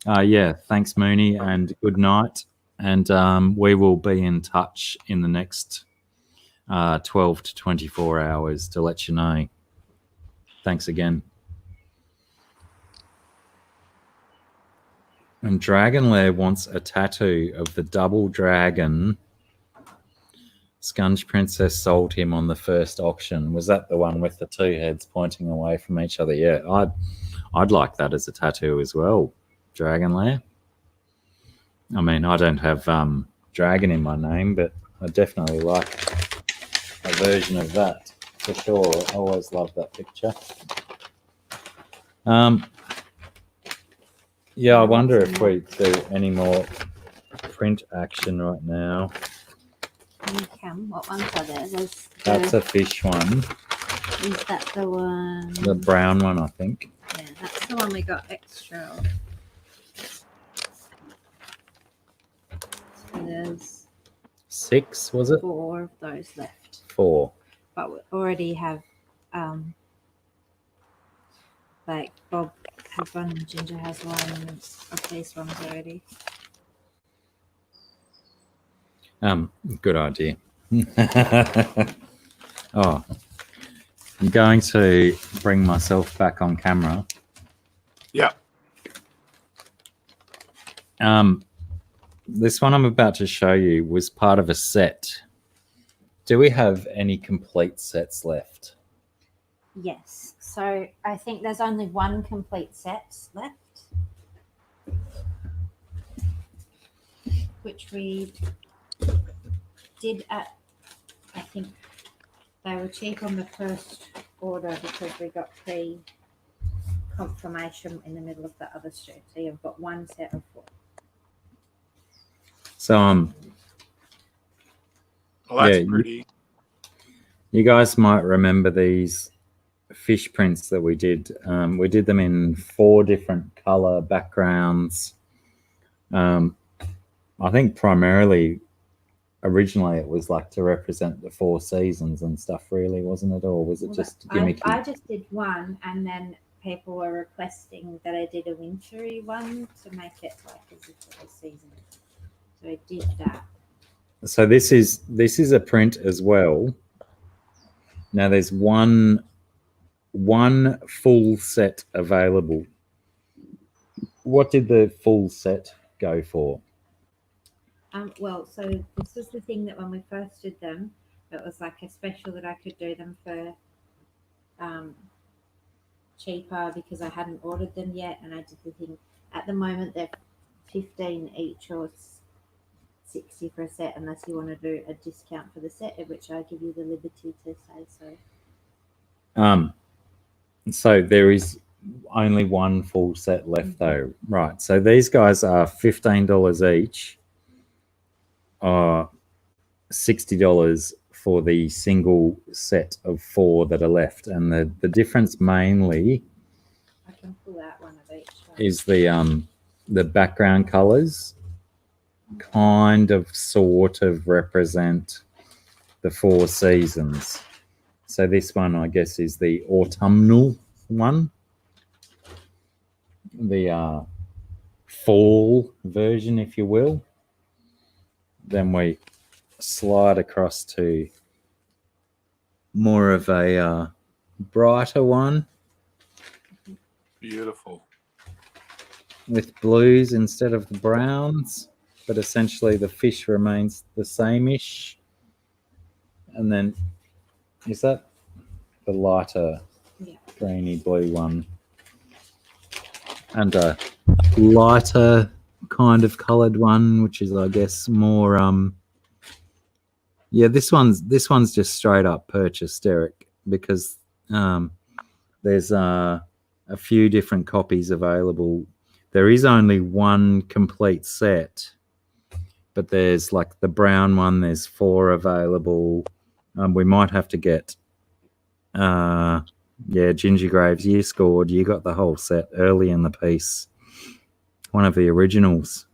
Yeah, thanks, Mooney, and good night. And we will be in touch in the next 12 to 24 hours to let you know. Thanks again. And Dragonlair wants a tattoo of the double dragon Scungeprincess sold him on the first auction. Was that the one with the two heads pointing away from each other? Yeah, I'd like that as a tattoo as well, Dragonlair. I mean, I don't have dragon in my name, but I definitely like a version of that for sure. I always love that picture. Yeah, I wonder if we do any more print action right now. You can. What ones are there? That's a fish one. Is that the one? The brown one, I think. Yeah, that's the one we got extra of. So there's 6, was it? 4 of those left. 4. But we already have, like Bob has one and Ginger has one of these ones already. Good idea. Oh, I'm going to bring myself back on camera. Yeah. This one I'm about to show you was part of a set. Do we have any complete sets left? Yes. So I think there's only one complete set left, which we did at, I think they were cheap on the first order because we got confirmation in the middle of the other street. So you've got one set of 4. So Well, that's yeah, pretty. You guys might remember these fish prints that we did. We did them in 4 different color backgrounds. I think primarily originally it was like to represent the 4 seasons and stuff, really, wasn't it? Or was it just gimmicky? I just did one, and then people were requesting that I did a wintry one to make it like as if it was seasonal. So I did that. So this is a print as well. Now there's one full set available. What did the full set go for? Well, so this was the thing that when we first did them, it was like a special that I could do them for cheaper because I hadn't ordered them yet, and I did the thing. At the moment, they're 15 each or 60 for a set, unless you want to do a discount for the set, at which I give you the liberty to say so. So there is only one full set left, though, right? So these guys are $15 each. $60 for the single set of 4 that are left, and the difference mainly I can pull out one of each. is the background colors kind of sort of represent the 4 seasons. So this one, I guess, is the autumnal one, the fall version, if you will. Then we slide across to more of a brighter one. Beautiful. With blues instead of the browns, but essentially the fish remains the same-ish. And then, is that the lighter greeny blue one? And a lighter kind of coloured one, which is, I guess, more yeah, this one's just straight up purchased, Derek, because there's a few different copies available. There is only one complete set, but there's like the brown one, there's 4 available. We might have to get Ginger Graves, you scored. You got the whole set early in the piece. One of the originals.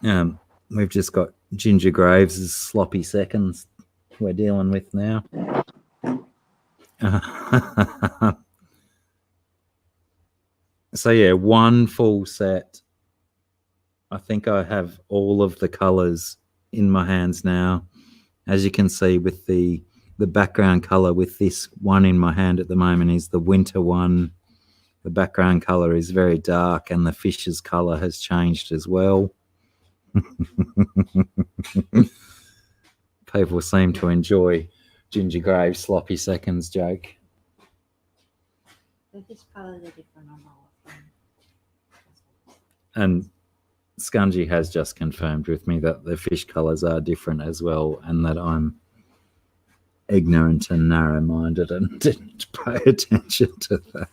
We've just got Ginger Graves' sloppy seconds we're dealing with now. So yeah, one full set. I think I have all of the colors in my hands now. As you can see, with the background color with this one in my hand at the moment is the winter one. The background color is very dark, and the fish's color has changed as well. People seem to enjoy Ginger Graves' sloppy seconds joke. The fish colours are different on all of them. And Scungy has just confirmed with me that the fish colours are different as well, and that I'm ignorant and narrow-minded and didn't pay attention to that.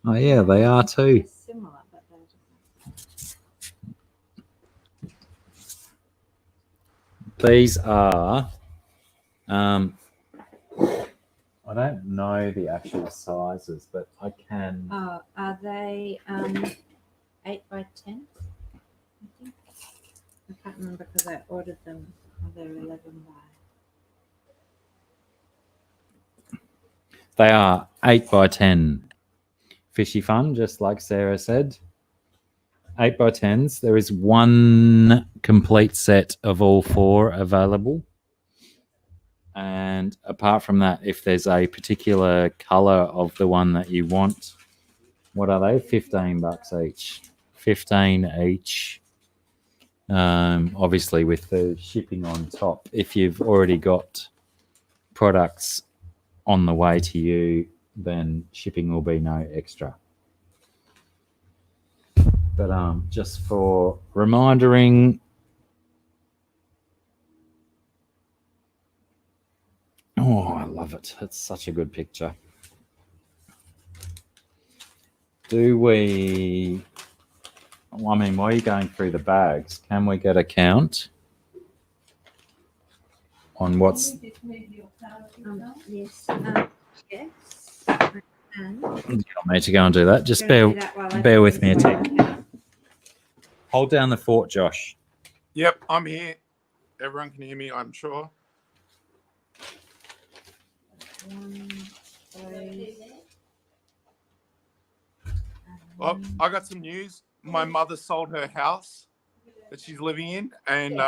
Oh yeah, they are too. They're similar, but they're different. These are, I don't know the actual sizes, but I can. Are they 8 by 10? I think. I can't remember because I ordered them. They're 11 by. They are 8 by 10. Fishy fun, just like Sarah said. 8 by 10s. There is one complete set of all 4 available. And apart from that, if there's a particular color of the one that you want, what are they? $15 each. 15 each. Obviously with the shipping on top. If you've already got products on the way to you, then shipping will be no extra. But just for remindering, oh, I love it. It's such a good picture. Do we, I mean, while you're going through the bags, can we get a count on what's... Yes. Yes. And You want me to go and do that? Just bear with me a tick. Hold down the fort, Josh. Yep, I'm here. Everyone can hear me, I'm sure. Oh, I got some news. My mother sold her house that she's living in, and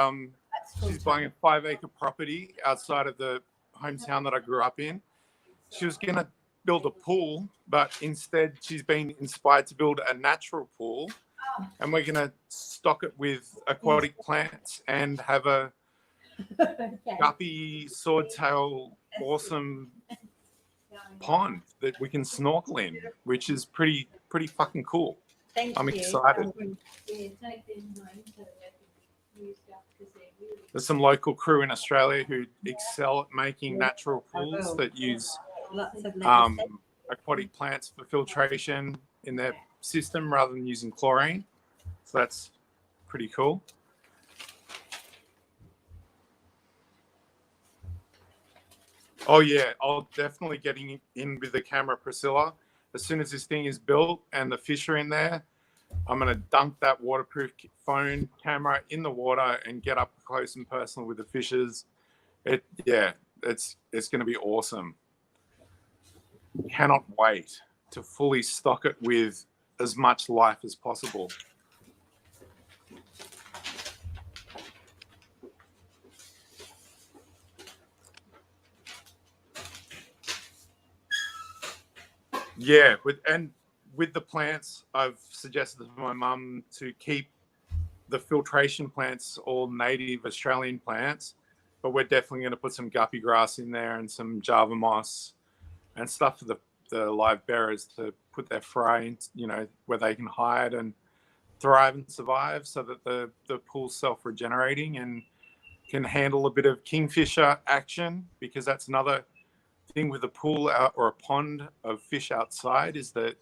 she's buying a 5-acre property outside of the hometown that I grew up in. She was going to build a pool, but instead she's been inspired to build a natural pool, and we're going to stock it with aquatic plants and have a guppy, swordtail, awesome pond that we can snorkel in, which is pretty fucking cool. I'm excited. There's some local crew in Australia who excel at making natural pools that use aquatic plants for filtration in their system rather than using chlorine. So that's pretty cool. Oh yeah, I'll definitely get in with the camera, Priscilla. As soon as this thing is built and the fish are in there, I'm going to dunk that waterproof phone camera in the water and get up close and personal with the fishes. It's going to be awesome. Cannot wait to fully stock it with as much life as possible. Yeah, with the plants, I've suggested to my mum to keep the filtration plants all native Australian plants, but we're definitely going to put some guppy grass in there and some Java moss and stuff for the live bearers to put their fry in, where they can hide and thrive and survive, so that the pool's self-regenerating and can handle a bit of kingfisher action, because that's another thing with a pool or a pond of fish outside, is that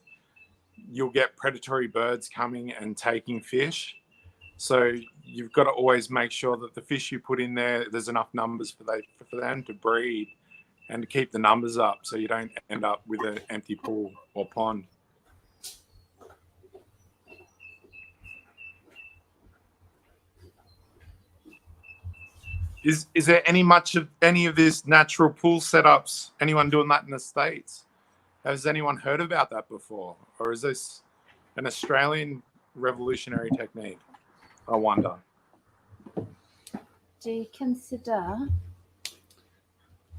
you'll get predatory birds coming and taking fish. So you've got to always make sure that the fish you put in there's enough numbers for them to breed and to keep the numbers up, so you don't end up with an empty pool or pond. Is there any of this natural pool setups? Anyone doing that in the States? Has anyone heard about that before? Or is this an Australian revolutionary technique? I wonder. Do you consider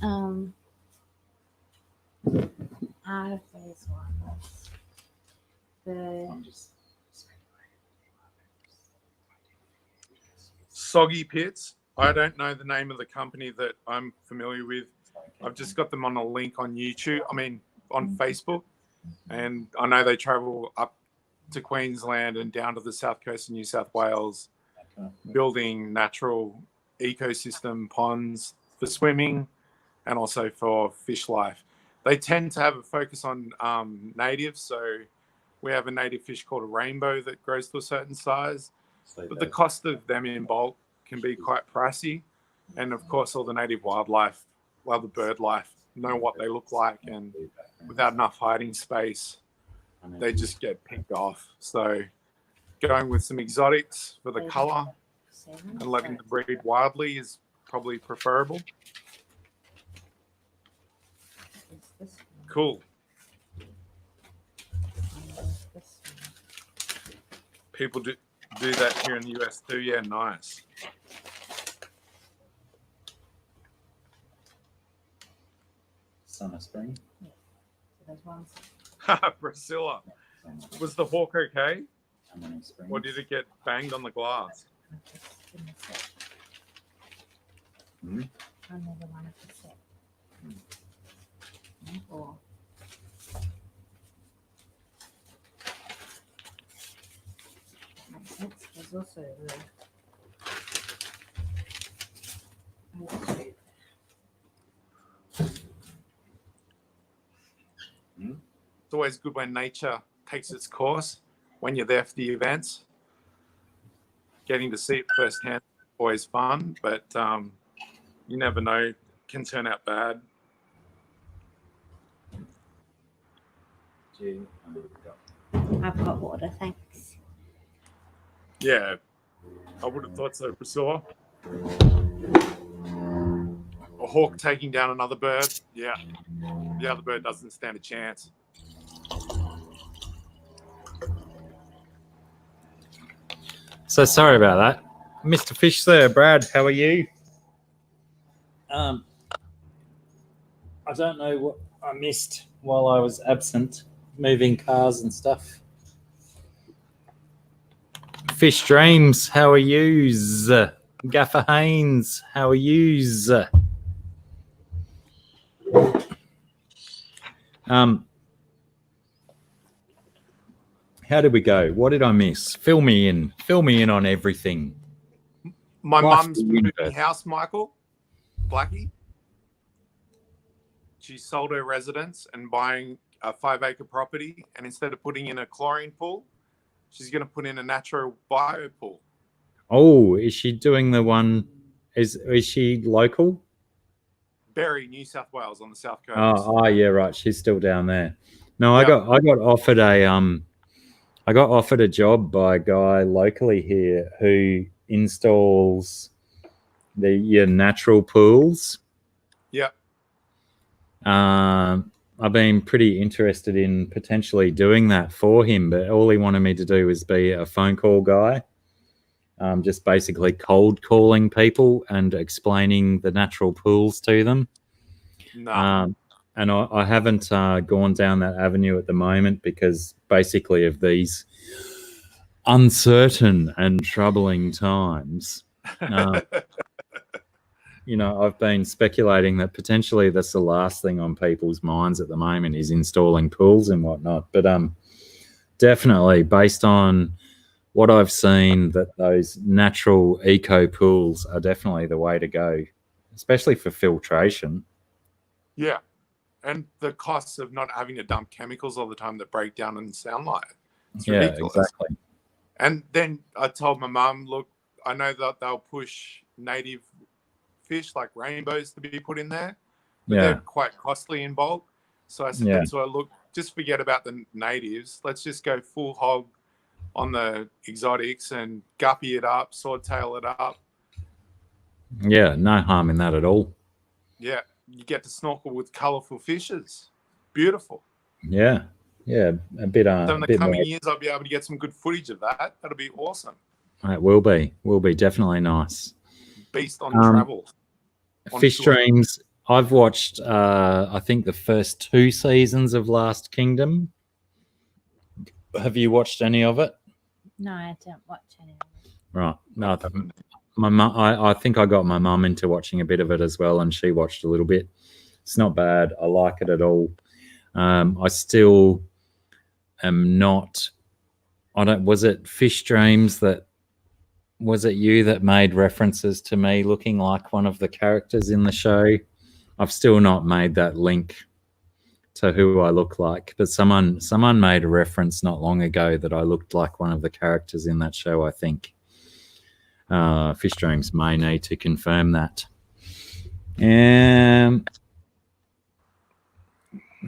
out of these ones, Soggy Pits? I don't know the name of the company that I'm familiar with. I've just got them on a link on YouTube. On Facebook, and I know they travel up to Queensland and down to the south coast of New South Wales, building natural ecosystem ponds for swimming and also for fish life. They tend to have a focus on natives, so we have a native fish called a rainbow that grows to a certain size, but the cost of them in bulk can be quite pricey, and of course all the native wildlife, the bird life, know what they look like, and without enough hiding space, they just get picked off. So going with some exotics for the color and letting them breed wildly is probably preferable. Cool. People do that here in the US too. Yeah, nice. Summer, spring. Yeah. So there's one. Priscilla, was the hawk okay? Spring. Or did it get banged on the glass? Another one of the set. Or makes sense. There's also the It's always good when nature takes its course, when you're there for the events. Getting to see it firsthand is always fun, but you never know, it can turn out bad. I've got water, thanks. Yeah, I would have thought so, Priscilla. A hawk taking down another bird. Yeah. The other bird doesn't stand a chance. So sorry about that. Mr. Fish there, Brad, how are you? I don't know what I missed while I was absent, moving cars and stuff. Fish Dreams, how are yous? Gaffer Haynes, how are yous? How did we go? What did I miss? Fill me in. Fill me in on everything. My Wife's mum's the moving universe. house, Michael. Blacky. She sold her residence and buying a 5-acre property, and instead of putting in a chlorine pool, she's going to put in a natural bio pool. Oh, is she doing the one? Is she local? Berry, New South Wales, on the south coast. Oh, yeah, right. She's still down there. No, Yeah. I got offered a job by a guy locally here who installs your natural pools. Yeah. I've been pretty interested in potentially doing that for him, but all he wanted me to do was be a phone call guy, just basically cold calling people and explaining the natural pools to them. No. And I haven't gone down that avenue at the moment because basically of these uncertain and troubling times. I've been speculating that potentially that's the last thing on people's minds at the moment is installing pools and whatnot. But definitely based on what I've seen, that those natural eco pools are definitely the way to go, especially for filtration. Yeah. And the costs of not having to dump chemicals all the time that break down in sunlight. It's ridiculous. Exactly. And then I told my mum, look, I know that they'll push native fish like rainbows to be put in there, but they're quite costly in bulk. So I said to her, look, just forget about the natives. Let's just go full hog on the exotics and guppy it up, swordtail it up. Yeah, no harm in that at all. Yeah, you get to snorkel with colourful fishes. Beautiful. Yeah, a bit. So in the coming years, I'll be able to get some good footage of that. That'll be awesome. It will be definitely nice. Based on travel. Fish Dreams. I've watched, I think, the first 2 seasons of Last Kingdom. Have you watched any of it? No, I don't watch any of it. Right. No, my mum. I think I got my mum into watching a bit of it as well, and she watched a little bit. It's not bad. I like it at all. I still am not. Was it Fish Dreams that? Was it you that made references to me looking like one of the characters in the show? I've still not made that link to who I look like, but someone made a reference not long ago that I looked like one of the characters in that show, I think. Fish Dreams may need to confirm that.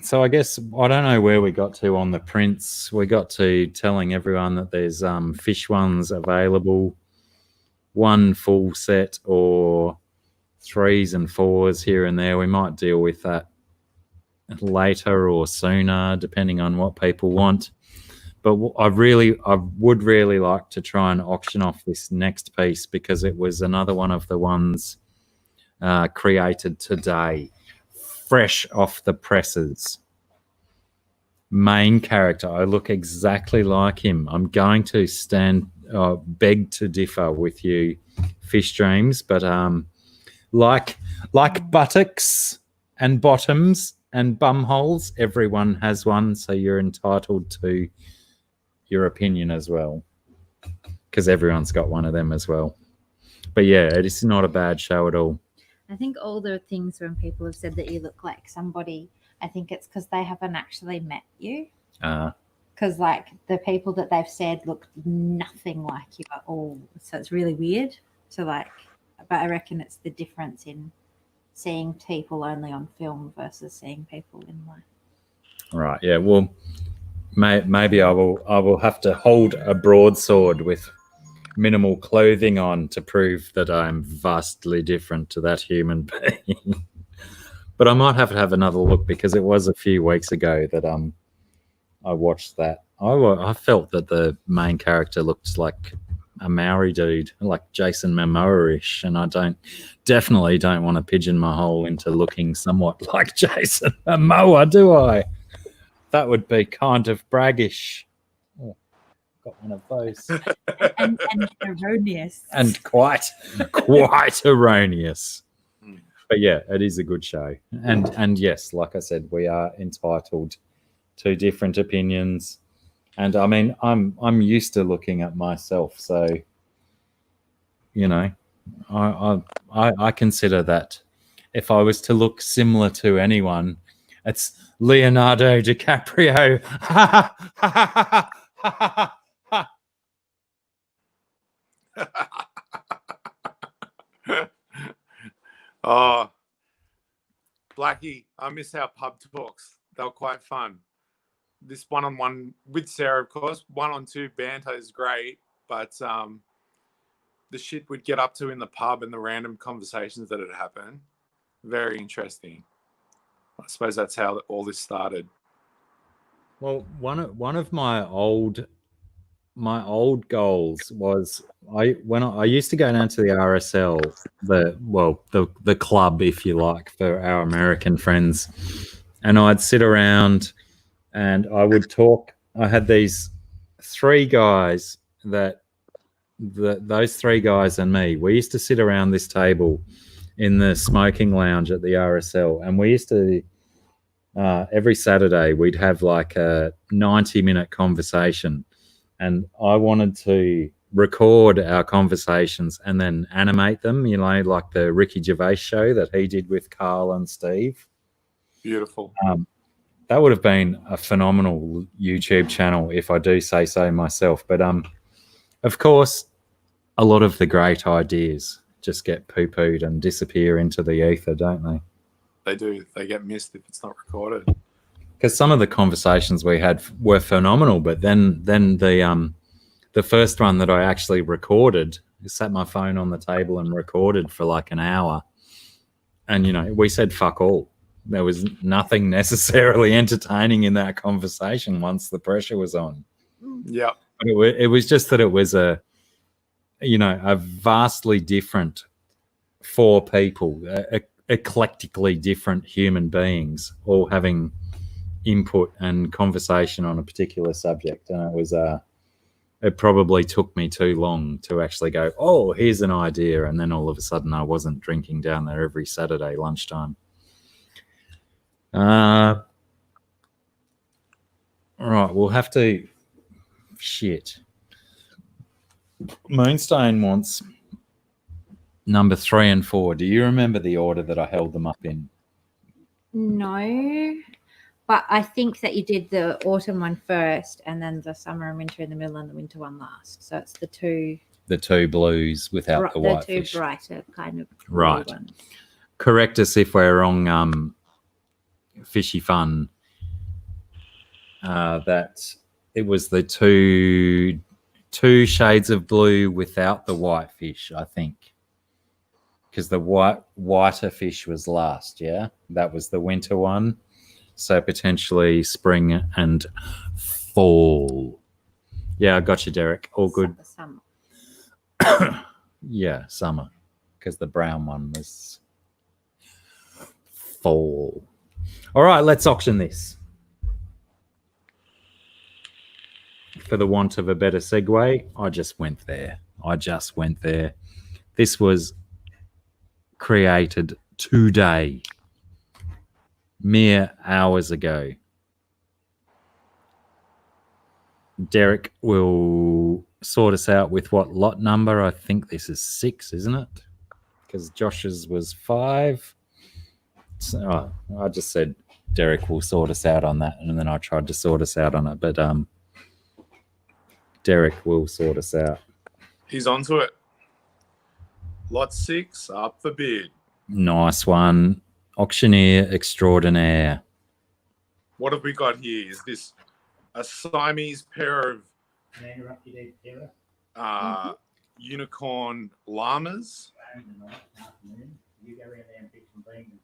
So I guess I don't know where we got to on the prints. We got to telling everyone that there's fish ones available. 1 full set or 3s and 4s here and there. We might deal with that later or sooner, depending on what people want. But I would really like to try and auction off this next piece because it was another one of the ones created today, fresh off the presses. Main character, I look exactly like him. I'm going to beg to differ with you, Fish Dreams, but like buttocks and bottoms and bum holes, everyone has one, so you're entitled to your opinion as well, because everyone's got one of them as well. But yeah, it is not a bad show at all. I think all the things when people have said that you look like somebody, I think it's because they haven't actually met you. Because like the people that they've said look nothing like you at all. So it's really weird to like, but I reckon it's the difference in seeing people only on film versus seeing people in life. Right. Yeah. Well, maybe I will have to hold a broadsword with minimal clothing on to prove that I'm vastly different to that human being. But I might have to have another look because it was a few weeks ago that I watched that. I felt that the main character looked like a Maori dude, like Jason Momoa-ish, and I definitely don't want to pigeon my hole into looking somewhat like Jason Momoa, do I? That would be kind of braggish. Oh, got one of those. and erroneous. And quite erroneous. But yeah, it is a good show. And yes, like I said, we are entitled to different opinions. And I mean, I'm used to looking at myself, so you know, I consider that if I was to look similar to anyone, it's Leonardo DiCaprio. Oh, Blacky, I miss our pub talks. They were quite fun. This one-on-one with Sarah, of course, one-on-two banter is great, but the shit we'd get up to in the pub and the random conversations that had happened, very interesting. I suppose that's how all this started. Well, one of my old goals was I used to go down to the RSL, the club, if you like, for our American friends, and I'd sit around and I would talk. I had these three guys those three guys and me, we used to sit around this table in the smoking lounge at the RSL, and we used to every Saturday we'd have like a 90-minute conversation, and I wanted to record our conversations and then animate them, you know, like the Ricky Gervais show that he did with Carl and Steve. Beautiful. That would have been a phenomenal YouTube channel if I do say so myself. But of course, a lot of the great ideas just get poo-pooed and disappear into the ether, don't they? They do. They get missed if it's not recorded. Because some of the conversations we had were phenomenal, but then the first one that I actually recorded, I sat my phone on the table and recorded for like an hour, and you know, we said fuck all. There was nothing necessarily entertaining in that conversation once the pressure was on. Yeah. But it was just that it was a vastly different four people, eclectically different human beings, all having input and conversation on a particular subject. And it probably took me too long to actually go, oh, here's an idea. And then all of a sudden I wasn't drinking down there every Saturday lunchtime. All right, we'll have to... Shit. Moonstone wants number 3 and 4. Do you remember the order that I held them up in? No, but I think that you did the autumn one first and then the summer and winter in the middle and the winter one last. So it's the two blues without the white fish. The two brighter kind of right ones. Correct us if we're wrong, Fishy Fun, that it was the two shades of blue without the white fish, I think, because the whiter fish was last. Yeah, that was the winter one. So potentially spring and fall. Yeah, I got you, Derek. All good. Summer. Yeah, summer, because the brown one was fall. All right, let's auction this. For the want of a better segue, I just went there. This was created today, mere hours ago. Derek will sort us out with what lot number. I think this is 6, isn't it? Because Josh's was 5. So, I just said Derek will sort us out on that, and then I tried to sort us out on it, but Derek will sort us out. He's onto it. Lot 6 up for bid. Nice one. Auctioneer extraordinaire. What have we got here? Is this a Siamese pair of unicorn llamas?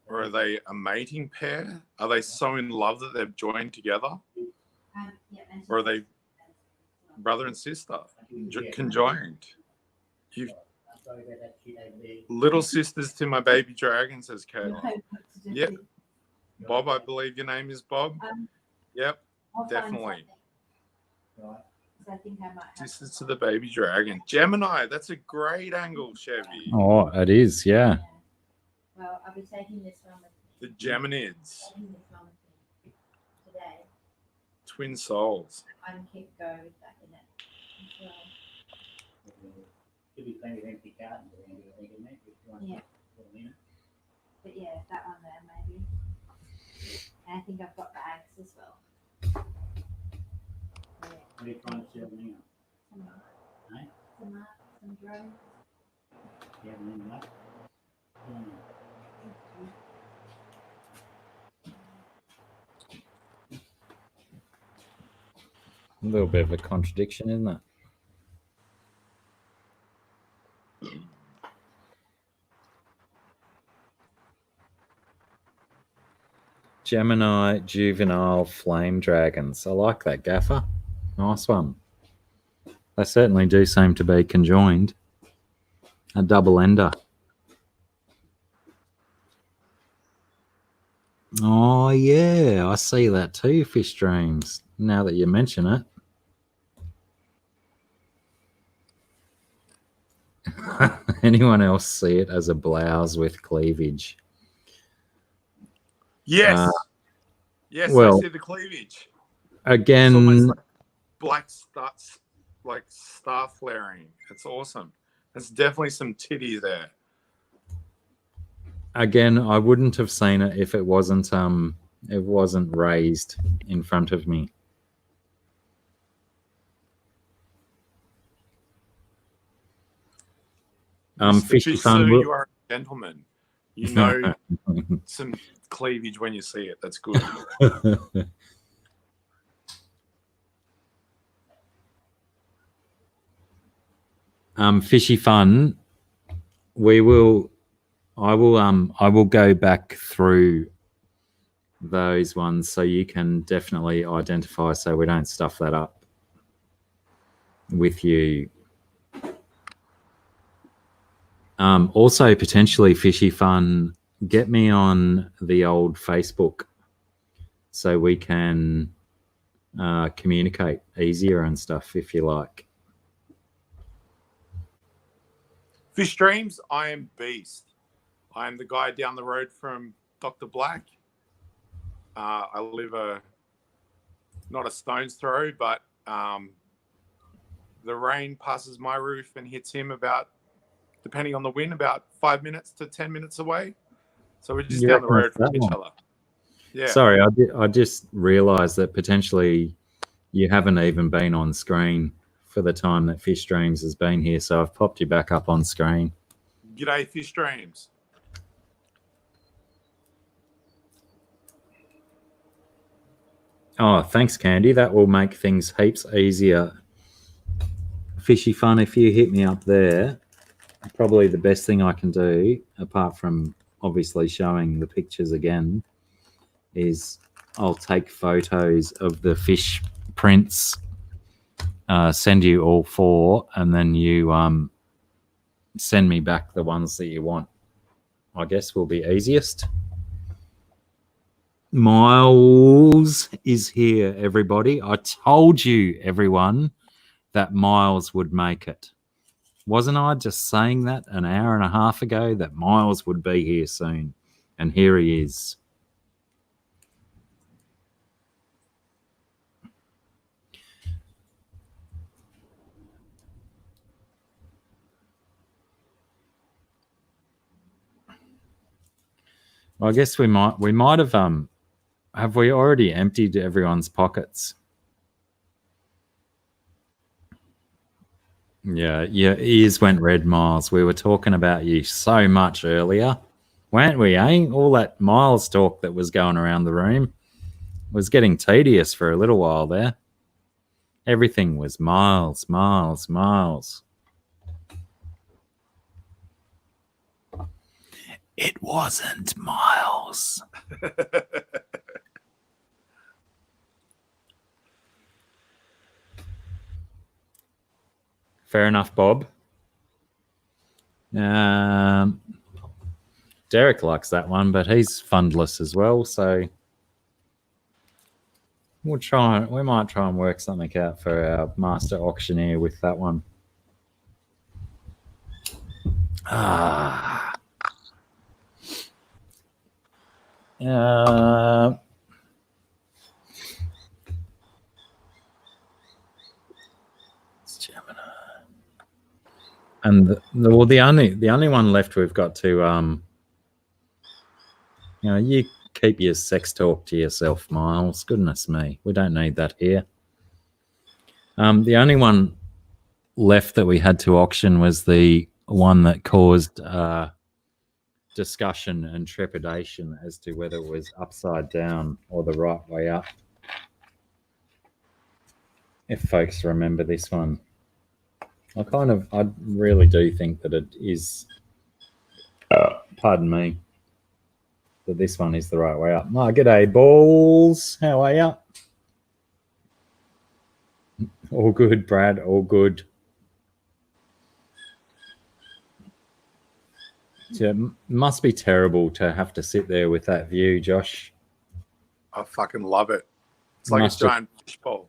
Or are they a mating pair? Are they so in love that they've joined together? Or are they brother and sister conjoined? Little sisters to my baby dragon, says Kayla. Yep. Bob, I believe your name is Bob. Yep, definitely. Sisters to the baby dragon. Gemini, that's a great angle, Chevy. Oh, it is, yeah. Well, I'll be taking this one with The Geminids. today. Twin souls. I can keep going with that in it as well. Yeah. But yeah, that one there maybe. And I think I've got bags as well. What are you trying to sell now? Some drones. You have any luck? A little bit of a contradiction, isn't it? Gemini juvenile flame dragons. I like that, Gaffer. Nice one. They certainly do seem to be conjoined. A double ender. Oh, yeah. I see that too, Fish Dreams, now that you mention it. Anyone else see it as a blouse with cleavage? Yes. Yes, well, I see the cleavage. Again, It's almost like black stars, like star flaring. It's awesome. There's definitely some titty there. Again, I wouldn't have seen it if it wasn't raised in front of me. Fishy Fun. You are a gentleman. You know some cleavage when you see it. That's good. Fishy Fun. I will go back through those ones so you can definitely identify, so we don't stuff that up with you. Also, potentially, Fishy Fun, get me on the old Facebook so we can communicate easier and stuff, if you like. Fish Dreams, I am Beast. I am the guy down the road from Dr. Black. I live not a stone's throw, but the rain passes my roof and hits him about, depending on the wind, about 5 minutes to 10 minutes away. So we're just down the road from each other. Yeah. Sorry, I just realised that potentially you haven't even been on screen for the time that Fish Dreams has been here, so I've popped you back up on screen. G'day, Fish Dreams. Oh, thanks, Candy. That will make things heaps easier. Fishy Fun, if you hit me up there, probably the best thing I can do, apart from obviously showing the pictures again, is I'll take photos of the fish prints, send you all 4, and then you send me back the ones that you want. I guess will be easiest. Miles is here, everybody. I told you, everyone, that Miles would make it. Wasn't I just saying that an hour and a half ago, that Miles would be here soon? And here he is. Well, I guess we might have we already emptied everyone's pockets? Yeah, your ears went red, Miles. We were talking about you so much earlier, weren't we, eh? All that Miles talk that was going around the room was getting tedious for a little while there. Everything was Miles, Miles, Miles. It wasn't Miles. Fair enough, Bob. Derek likes that one, but he's fundless as well, so we might try and work something out for our master auctioneer with that one. It's Gemini. And the only one left we've got to you keep your sex talk to yourself, Miles. Goodness me, we don't need that here. The only one left that we had to auction was the one that caused discussion and trepidation as to whether it was upside down or the right way up. If folks remember this one, I really do think that it is. Pardon me. That this one is the right way up. Oh, g'day, balls. How are you? All good, Brad. All good. It must be terrible to have to sit there with that view, Josh. I fucking love it. It's like a giant fishbowl.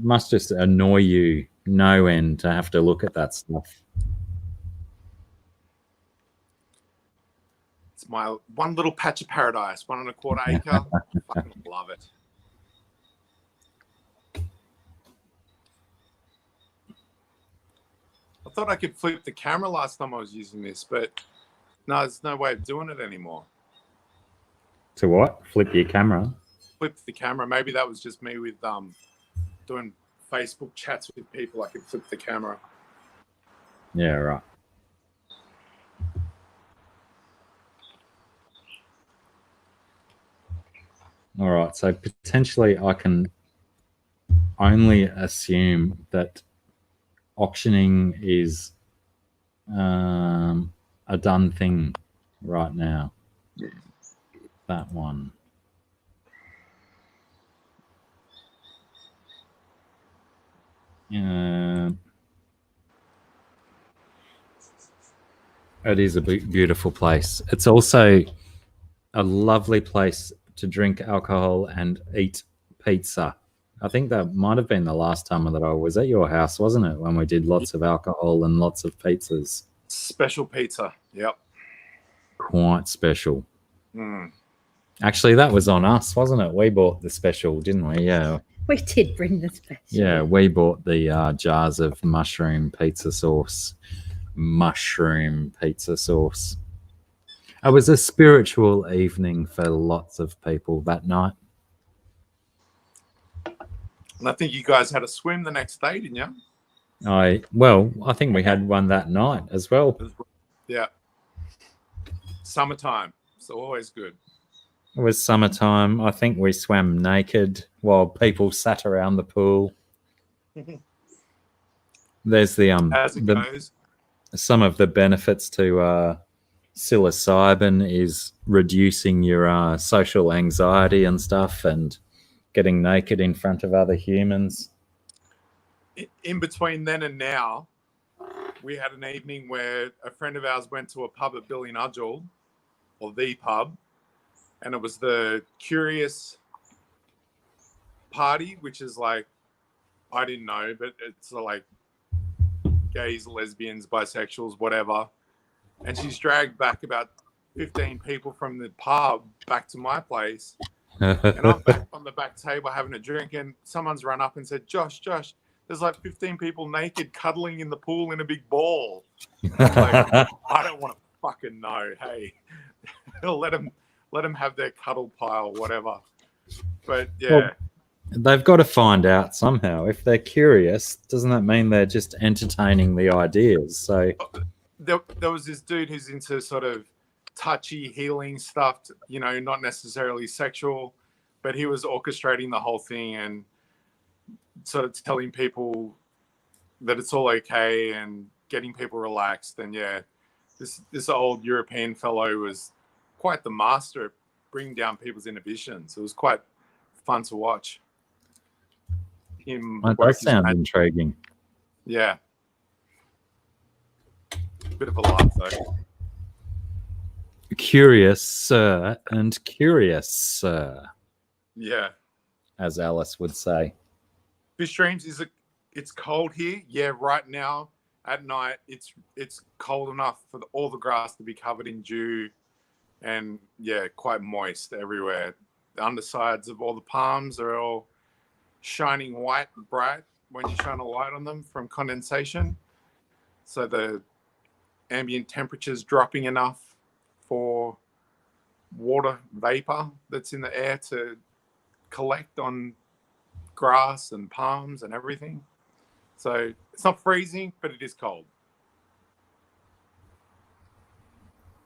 Must just annoy you no end to have to look at that stuff. It's my one little patch of paradise, 1.25 acre. I fucking love it. I thought I could flip the camera last time I was using this, but no, there's no way of doing it anymore. To what? Flip your camera? Flip the camera. Maybe that was just me with doing Facebook chats with people. I could flip the camera. Yeah, right. All right, so potentially I can only assume that auctioning is a done thing right now. That one. It is a beautiful place. It's also a lovely place to drink alcohol and eat pizza. I think that might have been the last time that I was at your house, wasn't it? When we did lots of alcohol and lots of pizzas. Special pizza. Yep. Quite special. Mm. Actually, that was on us, wasn't it? We bought the special, didn't we? Yeah. We did bring the special. Yeah, we bought the jars of mushroom pizza sauce. It was a spiritual evening for lots of people that night. And I think you guys had a swim the next day, didn't you? I think we had one that night as well. Yeah. Summertime. It's always good. It was summertime. I think we swam naked while people sat around the pool. There's As it goes. Some of the benefits to psilocybin is reducing your social anxiety and stuff, and getting naked in front of other humans. In between then and now, we had an evening where a friend of ours went to a pub at Billinudgel, or the pub, and it was the Curious Party, which is like, I didn't know, but it's like gays, lesbians, bisexuals, whatever. And she's dragged back about 15 people from the pub back to my place. And I'm back on the back table having a drink, and someone's run up and said, Josh, there's like 15 people naked cuddling in the pool in a big ball. I'm like, I don't want to fucking know. Hey, let them have their cuddle pile, whatever. But yeah. Well, they've got to find out somehow. If they're curious, doesn't that mean they're just entertaining the ideas? So there was this dude who's into sort of touchy healing stuff, not necessarily sexual, but he was orchestrating the whole thing and sort of telling people that it's all okay and getting people relaxed. And yeah, this old European fellow was quite the master at bringing down people's inhibitions. It was quite fun to watch him. That work does his sound magic. intriguing. Yeah. Bit of a laugh though. Curious, sir, and curious, sir, Yeah. as Alice would say. Fish streams, it's cold here. Yeah, right now at night it's cold enough for all the grass to be covered in dew, and yeah, quite moist everywhere. The undersides of all the palms are all shining white and bright when you shine a light on them from condensation. So the ambient temperature's dropping enough for water vapor that's in the air to collect on grass and palms and everything. So it's not freezing, but it is cold.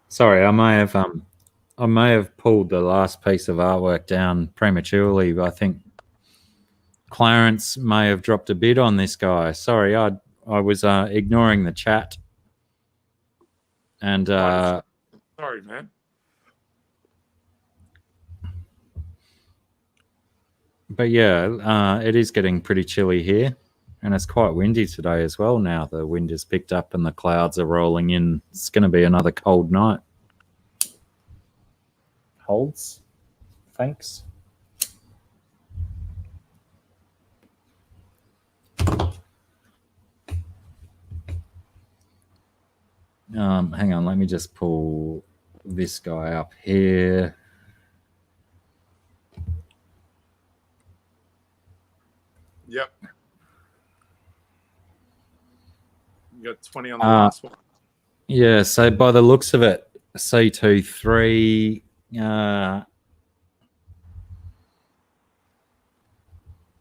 Sorry, I may have pulled the last piece of artwork down prematurely, but I think Clarence may have dropped a bid on this guy. Sorry, I was ignoring the chat. And Sorry, man. but yeah, it is getting pretty chilly here, and it's quite windy today as well. Now the wind has picked up and the clouds are rolling in. It's going to be another cold night. Holds. Thanks. Hang on, let me just pull this guy up here. Yep. You got 20 on the last one. Yeah, so by the looks of it, C23.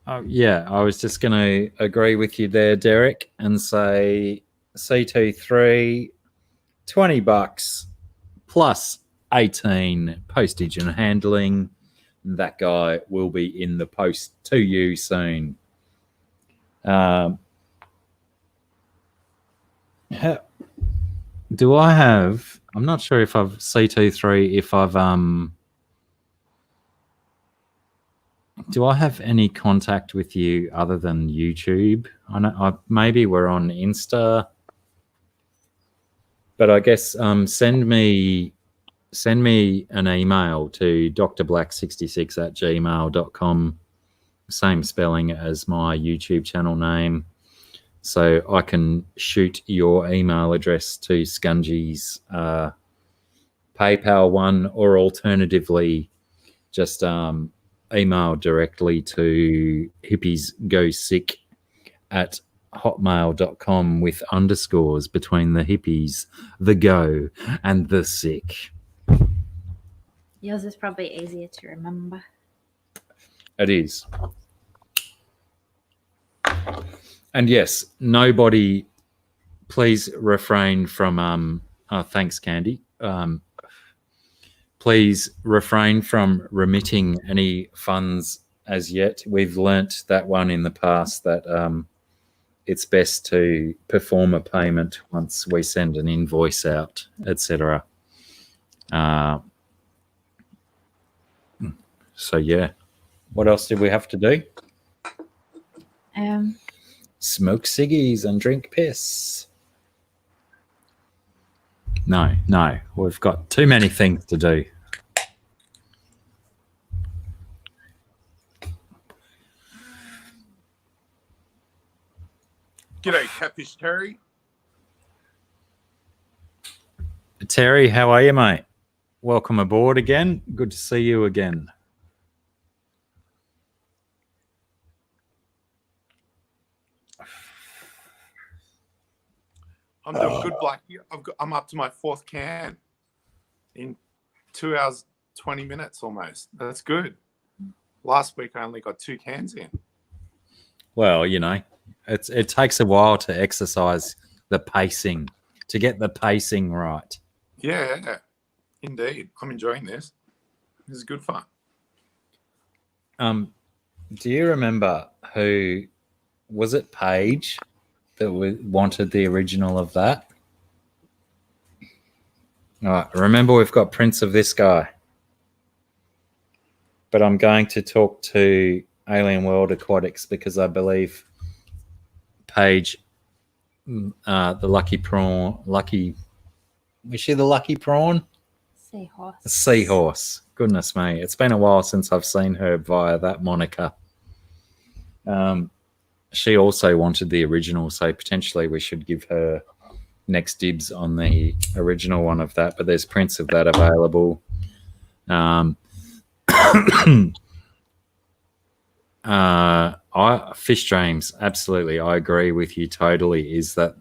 Oh, yeah, I was just going to agree with you there, Derek, and say C23, $20 plus 18 postage and handling. That guy will be in the post to you soon. Do I have? I'm not sure if I've C23. If I've do I have any contact with you other than YouTube? I know maybe we're on Insta, but I guess send me an email to drblack66@gmail.com. Same spelling as my YouTube channel name. So I can shoot your email address to Scungy's PayPal one, or alternatively, just email directly to hippiesgosick@hotmail.com with underscores between the hippies, the go, and the sick. Yours is probably easier to remember. It is. And yes, nobody, please refrain from thanks, Candy. Please refrain from remitting any funds as yet. We've learnt that one in the past, that it's best to perform a payment once we send an invoice out, etc. So yeah, what else did we have to do? Smoke ciggies and drink piss. No, we've got too many things to do. G'day, Catfish Terry. Terry, how are you, mate? Welcome aboard again. Good to see you again. I'm doing good, Blacky. I'm up to my 4th can in 2 hours, 20 minutes almost. That's good. Last week I only got 2 cans in. Well, you know, it takes a while to exercise the pacing, to get the pacing right. Yeah, indeed. I'm enjoying this. This is good fun. Do you remember who was it? Paige that wanted the original of that? All right, remember we've got prints of this guy. But I'm going to talk to Alien World Aquatics because I believe Paige, the lucky prawn, is she the lucky prawn? Seahorse. Seahorse. Goodness me. It's been a while since I've seen her via that moniker. She also wanted the original, so potentially we should give her next dibs on the original one of that, but there's prints of that available. Fish Dreams, absolutely, I agree with you totally. Is that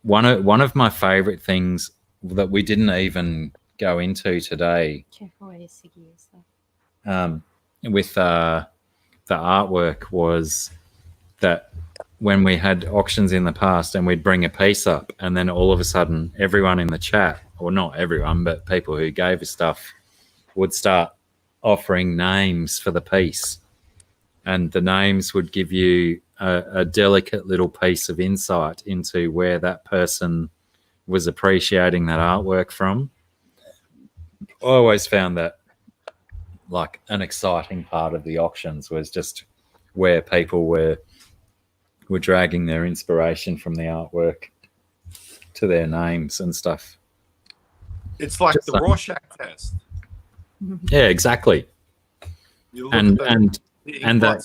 one of my favorite things that we didn't even go into today? With the artwork was that when we had auctions in the past and we'd bring a piece up and then all of a sudden everyone in the chat, or not everyone, but people who gave us stuff would start offering names for the piece. And the names would give you a delicate little piece of insight into where that person was appreciating that artwork from. I always found that like an exciting part of the auctions was just where people were dragging their inspiration from the artwork to their names and stuff. It's like just the Rorschach test. Yeah, exactly. And that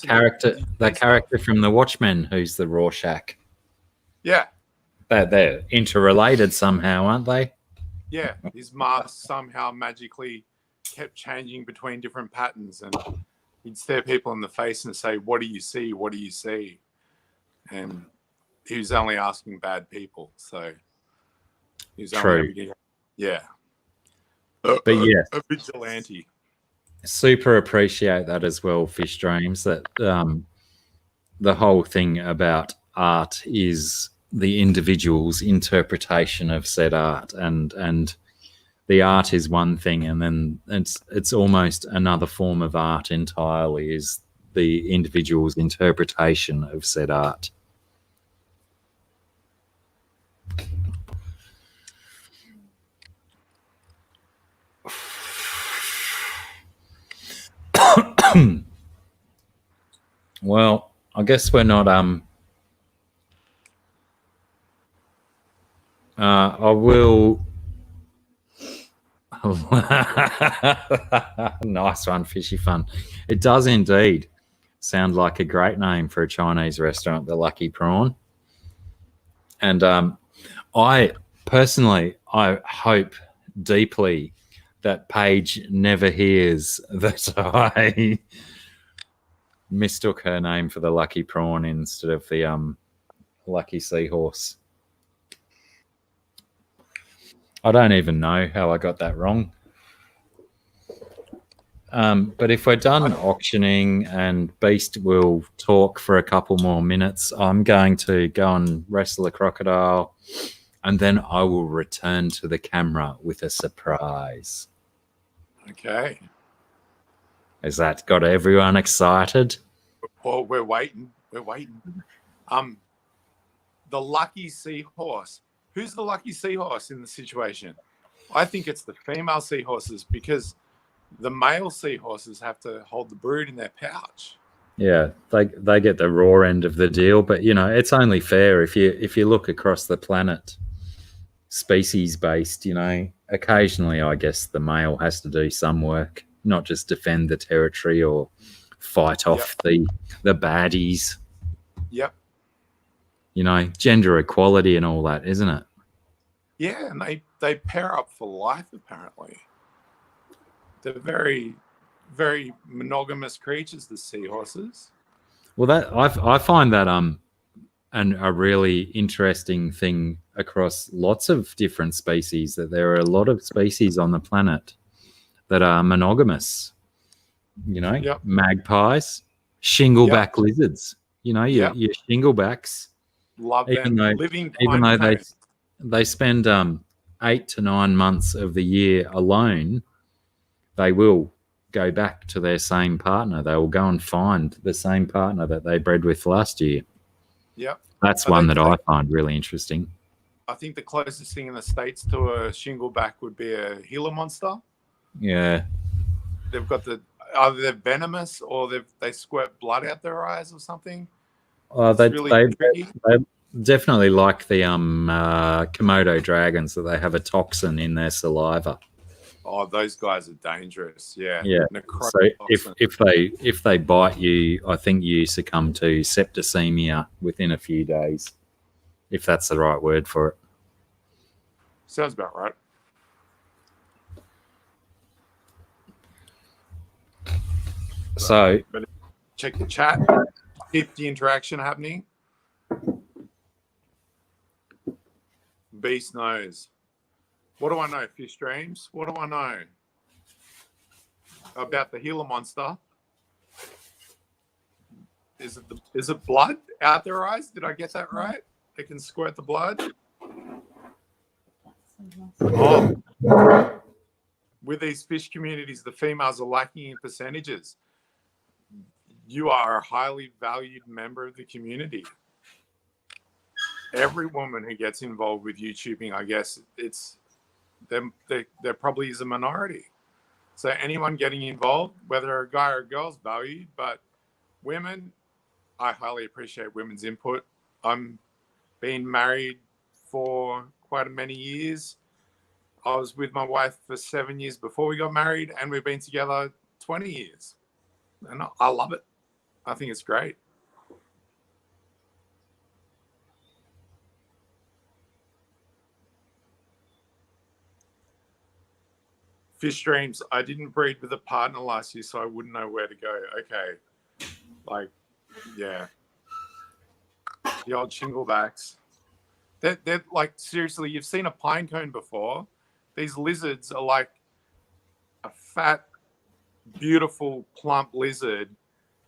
character from the Watchmen who's the Rorschach. Yeah. They're interrelated somehow, aren't they? Yeah. His mask somehow magically kept changing between different patterns, and he'd stare people in the face and say, "What do you see? What do you see?" And he was only asking bad people, so he was only yeah. But yeah, a vigilante. Super appreciate that as well, Fish Dreams. That the whole thing about art is the individual's interpretation of said art, and the art is one thing, and then it's almost another form of art entirely is the individual's interpretation of said art. Well, I guess we're not I will nice one, Fishy Fun. It does indeed sound like a great name for a Chinese restaurant, the Lucky Prawn. And I personally, I hope deeply that Paige never hears that I mistook her name for the Lucky Prawn instead of the Lucky Seahorse. I don't even know how I got that wrong. But if we're done auctioning and Beast will talk for a couple more minutes, I'm going to go and wrestle a crocodile, and then I will return to the camera with a surprise. Okay. Has that got everyone excited? Well, we're waiting. We're waiting. The Lucky Seahorse. Who's the lucky seahorse in the situation? I think it's the female seahorses, because the male seahorses have to hold the brood in their pouch. Yeah, they get the raw end of the deal, but you know, it's only fair if you look across the planet, species based, you know, occasionally I guess the male has to do some work, not just defend the territory or fight off the baddies. Yep. You know, gender equality and all that, isn't it? Yeah, and they pair up for life, apparently. They're very, very monogamous creatures, the seahorses. Well, that I find that a really interesting thing across lots of different species, that there are a lot of species on the planet that are monogamous. You know, magpies, shingleback lizards. You know, your shinglebacks. Love even them. Though they spend 8 to 9 months of the year alone, they will go back to their same partner. They will go and find the same partner that they bred with last year. Yep. That's one that I find really interesting. I think the closest thing in the States to a shingleback would be a Gila monster. Yeah. They've got either they're venomous or they squirt blood out their eyes or something. They It's really tricky. definitely like the Komodo dragons, that they have a toxin in their saliva. Oh, those guys are dangerous. Yeah. Yeah. Necrotic So toxin. if they bite you, I think you succumb to septicemia within a few days, if that's the right word for it. Sounds about right. So But check the chat. Keep the interaction happening. Beast knows. What do I know? Fish dreams. What do I know about the Gila monster? Is it blood out their eyes? Did I get that right? They can squirt the blood. Oh, with these fish communities, the females are lacking in percentages. You are a highly valued member of the community. Every woman who gets involved with YouTubing, I guess it's them. There probably is a minority. So anyone getting involved, whether a guy or a girl, is valued. But women, I highly appreciate women's input. I'm being married for quite many years. I was with my wife for 7 years before we got married, and we've been together 20 years. And I love it. I think it's great. Fish dreams. I didn't breed with a partner last year, so I wouldn't know where to go. Okay. Like, yeah. The old shinglebacks. They're like, seriously, you've seen a pine cone before. These lizards are like a fat, beautiful, plump lizard,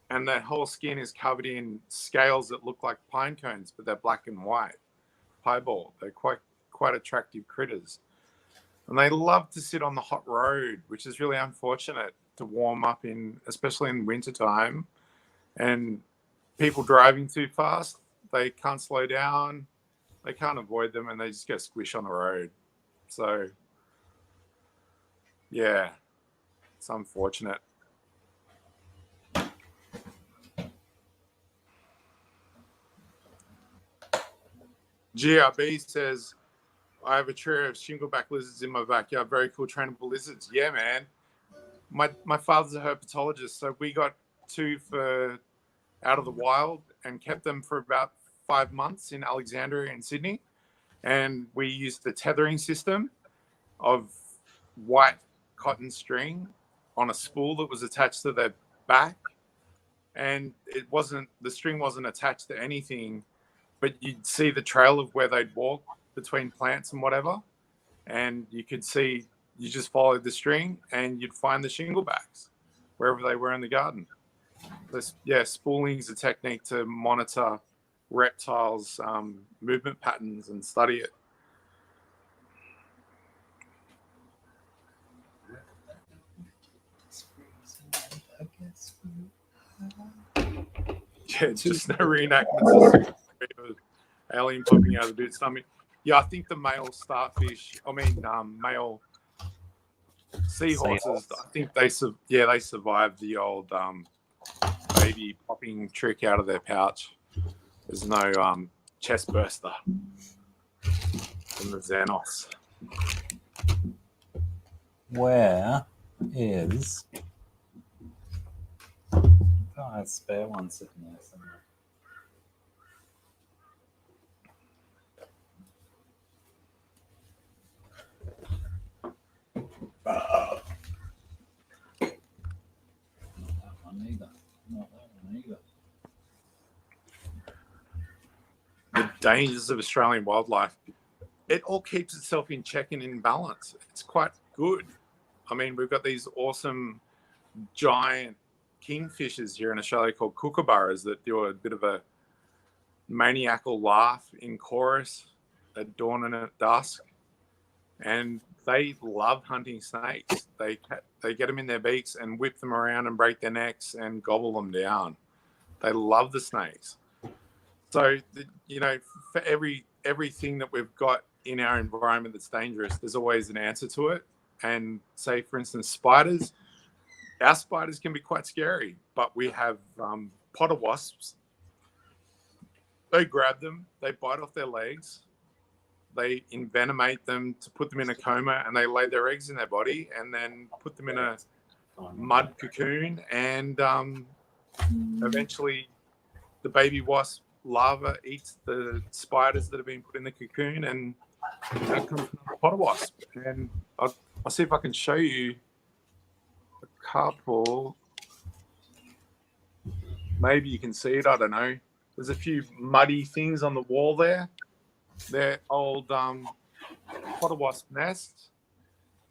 and their whole skin is covered in scales that look like pine cones, but they're black and white. Piebald. They're quite attractive critters. And they love to sit on the hot road, which is really unfortunate to warm up in, especially in wintertime. And people driving too fast, they can't slow down. They can't avoid them, and they just get squished on the road. So, yeah, it's unfortunate. GRB says, I have a trio of shingleback lizards in my backyard. Very cool trainable lizards. Yeah, man. My father's a herpetologist, so we got 2 for out of the wild and kept them for about 5 months in Alexandria and Sydney. And we used the tethering system of white cotton string on a spool that was attached to their back. And the string wasn't attached to anything, but you'd see the trail of where they'd walk between plants and whatever. And you could see, you just followed the string and you'd find the shinglebacks wherever they were in the garden. Spooling is a technique to monitor reptiles' movement patterns and study it. Yeah, just no reenactments of alien popping out of the boots. I mean, yeah, I think the male male seahorses, I think they survived the old baby popping trick out of their pouch. There's no chest burster from the Xenos. where is? I have a spare one sitting there somewhere. Not that one either. Not that one either. The dangers of Australian wildlife. It all keeps itself in check and in balance. It's quite good. I mean, we've got these awesome giant kingfishers here in Australia called kookaburras that do a bit of a maniacal laugh in chorus at dawn and at dusk. And they love hunting snakes. They get them in their beaks and whip them around and break their necks and gobble them down. They love the snakes. So, for everything that we've got in our environment that's dangerous, there's always an answer to it. And say, for instance, spiders. Our spiders can be quite scary, but we have potter wasps. They grab them, they bite off their legs, they envenomate them to put them in a coma, and they lay their eggs in their body and then put them in a mud cocoon. And eventually the baby wasp larva eats the spiders that have been put in the cocoon, and out comes the potter wasp. And I'll see if I can show you a couple. Maybe you can see it. I don't know. There's a few muddy things on the wall there. They're old potter wasp nests,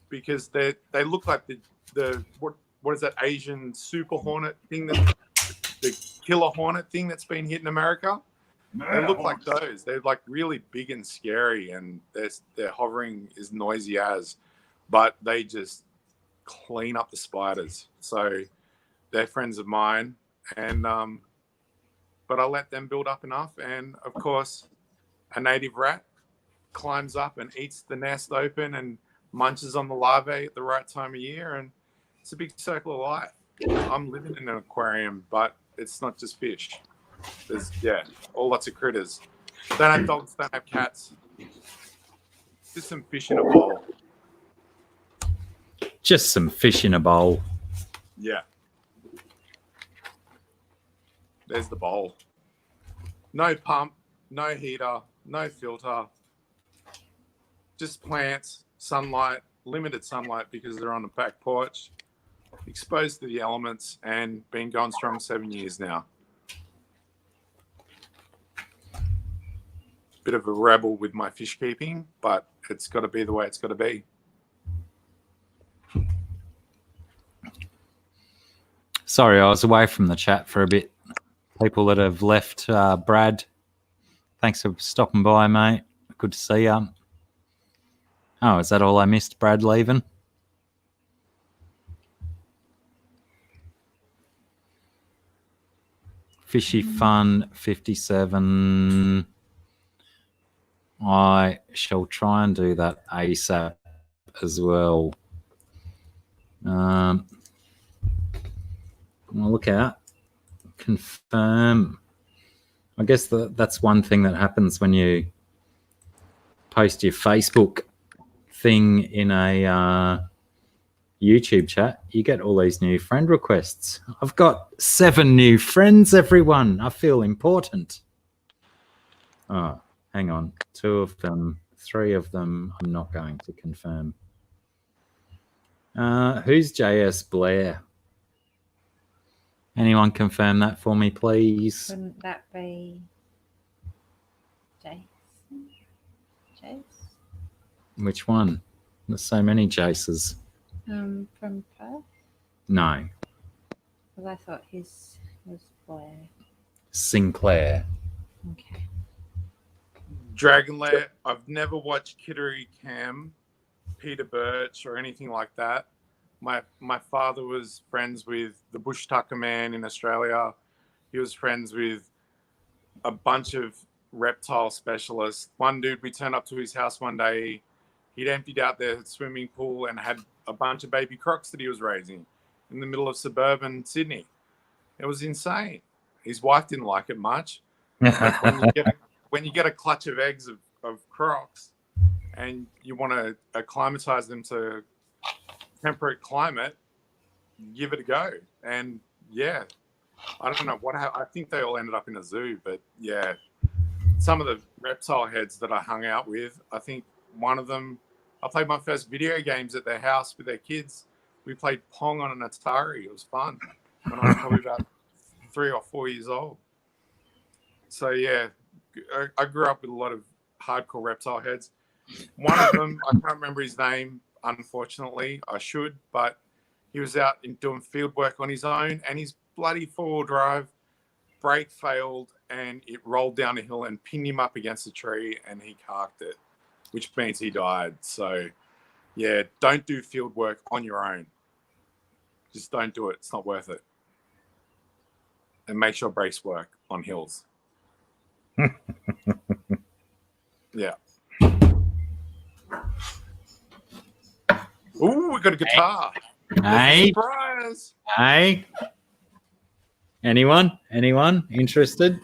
because they look like the what is that Asian super hornet thing, that the killer hornet thing that's been hit in America. They look like those. They're like really big and scary, and their hovering is noisy as, but they just clean up the spiders. So they're friends of mine, and but I let them build up enough, and of course a native rat climbs up and eats the nest open and munches on the larvae at the right time of year, and it's a big circle of life. I'm living in an aquarium, but it's not just fish. There's all lots of critters. Don't have dogs, don't have cats. Just some fish in a bowl. Just some fish in a bowl. Yeah. There's the bowl. No pump, no heater, no filter. Just plants, sunlight, limited sunlight because they're on the back porch, exposed to the elements, and been going strong 7 years now. Bit of a rebel with my fish keeping, but it's got to be the way it's got to be. Sorry, I was away from the chat for a bit. People that have left, Brad, thanks for stopping by, mate. Good to see you. Oh, is that all I missed, Brad leaving? Fishy Fun 57. I shall try and do that ASAP as well. Well, look out. Confirm. I guess that's one thing that happens when you post your Facebook thing in a YouTube chat. You get all these new friend requests. I've got 7 new friends, everyone. I feel important. Oh, hang on. 2 of them, 3 of them, I'm not going to confirm. Who's JS Blair? Anyone confirm that for me, please? Wouldn't that be Jason? Jace? Which one? There's so many Jaces. From Perth? No. Well, I thought his was Blair. Sinclair. Okay. Dragonlair, I've never watched Kittery Cam, Peter Birch, or anything like that. My father was friends with the Bush Tucker man in Australia. He was friends with a bunch of reptile specialists. One dude, we turned up to his house one day. He'd emptied out their swimming pool and had a bunch of baby crocs that he was raising in the middle of suburban Sydney. It was insane. His wife didn't like it much. But when you get a clutch of eggs of crocs and you want to acclimatize them to temperate climate, give it a go. And yeah, I don't know what I think they all ended up in a zoo, but yeah, some of the reptile heads that I hung out with, I think one of them, I played my first video games at their house with their kids. We played Pong on an Atari. It was fun when I was probably about 3 or 4 years old. So yeah, I grew up with a lot of hardcore reptile heads. One of them, I can't remember his name, unfortunately. I should, but he was out doing field work on his own, and his bloody 4-wheel drive brake failed, and it rolled down a hill and pinned him up against a tree, and he carked it, which means he died. So yeah, don't do field work on your own. Just don't do it. It's not worth it. And make sure brakes work on hills. Yeah. Ooh, we got a guitar. Hey, Surprise! hey. Anyone interested?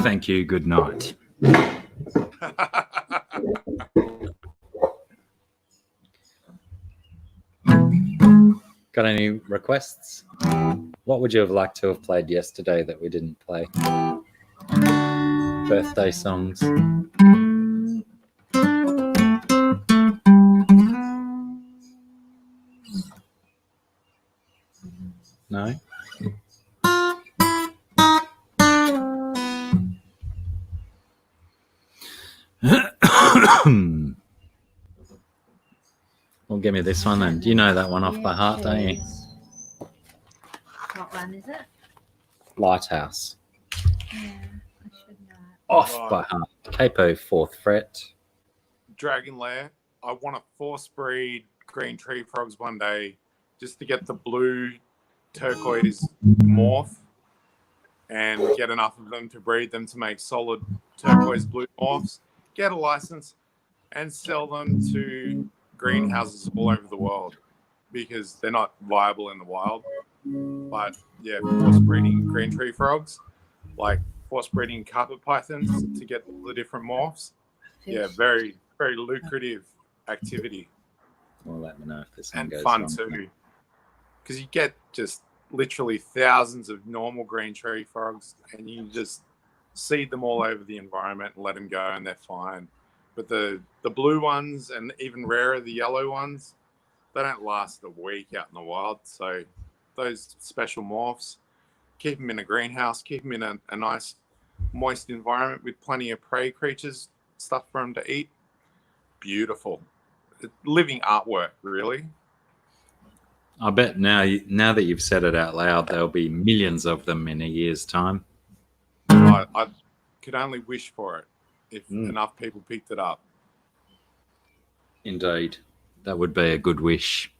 Thank you. Good night. Got any requests? What would you have liked to have played yesterday that we didn't play? Birthday songs. No? Well, give me this one then. Do you know that one off by heart, don't you? What one is it? Lighthouse. Yeah, I should know it. Off Right. by heart. Capo, 4th fret. Dragon Lair. I want to force breed green tree frogs one day just to get the blue turquoise morph and get enough of them to breed them to make solid turquoise blue morphs, get a license, and sell them to greenhouses all over the world because they're not viable in the wild. But yeah, force breeding green tree frogs, like force breeding carpet pythons to get the different morphs. Yeah, very, very lucrative activity Well, let me know if this one and goes fun wrong. too. Because you get just literally thousands of normal green tree frogs and you just seed them all over the environment and let them go and they're fine. But the blue ones and even rarer, the yellow ones, they don't last a week out in the wild. So those special morphs, keep them in a greenhouse, keep them in a nice moist environment with plenty of prey creatures, stuff for them to eat. Beautiful. Living artwork, really. I bet now that you've said it out loud, there'll be millions of them in a year's time. I could only wish for it if enough people picked it up. Indeed. That would be a good wish.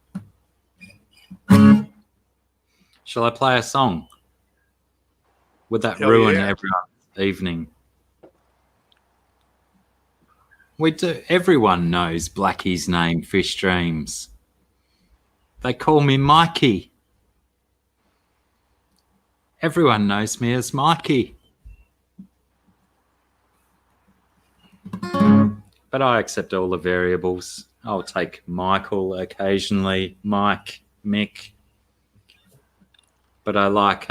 Shall I play a song? Would that Hell ruin yeah. everyone's evening? We do. Everyone knows Blacky's name, Fish Dreams. They call me Mikey. Everyone knows me as Mikey. But I accept all the variables. I'll take Michael occasionally, Mike, Mick. But I like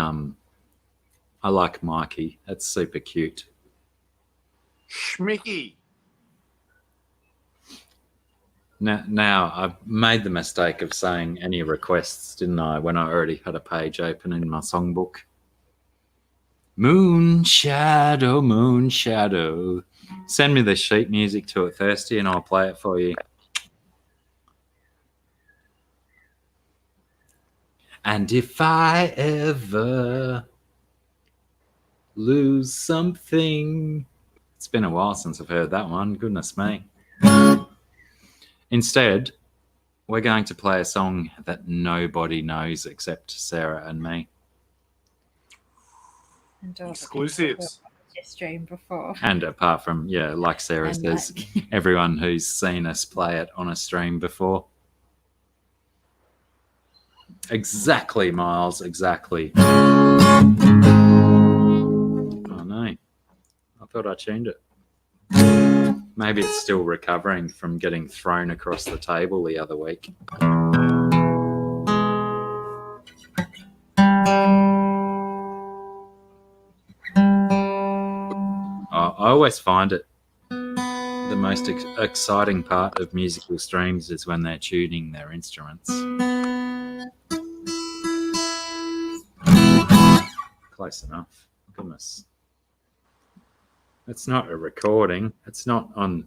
Mikey. That's super cute. Schmicky. Now I've made the mistake of saying any requests, didn't I, when I already had a page open in my songbook. Moon shadow, moon shadow. Send me the sheet music to it, Thirsty, and I'll play it for you. And if I ever lose something... It's been a while since I've heard that one. Goodness me. Instead, we're going to play a song that nobody knows except Sarah and me. And all the Exclusives. people who just streamed before. And apart from, like Sarah And says, like- everyone who's seen us play it on a stream before. Exactly, Miles, exactly. Oh, no. I thought I tuned it. Maybe it's still recovering from getting thrown across the table the other week. I always find it the most exciting part of musical streams is when they're tuning their instruments. Close enough. Goodness. It's not a recording. It's not on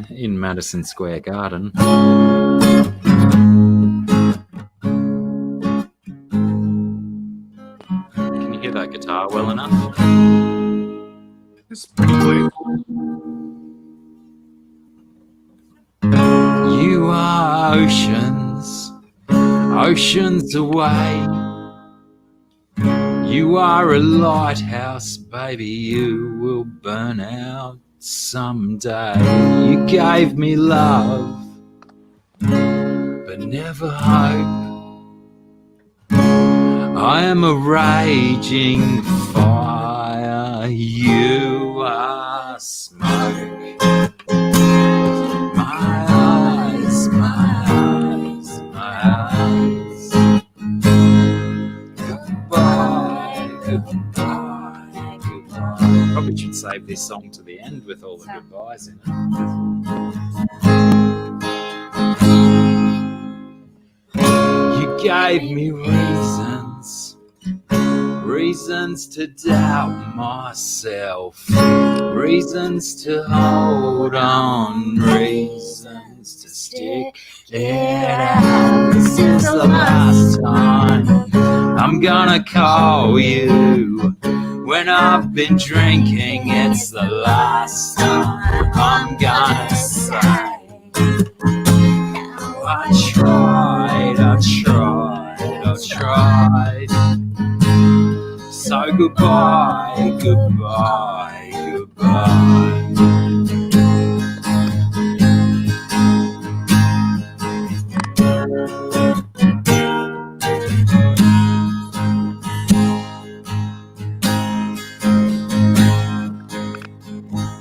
in Madison Square Garden. Can you hear that guitar well enough? It's pretty clear. You are oceans, oceans away. You are a lighthouse, baby, you will burn out someday. You gave me love, but never hope. I am a raging fire, you are smoke. My eyes, my eyes, my eyes. Goodbye, goodbye, goodbye. Probably should save this song to the end with all the goodbyes in it. You gave me reasons to doubt myself, reasons to hold on, reasons to stick it out. This is the last time I'm gonna call you. When I've been drinking, it's the last time I'm gonna say, I tried. So goodbye, goodbye, goodbye.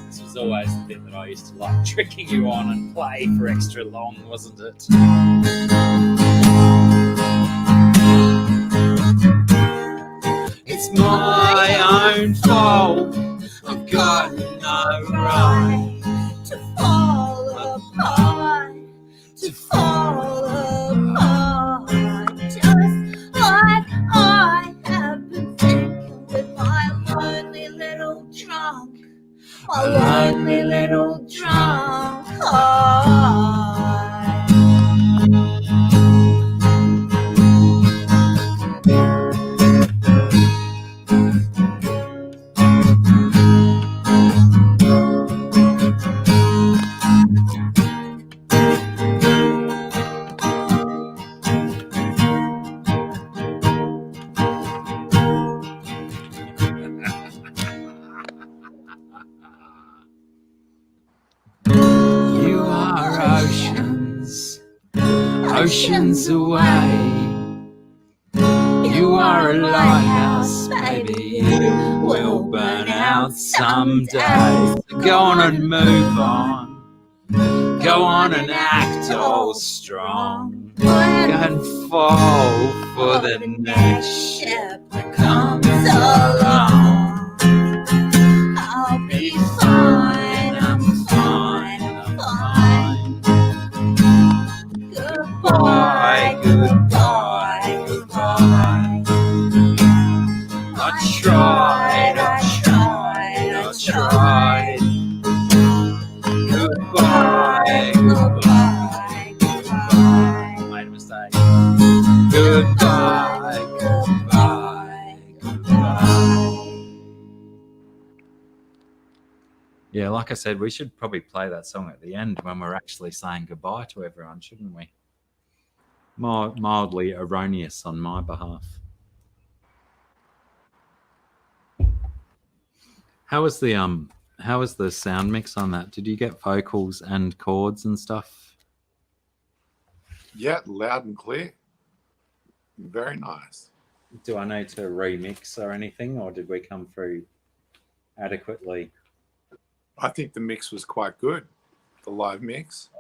This was always the bit that I used to like tricking you on and play for extra long, wasn't it? It's my own fault. I've got no right to fall apart, to fall apart. Just like I have been thinking with my lonely little drunk, my lonely little drunk heart. You are oceans away. You are a lighthouse, baby, you will burn out someday. So go on and move on, go on and act all strong, and fall for the next ship that comes along. I'll be fine, I'm fine, I'm fine. Goodbye, goodbye, goodbye. I tried. Goodbye, goodbye, goodbye. Made a mistake. Goodbye, goodbye, goodbye. Yeah, like I said, we should probably play that song at the end when we're actually saying goodbye to everyone, shouldn't we? Mildly erroneous on my behalf. How was the sound mix on that? Did you get vocals and chords and stuff? Yeah, loud and clear. Very nice. Do I need to remix or anything, or did we come through adequately? I think the mix was quite good, the live mix.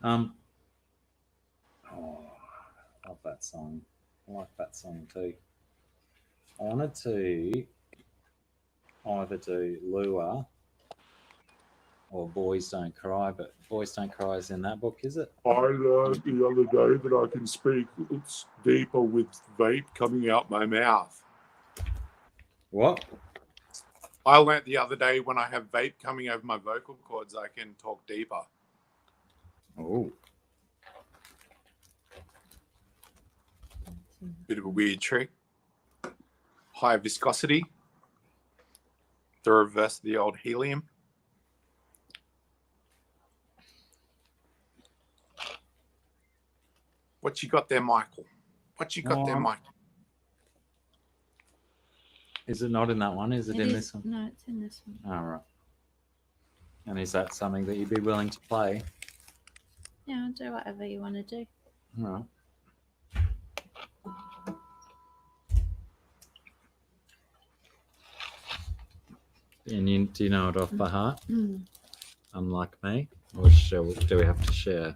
Oh, I love that song. I like that song too. I wanted to either do Lua or Boys Don't Cry, but Boys Don't Cry is in that book, is it? I learned the other day that I can speak deeper with vape coming out my mouth. What? I learnt the other day when I have vape coming over my vocal cords, I can talk deeper. Oh. Bit of a weird trick. High viscosity. The reverse of the old helium. What you got there, Michael? What you got there, Michael? Is it not in that one? Is it in this one? No, it's in this one. All right. And is that something that you'd be willing to play? Yeah, I'll do whatever you want to do. All right. And do you know it off by heart? Unlike me, or do we have to share?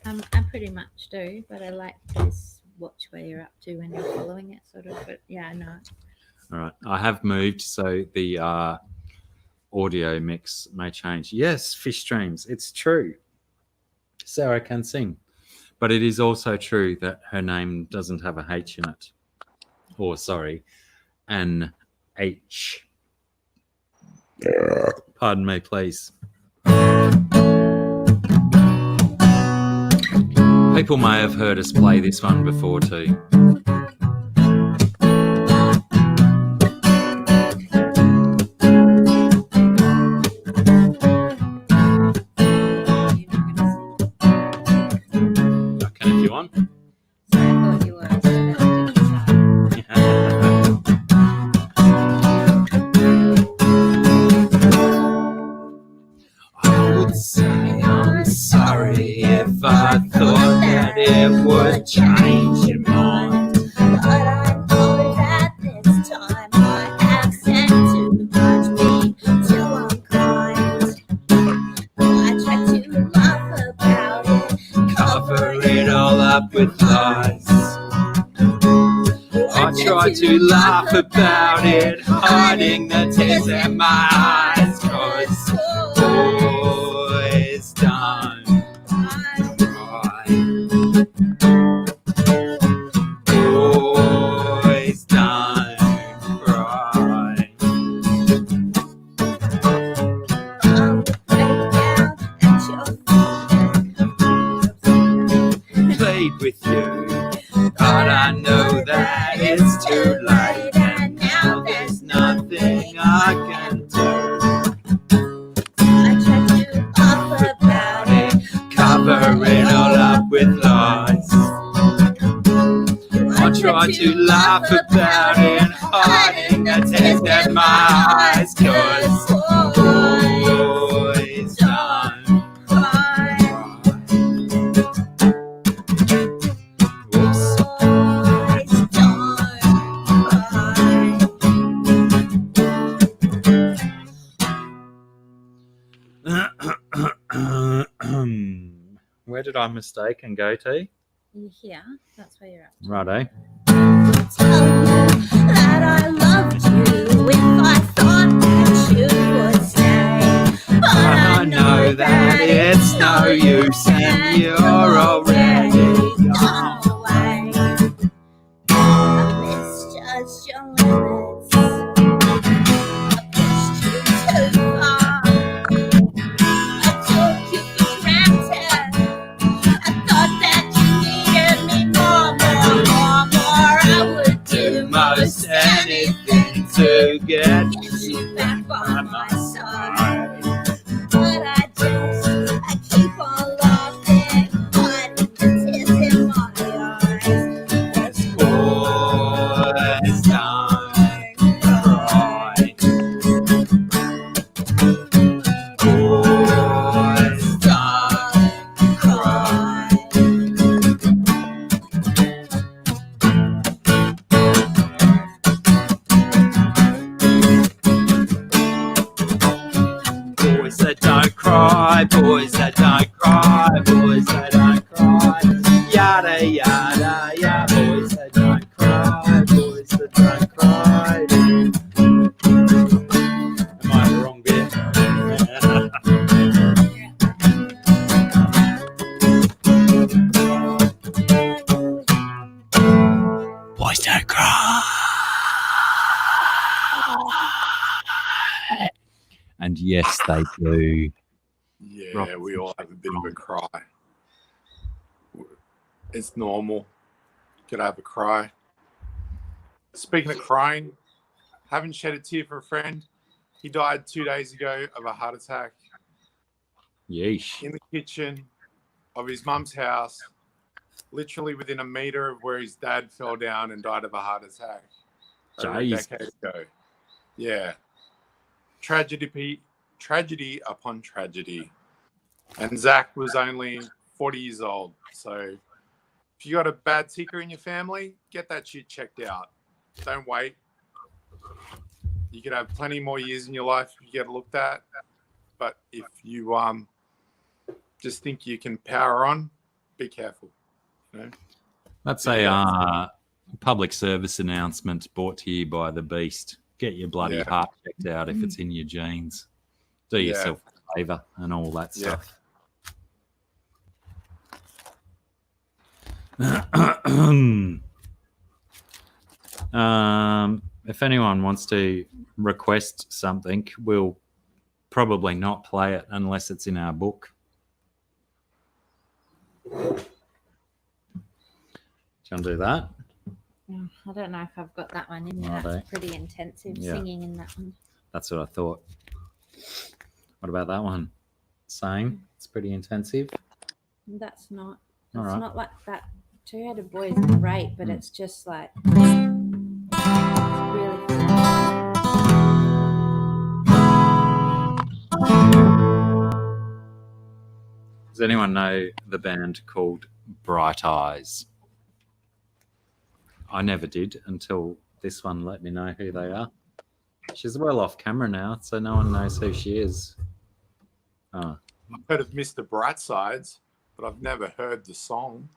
I pretty much do, but I like to watch where you're up to when you're following it, sort of. But yeah, I know. All right. I have moved, so the audio mix may change. Yes, fish streams. It's true. Sarah can sing. But it is also true that her name doesn't have a H in it. Or, sorry, an H. Pardon me, please. People may have heard us play this one before too. I can if you want. So I thought you were. So that didn't I would say I'm sorry if I thought that it would change your mind. But I know that this time my accent too much mean too unkind. I try to laugh about it, Cover it all up with lies. I try to laugh about it, hiding the tears in my eyes, 'cause boys don't cry. Boys don't cry. Played with you, but I know that it's too late, and now there's nothing I can do. I try to laugh about it, Cover it all up with lies. I try to laugh about it, hiding the tears in my eyes, 'cause boys don't cry. Whoops. Where did I mistake and go to? Yeah, that's where you're at. Righto. Tell you that I loved you if I thought that you would stay. But I know that it's no use and you're already gone away. I misjudged your limits. I pushed you too far. I took you for granted. I thought that you needed me more. I would do most anything to get you back by my side. But I keep on laughing, hiding the tears in my eyes. as boys don't cry. Boys don't cry. Boys that don't cry, boys that don't cry, boys that don't cry. Yada yada yada. Boys that don't cry, boys that don't cry. Am I the wrong bit? Boys don't cry. And yes, they do. Yeah, we all have a bit of a cry. It's normal. Gotta have a cry. Speaking of crying, haven't shed a tear for a friend. He died 2 days ago of a heart attack Yeesh. in the kitchen of his mum's house, literally within a meter of where his dad fell down and died of a heart attack. over a Jeez. decade ago. Yeah. Tragedy upon tragedy. And Zach was only 40 years old. So if you got a bad ticker in your family, get that shit checked out. Don't wait. You could have plenty more years in your life you get looked at. But if you just think you can power on, be careful. You know? That's a public service announcement brought to you by the Beast. Get your bloody heart checked out if it's in your genes. Do yourself a favour and all that stuff. If anyone wants to request something, we'll probably not play it unless it's in our book. Do you want to do that? I don't know if I've got that one in there. Righto. That's pretty intensive singing in that one. That's what I thought. What about that one? Same. It's pretty intensive. That's not. All It's right. not like that. Two-headed boy is great, but it's just like really. Does anyone know the band called Bright Eyes? I never did until this one let me know who they are. She's well off camera now, so no one knows who she is. Oh. I've heard of Mr. Brightsides, but I've never heard the song.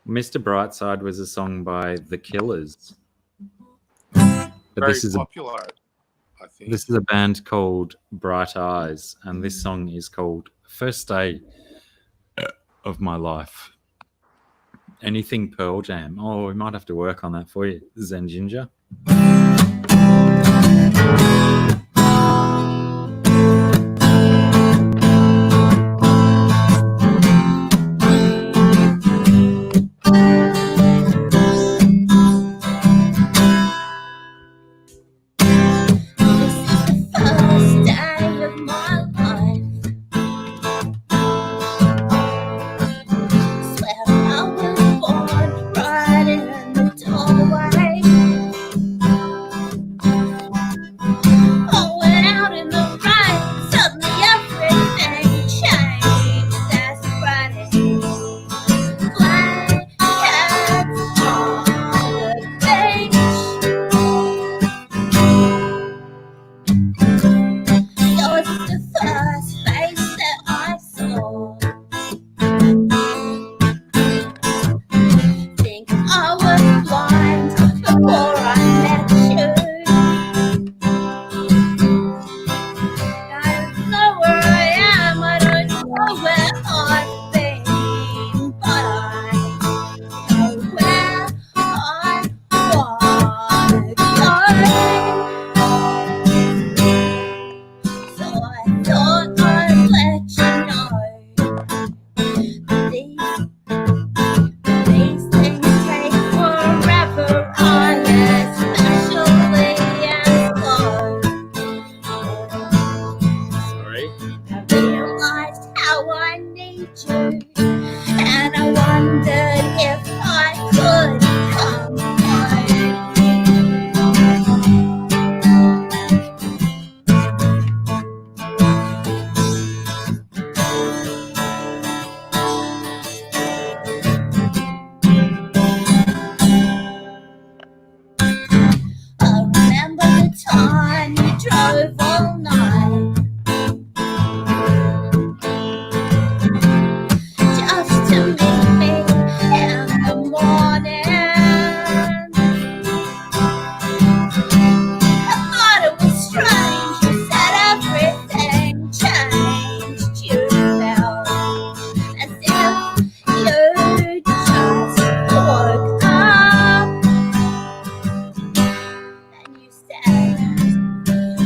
Mr. Brightside was a song by The Killers. But Very this is popular, I think. This is a band called Bright Eyes, and this song is called First Day of My Life. Anything Pearl Jam. Oh, we might have to work on that for you, Zen Ginger.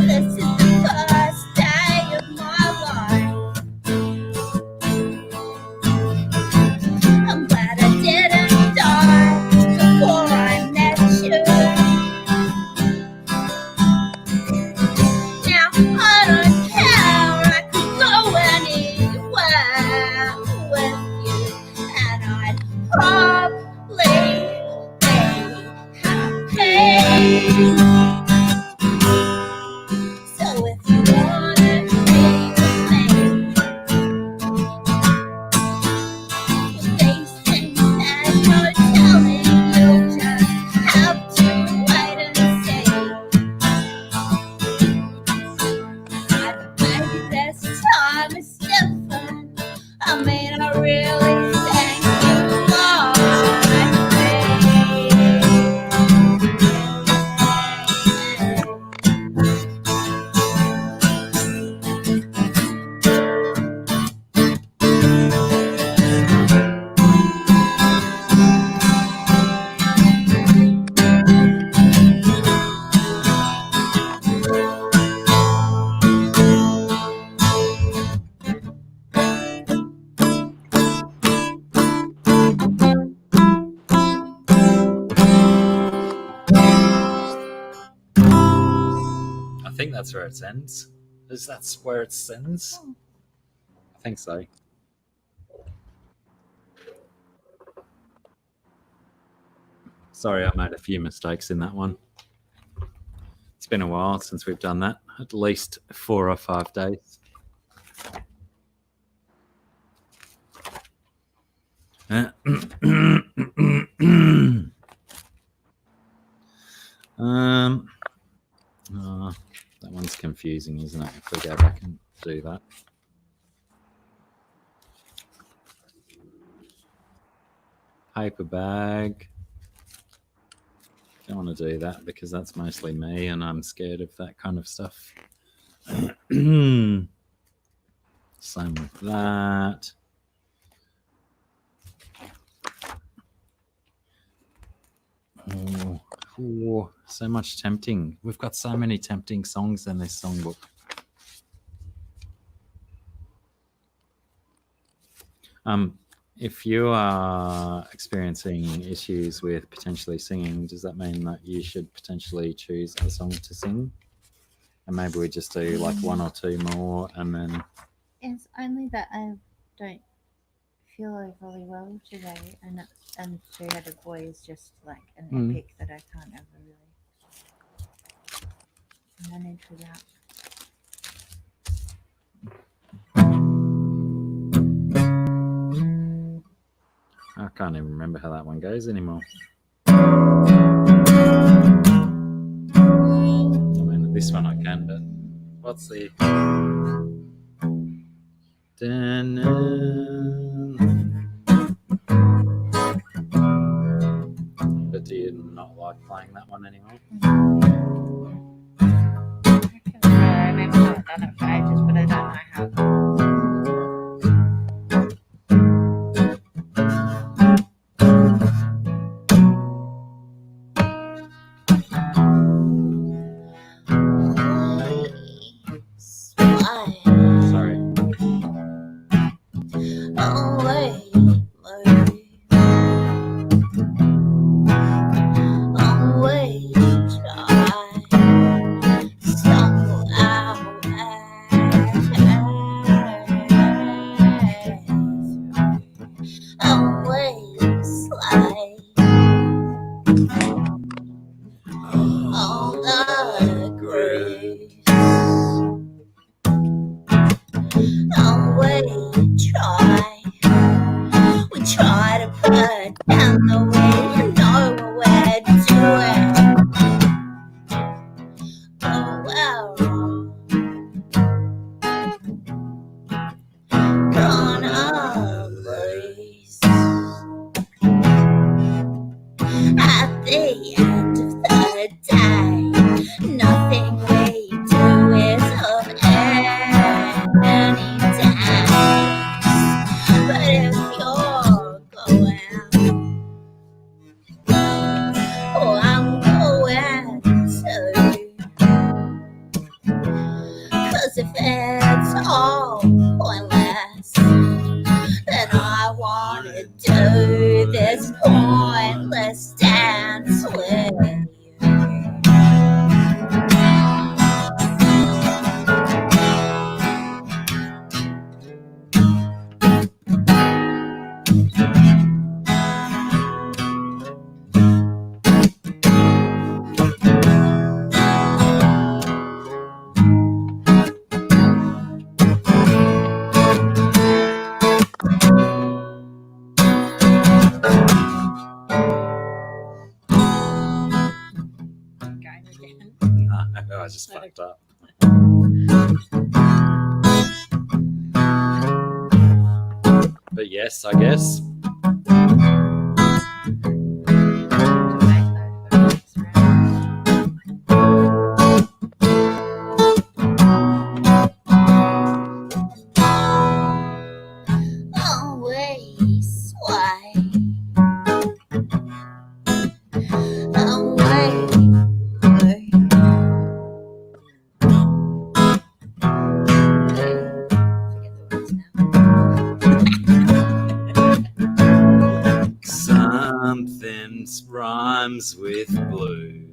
This is So if you wanna be with me, well, these things that you're telling, you'll just have to wait and see. Maybe this time is different. I mean, I really think you I think that's where it ends. Is that where it ends? I think so. Sorry, I made a few mistakes in that one. It's been a while since we've done that. At least 4 or 5 days. That one's confusing, isn't it? If we go back and do that. Paper bag. Don't want to do that because that's mostly me and I'm scared of that kind of stuff. Same with that. Oh, so much tempting. We've got so many tempting songs in this songbook. If you are experiencing issues with potentially singing, does that mean that you should potentially choose a song to sing? And maybe we just do like 1 or 2 more and then... It's only that I don't feel overly well today, and Two-Headed Boy is just like an epic that I can't ever really manage without. I can't even remember how that one goes anymore. I mean, this one I can, but what's the... But do you not like playing that one anymore? I remember how I've done it for ages, but I don't know how. I just fucked up. But yes, I guess. Always why? Always. Something rhymes with blue.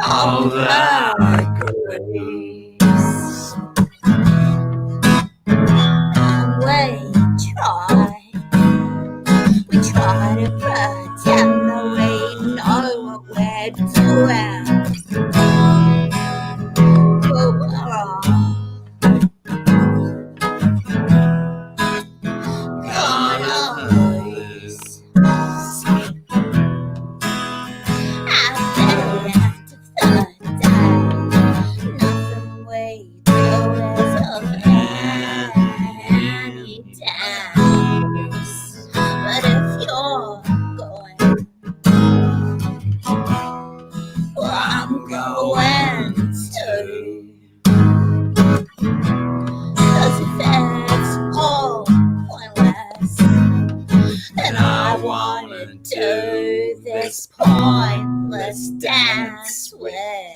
All that grace. We try to pretend that we know what we're doing, but we're wrong. Gonna lose at the end of the day. Nothing we do is of any dance. But if you're going, well, I'm going too. 'Cause if it's all pointless, then I wanna do this pointless dance with.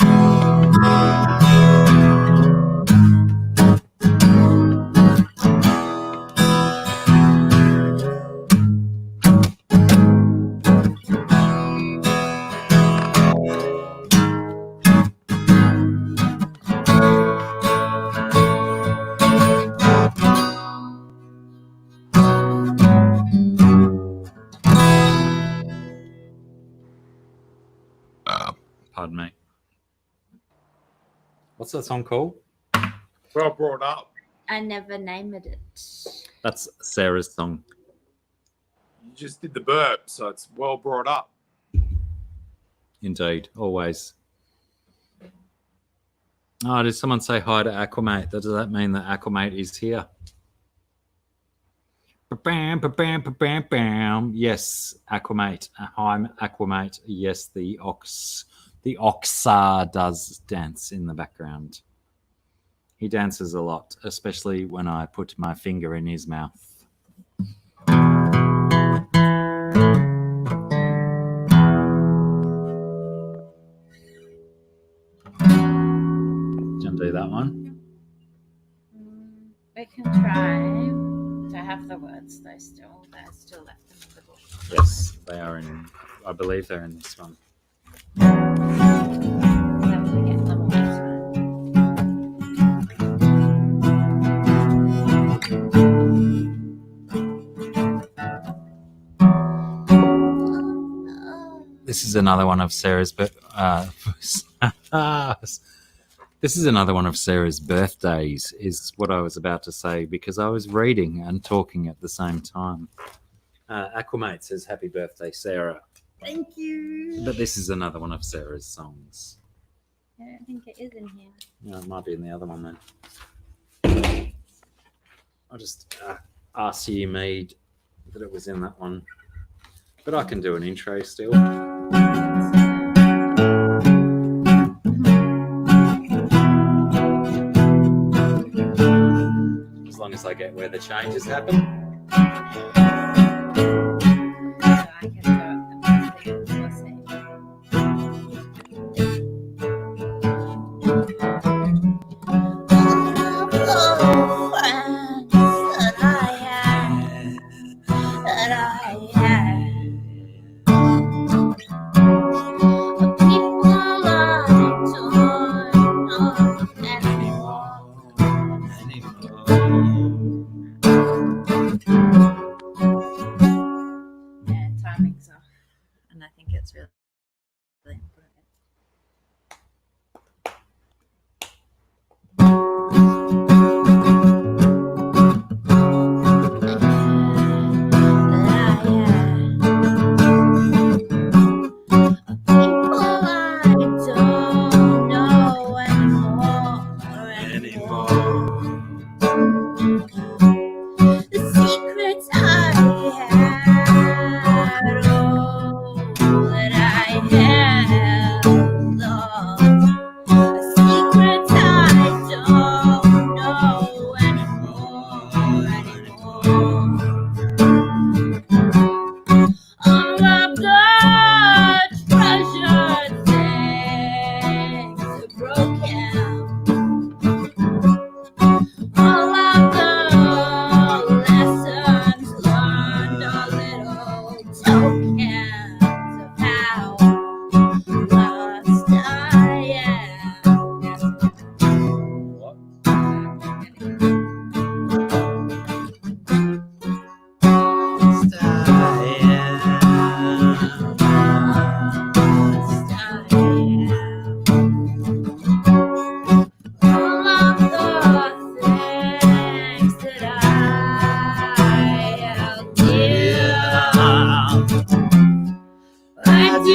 Pardon me. What's that song called? Well brought up. I never named it. That's Sarah's song. You just did the burp, so it's well brought up. Indeed, always. Oh, did someone say hi to Aquamate? Does that mean that Aquamate is here? Ba-bam, ba-bam, ba-bam, bam. Yes, Aquamate. Hi, Aquamate. Yes, the oxa does dance in the background. He dances a lot, especially when I put my finger in his mouth. Do that one. We can try to have the words though still. They're still left in the book. Yes, they are in. I believe they're in this one. Then we get them all this time. This is another one of Sarah's. This is another one of Sarah's birthdays, is what I was about to say, because I was reading and talking at the same time. Aquamate says, "Happy birthday, Sarah." Thank you. But this is another one of Sarah's songs. I don't think it is in here. No, it might be in the other one then. I'll just ask you, Mead, that it was in that one. But I can do an intro still. As long as I get where the changes happen. So I can do it. We'll see. Timing's off, and I think it's really important.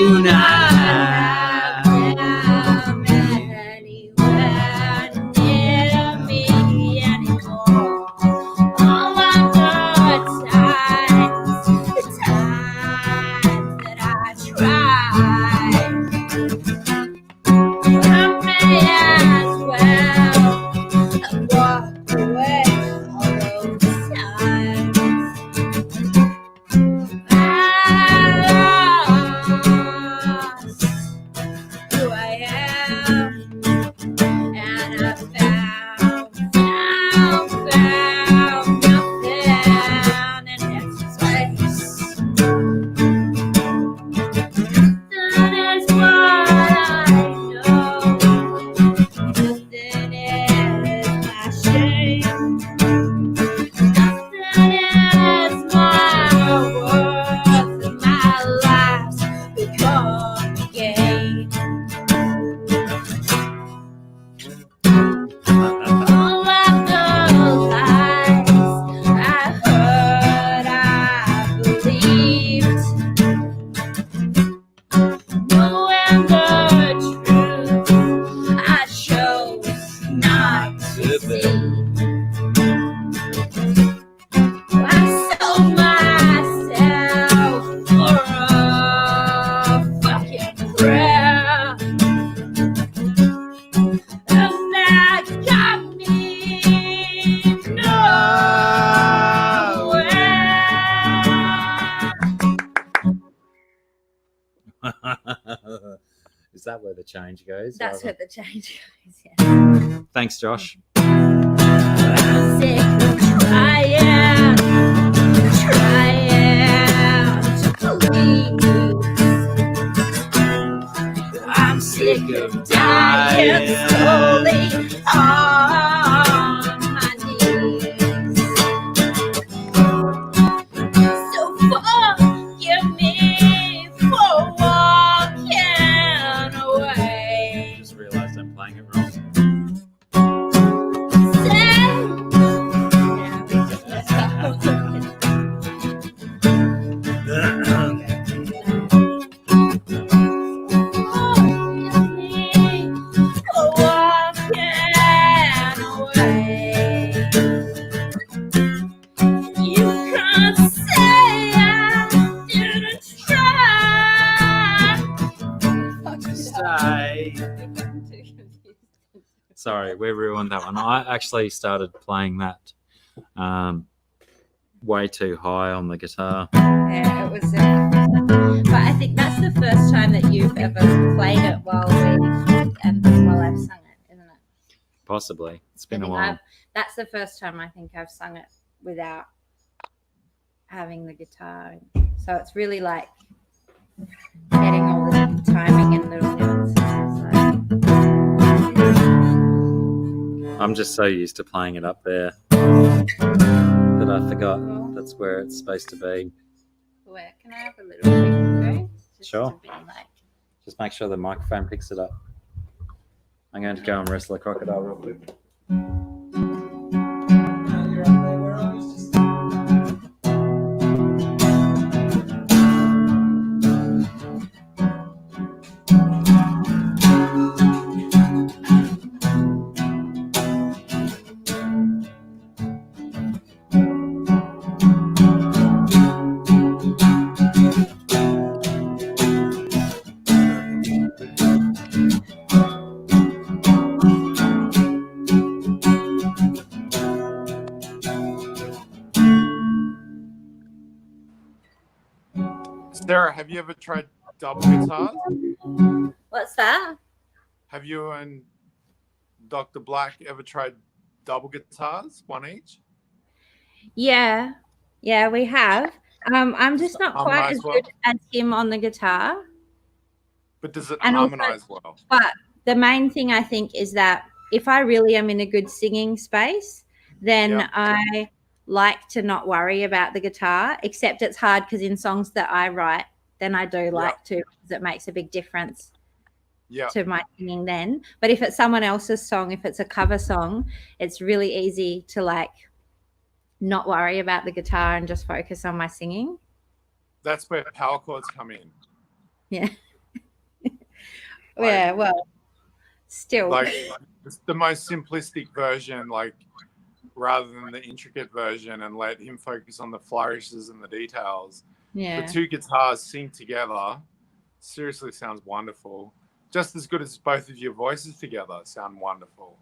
do not have them anywhere near me anymore. All of the times that I tried, I may as well walk away all those times. I lost who I am, and I found nothing in its place. That is what I know. Nothing is my shame. Nothing is my worth. My life's become a game. All of the lies I heard, I believed. Knowing the truth, I chose not to see. I sold myself for a fucking prayer, and that got me nowhere. Is that where the change goes? That's where the change goes, yeah. Thanks, Josh. I'm sick of trying to please. I'm sick of dying slowly on my knees. So forgive me for walking away. Just realised I'm playing it wrong. Sorry, we ruined that one. I actually started playing that way too high on the guitar. Yeah, it was. But I think that's the first time that you've ever played it while I've sung it, isn't it? Possibly. It's been I a think while. that's the first time I think I've sung it without having the guitar. So it's really like getting all the timing and little nuances. I'm just so used to playing it up there that I forgot that's where it's supposed to be. Where can I have a little bit? Sure. To be like, Just make sure the microphone picks it up. I'm going to go and wrestle a crocodile real quick. Sarah, have you ever tried double guitars? what's that? Have you and Dr. Black ever tried double guitars, one each? Yeah, we have. I'm just not quite Harmonise as well? good as him on the guitar. But does it And also- harmonize well? But the main thing I think is that if I really am in a good singing space, then Yeah. I like to not worry about the guitar, except it's hard because in songs that I write, then I do like to, because it makes a big difference Yeah. to my singing then. But if it's someone else's song, if it's a cover song, it's really easy to like not worry about the guitar and just focus on my singing. That's where power chords come in. Yeah. Yeah, well, still. Like it's the most simplistic version, like rather than the intricate version, and let him focus on the flourishes and the details. Yeah. The two guitars sing together. Seriously, sounds wonderful. Just as good as both of your voices together. Sound wonderful.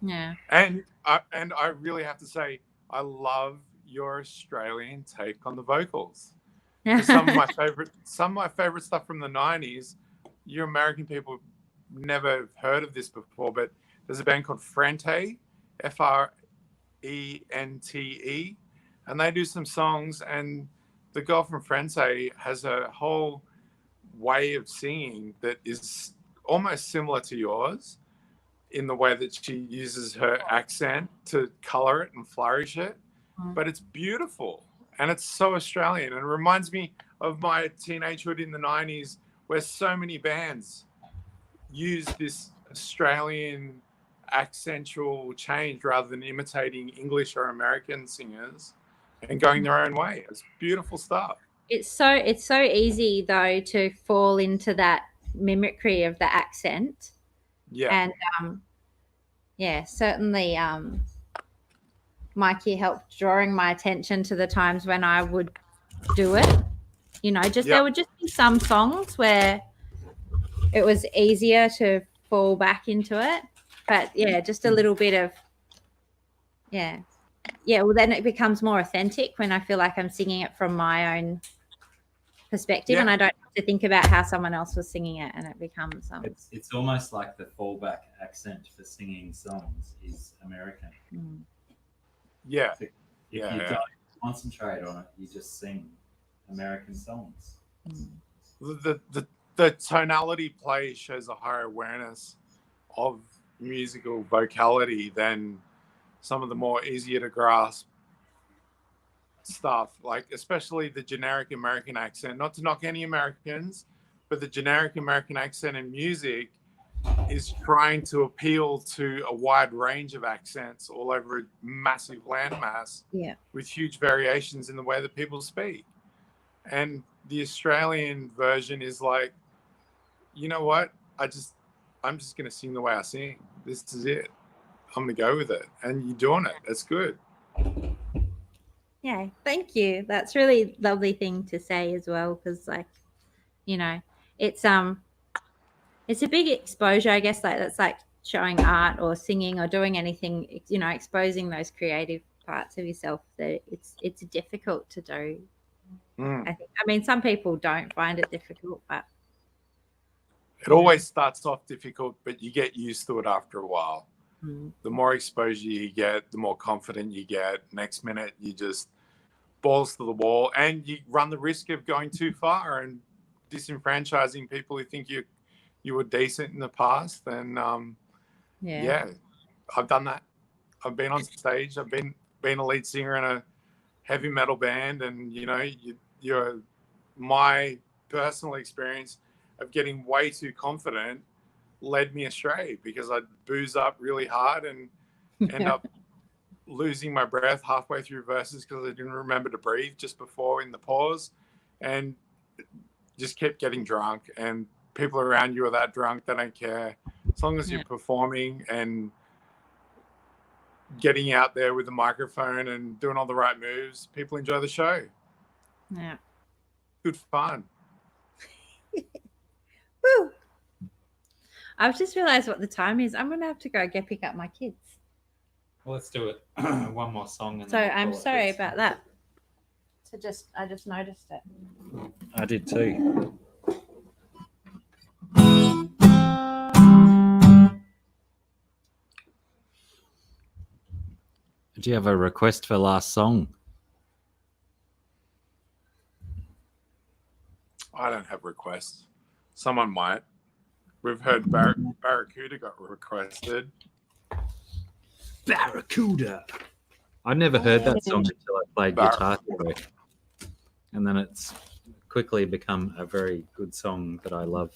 Yeah. And I really have to say, I love your Australian take on the vocals. Some of my favorite stuff from the 90s, you American people never heard of this before, but there's a band called Frente, Frente, and they do some songs, and the girl from Frente has a whole way of singing that is almost similar to yours in the way that she uses her accent to color it and flourish it, but it's beautiful and it's so Australian, and it reminds me of my teenagehood in the 90s where so many bands use this Australian accentual change rather than imitating English or American singers and going their own way. It's beautiful stuff. It's so easy though to fall into that mimicry of the accent. Yeah. And certainly Mikey helped drawing my attention to the times when I would do it. There would just be some songs where it was easier to fall back into it. But just a little bit of well, then it becomes more authentic when I feel like I'm singing it from my own perspective, and I don't have to think about how someone else was singing it, and it becomes it's almost like the fallback accent for singing songs is American. If you don't concentrate on it, you just sing American songs. The tonality play shows a higher awareness of musical vocality than some of the more easier to grasp stuff, like especially the generic American accent. Not to knock any Americans, but the generic American accent in music is trying to appeal to a wide range of accents all over a massive landmass with huge variations in the way that people speak. And the Australian version is like, you know what? I'm just going to sing the way I sing. This is it. I'm going to go with it. And you're doing it. It's good. Yeah, thank you. That's really lovely thing to say as well, because it's a big exposure, I guess. Like that's like showing art or singing or doing anything, exposing those creative parts of yourself that it's difficult to do. I think. I mean, some people don't find it difficult, but it always starts off difficult, but you get used to it after a while. The more exposure you get, the more confident you get. Next minute, you just balls to the wall, and you run the risk of going too far and disenfranchising people who think you were decent in the past. And I've done that. I've been on stage. I've been a lead singer in a heavy metal band, and my personal experience of getting way too confident led me astray because I'd booze up really hard and end up losing my breath halfway through verses because I didn't remember to breathe just before in the pause, and just kept getting drunk. And people around you are that drunk, they don't care. As long as you're performing and getting out there with the microphone and doing all the right moves, people enjoy the show. Yeah. Good fun. Woo! I've just realized what the time is. I'm going to have to go pick up my kids. Well, let's do it. One more song. And so I'm sorry about that. I just noticed it. I did too. Do you have a request for last song? I don't have requests. Someone might. We've heard Barracuda got requested. Barracuda. I never heard that song until I played guitar to it. And then it's quickly become a very good song that I love.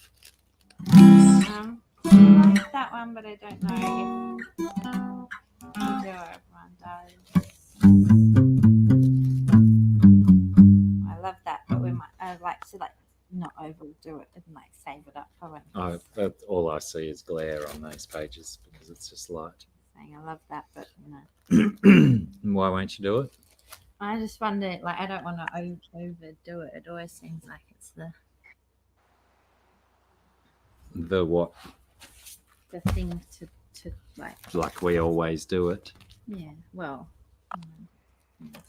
I like that one, but I don't know if everyone does. I love that, but I like to not overdo it and like save it up for when All I see is glare on those pages because it's just light. saying I love that, but Why won't you do it? I just wonder, like, I don't want to overdo it. It always seems like it's The what? the thing to Like we always do it. yeah. Well,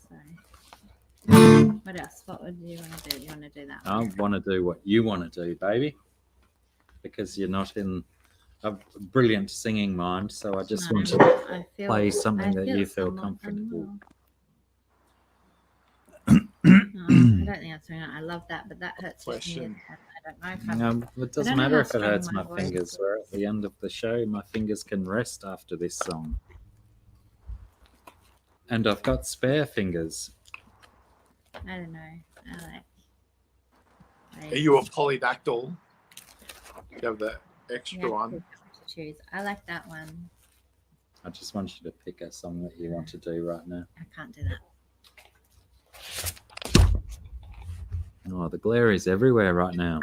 so what else? What would you want to do? You want to do that? I want to do what you want to do, baby, because you're not in a brilliant singing mind. So I just want to play something that you feel comfortable. I don't think that's right. I love that, but that hurts your ears. I don't know if It doesn't know matter how if it strong hurts my my voice fingers. We're at the end of the show. My fingers can rest after this song. And I've got spare fingers. I don't know. I like. Are you a polydactyl? You have the extra You have one. to choose. I like that one. I just want you to pick a song that you want to do right now. I can't do that. Oh, the glare is everywhere right now.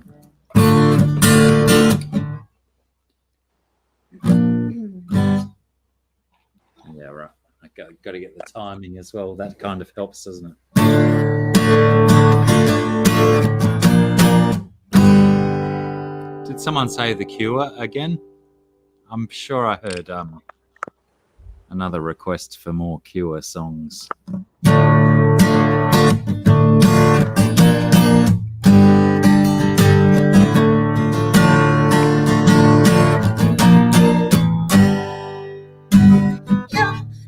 Yeah, right. I got to get the timing as well. That kind of helps, doesn't it? Did someone say The Cure again? I'm sure I heard another request for more Cure songs.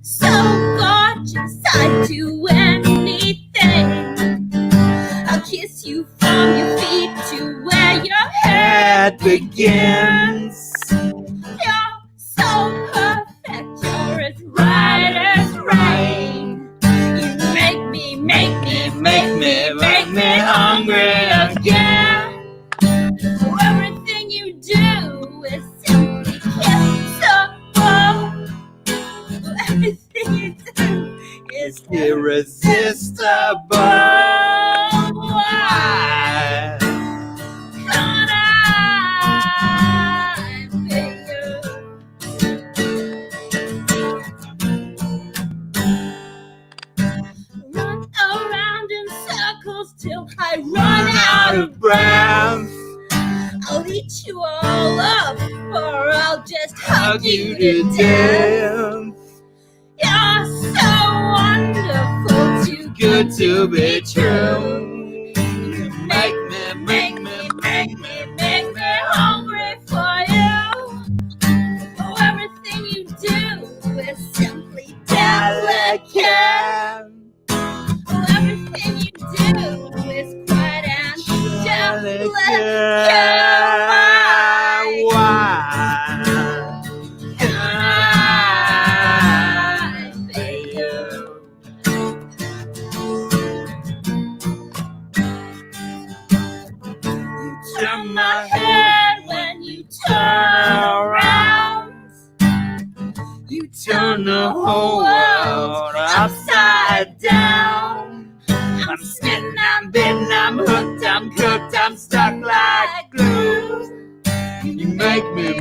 So gorgeous, I'd do anything. I'll kiss you from your feet to where your head begins. You're so perfect, you're as right as rain. You make me hungry again. Everything you do is simply kissable. Everything you do is irresistible. Why can't I be you? Run around in circles till I run out of breath. I'll eat you all up, or I'll just hug you to death. You're so wonderful, too good to be true. You make me hungry for you. Oh, everything you do is simply delicate. Oh, everything you do is quite angelic. Turn my head when you turn around. You turn the whole world upside down. I'm smitten, I'm bitten, I'm hooked, I'm cooked, I'm stuck like glue. You make me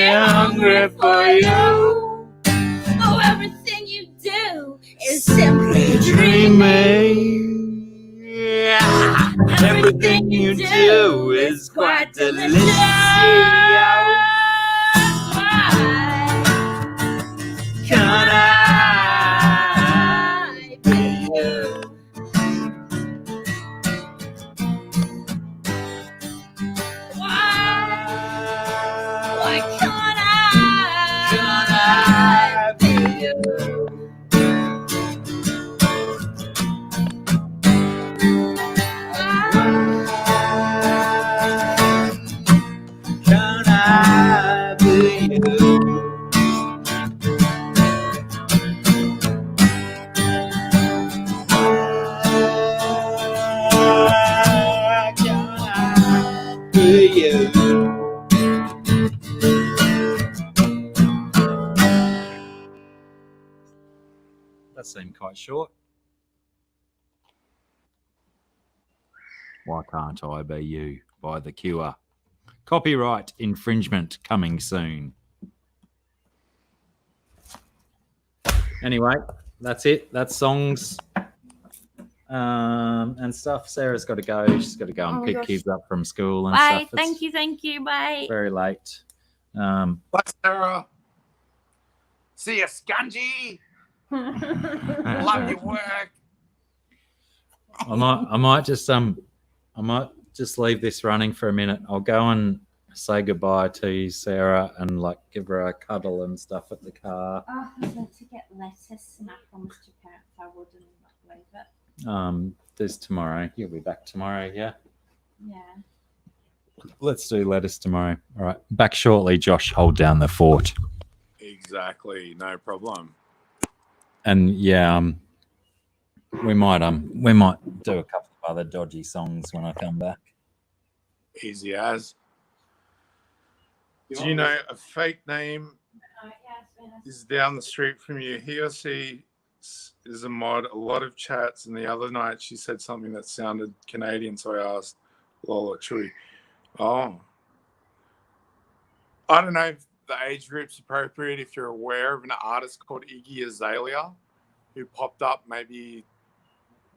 hungry for you. Oh, everything you do is simply dreaming. Yeah. Everything you do is quite delicious. Why can't I be you? Why can't I be you? Can I be you? That seemed quite short. Why Can't I Be You by The Cure. Copyright infringement coming soon. Anyway, that's it. That's songs and stuff. Sarah's got to go. She's got to go and Oh, pick gosh. kids up from school and Bye. stuff. Thank you. Bye. Very late. Bye, Sarah. See you, Scungy. Love your work. I might just leave this running for a minute. I'll go and say goodbye to you, Sarah, and like give her a cuddle and stuff at the car. Oh, I was to get lettuce, and I promised your parents I wouldn't leave it. There's tomorrow. You'll be back tomorrow, yeah? Yeah. Let's do lettuce tomorrow. All right. Back shortly, Josh. Hold down the fort. Exactly. No problem. And yeah, we might do a couple of other dodgy songs when I come back. Easy as. Do you know a fake name is down the street from you? He or she is a mod. A lot of chats, and the other night she said something that sounded Canadian, so I asked Lola Chewy. Oh. I don't know if the age group's appropriate. If you're aware of an artist called Iggy Azalea, who popped up maybe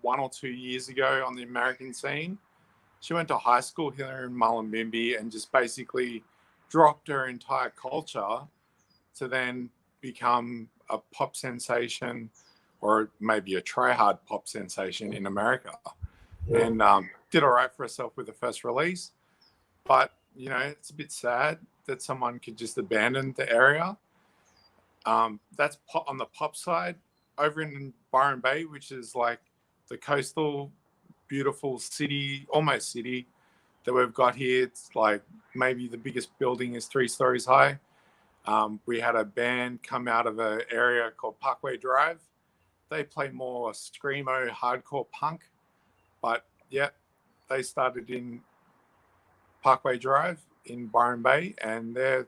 1 or 2 years ago on the American scene. She went to high school here in Mullumbimby and just basically dropped her entire culture to then become a pop sensation, or maybe a try-hard pop sensation in America. And did all right for herself with the first release. But, you know, it's a bit sad that someone could just abandon the area. That's pop on the pop side. Over in Byron Bay, which is like the coastal, beautiful city, almost city that we've got here. It's like maybe the biggest building is 3 stories high. We had a band come out of an area called Parkway Drive. They play more screamo, hardcore punk. But yeah, they started in Parkway Drive in Byron Bay, and they're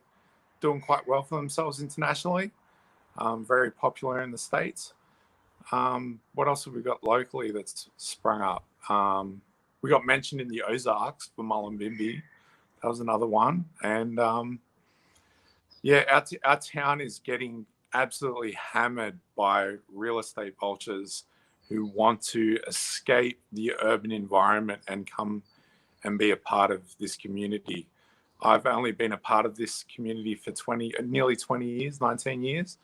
doing quite well for themselves internationally. Very popular in the States. What else have we got locally that's sprung up? We got mentioned in the Ozarks for Mullumbimby. That was another one. And yeah, our town is getting absolutely hammered by real estate vultures who want to escape the urban environment and come and be a part of this community. I've only been a part of this community for nearly 20 years, 19 years.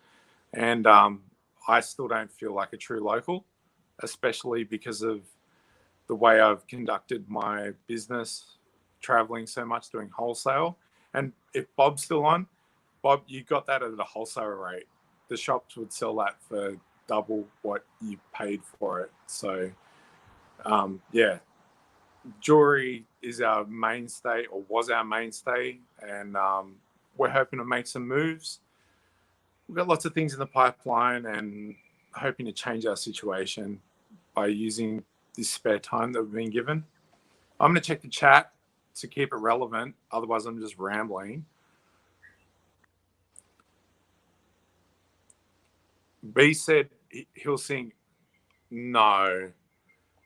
And I still don't feel like a true local, especially because of the way I've conducted my business, traveling so much, doing wholesale. And if Bob's still on, Bob, you got that at a wholesale rate. The shops would sell that for double what you paid for it. So, yeah, jewelry is our mainstay, or was our mainstay, and we're hoping to make some moves. We've got lots of things in the pipeline and hoping to change our situation by using this spare time that we've been given. I'm going to check the chat to keep it relevant. Otherwise, I'm just rambling. B said he'll sing. No.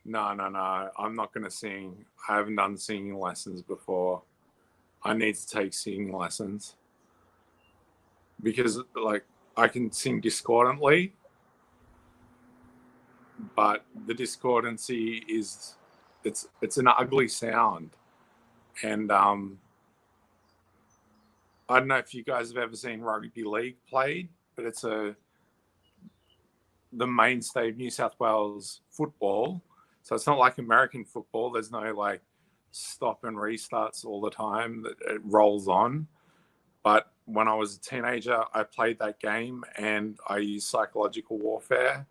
I'm not going to sing. I haven't done singing lessons before. I need to take singing lessons because, like, I can sing discordantly, but the discordancy is it's an ugly sound. And I don't know if you guys have ever seen rugby league played, but it's the mainstay of New South Wales football. So it's not like American football. There's no like stop and restarts all the time. It rolls on. But when I was a teenager, I played that game and I used psychological warfare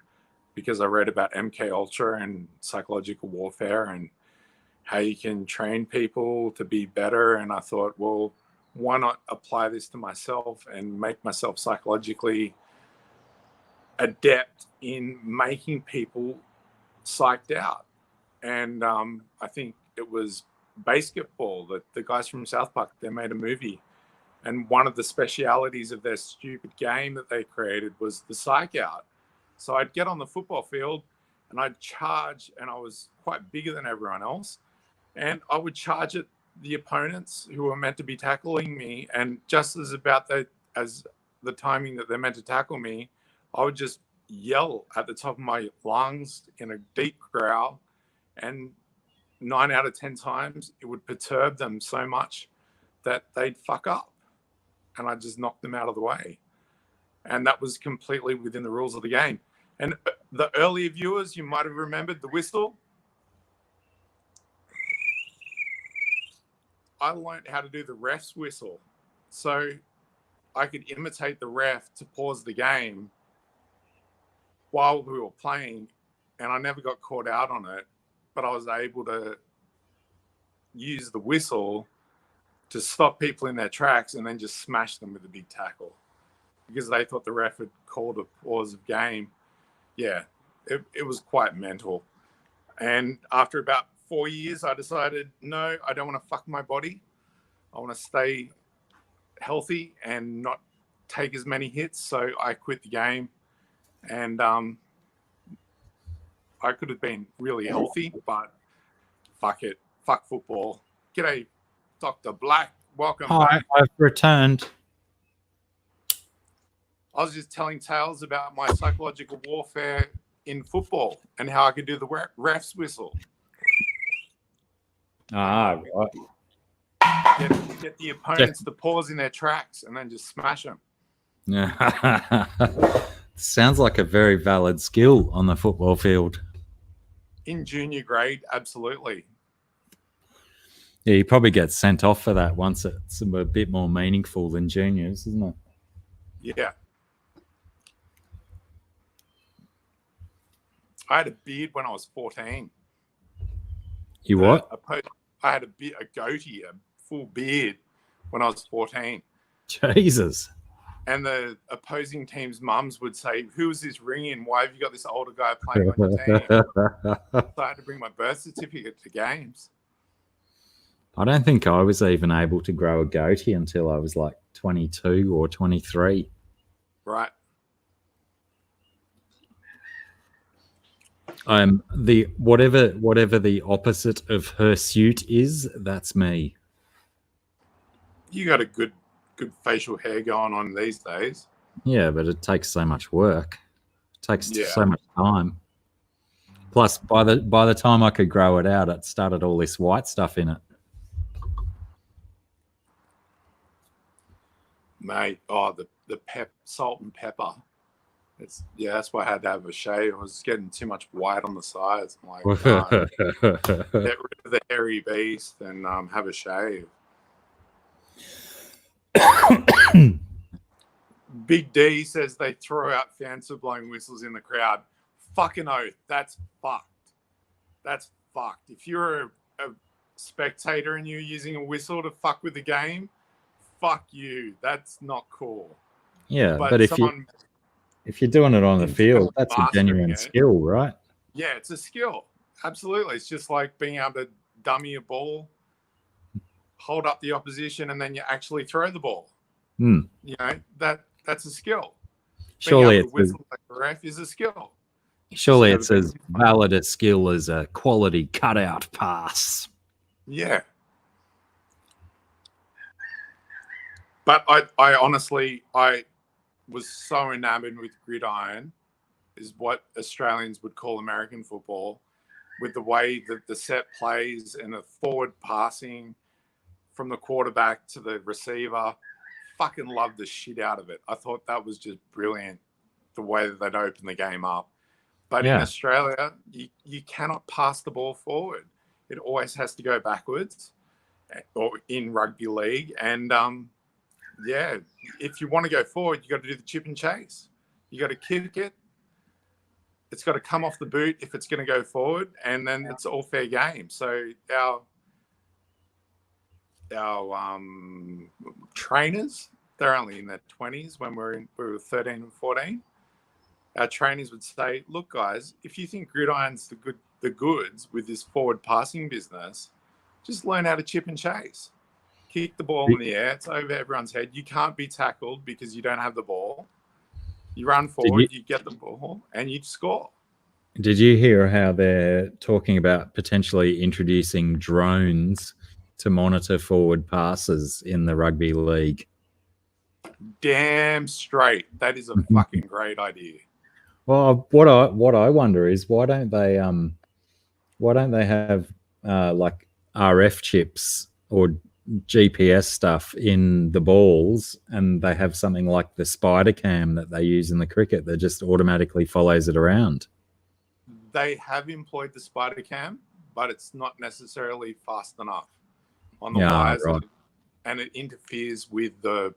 because I read about MK Ultra and psychological warfare and how you can train people to be better. And I thought, well, why not apply this to myself and make myself psychologically adept in making people psyched out? And I think it was basketball that the guys from South Park, they made a movie. And one of the specialities of their stupid game that they created was the psych out. So I'd get on the football field and I'd charge, and I was quite bigger than everyone else. and I would charge at the opponents who were meant to be tackling me, and just as the timing that they're meant to tackle me, I would just yell at the top of my lungs in a deep growl, and 9 out of 10 times it would perturb them so much that they'd fuck up, and I'd just knock them out of the way. And that was completely within the rules of the game. And the earlier viewers, you might have remembered the whistle. I learned how to do the ref's whistle, so I could imitate the ref to pause the game while we were playing, and I never got caught out on it, but I was able to use the whistle to stop people in their tracks and then just smash them with a big tackle because they thought the ref had called a pause of game. Yeah, it was quite mental. And after about 4 years, I decided, no, I don't want to fuck my body. I want to stay healthy and not take as many hits. So I quit the game, and I could have been really healthy, but fuck it. Fuck football. G'day, Dr. Black. Welcome back. I've returned. I was just telling tales about my psychological warfare in football and how I could do the ref's whistle. Ah, right. Get the opponents to pause in their tracks and then just smash them. Sounds like a very valid skill on the football field. In junior grade, absolutely. Yeah, you probably get sent off for that once it's a bit more meaningful than juniors, isn't it? Yeah. I had a beard when I was 14. You what? I had a goatee, a full beard when I was 14. Jesus. And the opposing team's mums would say, who is this ringing? Why have you got this older guy playing on your team? So I had to bring my birth certificate to games. I don't think I was even able to grow a goatee until I was like 22 or 23. Right. The whatever the opposite of hirsute is, that's me. You got a good facial hair going on these days. Yeah, but it takes so much work. It takes so much time. Plus, by the time I could grow it out, it started all this white stuff in it. Mate, the salt and pepper. That's why I had to have a shave. I was getting too much white on the sides. I'm like, no, get rid of the hairy beast and have a shave. Big D says they throw out fans for blowing whistles in the crowd. Fucking oath. That's fucked. That's fucked. If you're a spectator and you're using a whistle to fuck with the game, fuck you. That's not cool. Yeah, but if you're doing it on the field, that's a genuine skill, right? Yeah, it's a skill. Absolutely. It's just like being able to dummy a ball, hold up the opposition, and then you actually throw the ball. You know, that's a skill. Surely it's whistle like a ref is a skill. Surely it's as valid a skill as a quality cutout pass. Yeah. But I honestly was so enamored with gridiron, is what Australians would call American football, with the way that the set plays and the forward passing from the quarterback to the receiver. Fucking loved the shit out of it. I thought that was just brilliant, the way that they'd open the game up. But in Australia, you cannot pass the ball forward. It always has to go backwards, or in rugby league. And if you want to go forward, you got to do the chip and chase. You got to kick it. It's got to come off the boot if it's going to go forward, and then it's all fair game. So our trainers, they're only in their 20s when we were 13 and 14. Our trainers would say, look, guys, if you think gridiron's the goods with this forward passing business, just learn how to chip and chase. Kick the ball in the air. It's over everyone's head. You can't be tackled because you don't have the ball. You run forward, you get the ball, and you score. Did you hear how they're talking about potentially introducing drones to monitor forward passes in the rugby league? Damn straight. That is a fucking great idea. Well, what I wonder is why don't they have like RF chips or GPS stuff in the balls, and they have something like the spider cam that they use in the cricket that just automatically follows it around. They have employed the spider cam, but it's not necessarily fast enough on the Yeah, wires, right. and it interferes with the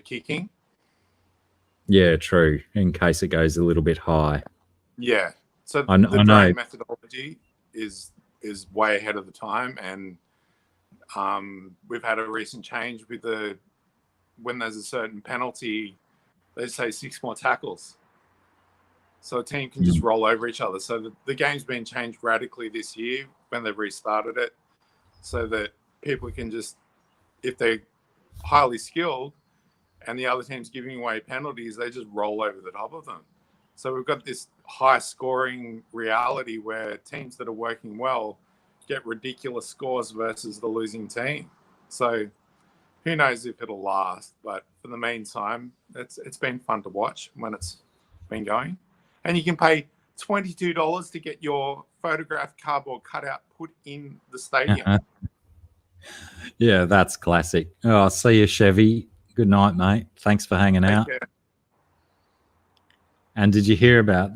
kicking. Yeah, true. In case it goes a little bit high. Yeah. So I the know. drone methodology is way ahead of the time, and we've had a recent change with when there's a certain penalty, they say 6 more tackles. So a team can just roll over each other. So the game's been changed radically this year when they've restarted it, so that people can just, if they're highly skilled and the other team's giving away penalties, they just roll over the top of them. So we've got this high scoring reality where teams that are working well get ridiculous scores versus the losing team. So who knows if it'll last, but for the meantime, it's been fun to watch when it's been going. And you can pay $22 to get your photographed cardboard cutout put in the stadium. Yeah, that's classic. Oh, see you, Chevy. Good night, mate. Thanks for hanging out. Take care. And did you hear about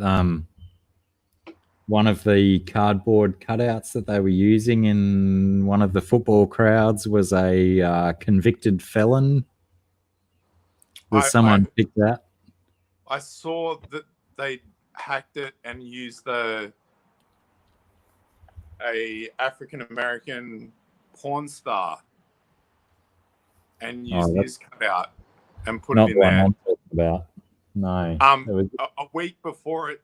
one of the cardboard cutouts that they were using in one of the football crowds was a convicted felon? Was someone picked that? I saw that they hacked it and used a African American porn star and used his cutout and put it in there. I'm talking about. No. A week before it,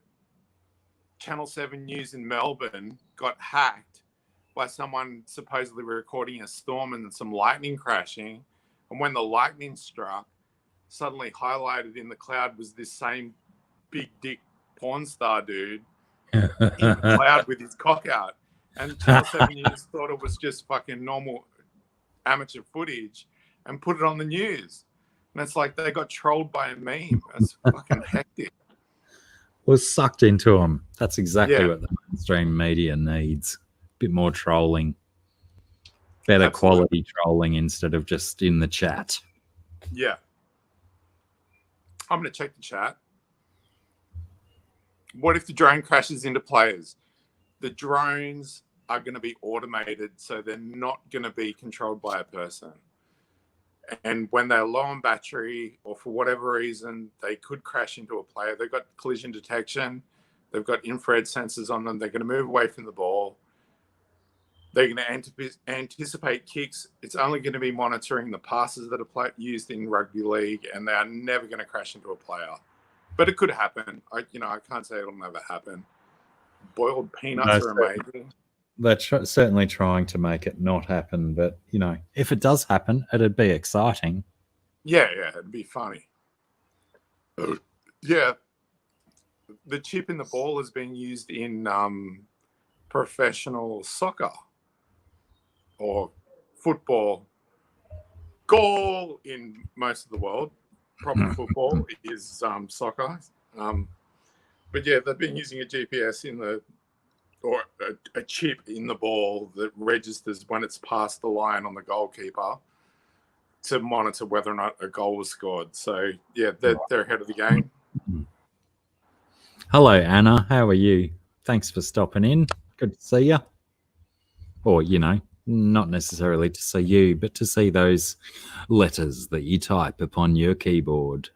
Channel 7 News in Melbourne got hacked by someone supposedly recording a storm and some lightning crashing. And when the lightning struck, suddenly highlighted in the cloud was this same big dick porn star dude in the cloud with his cock out. And Channel 7 News thought it was just fucking normal amateur footage and put it on the news. And it's like they got trolled by a meme. That's fucking hectic. Was sucked into them. That's exactly what the mainstream media needs. A bit more trolling. Better quality trolling instead of just in the chat. Yeah. I'm going to check the chat. What if the drone crashes into players? The drones are going to be automated, so they're not going to be controlled by a person. And when they're low on battery or for whatever reason, they could crash into a player. They've got collision detection. They've got infrared sensors on them. They're going to move away from the ball. They're going to anticipate kicks. It's only going to be monitoring the passes that are used in rugby league, and they are never going to crash into a player. But it could happen. I can't say it'll never happen. Boiled peanuts are amazing. They're certainly trying to make it not happen, but if it does happen, it'd be exciting. Yeah, it'd be funny. Yeah, the chip in the ball has been used in professional soccer or football. Goal in most of the world. Proper football is soccer. But yeah, they've been using a GPS or a chip in the ball that registers when it's past the line on the goalkeeper to monitor whether or not a goal was scored. So yeah, they're ahead of the game. Hello, Anna. How are you? Thanks for stopping in. Good to see you. Or, not necessarily to see you, but to see those letters that you type upon your keyboard.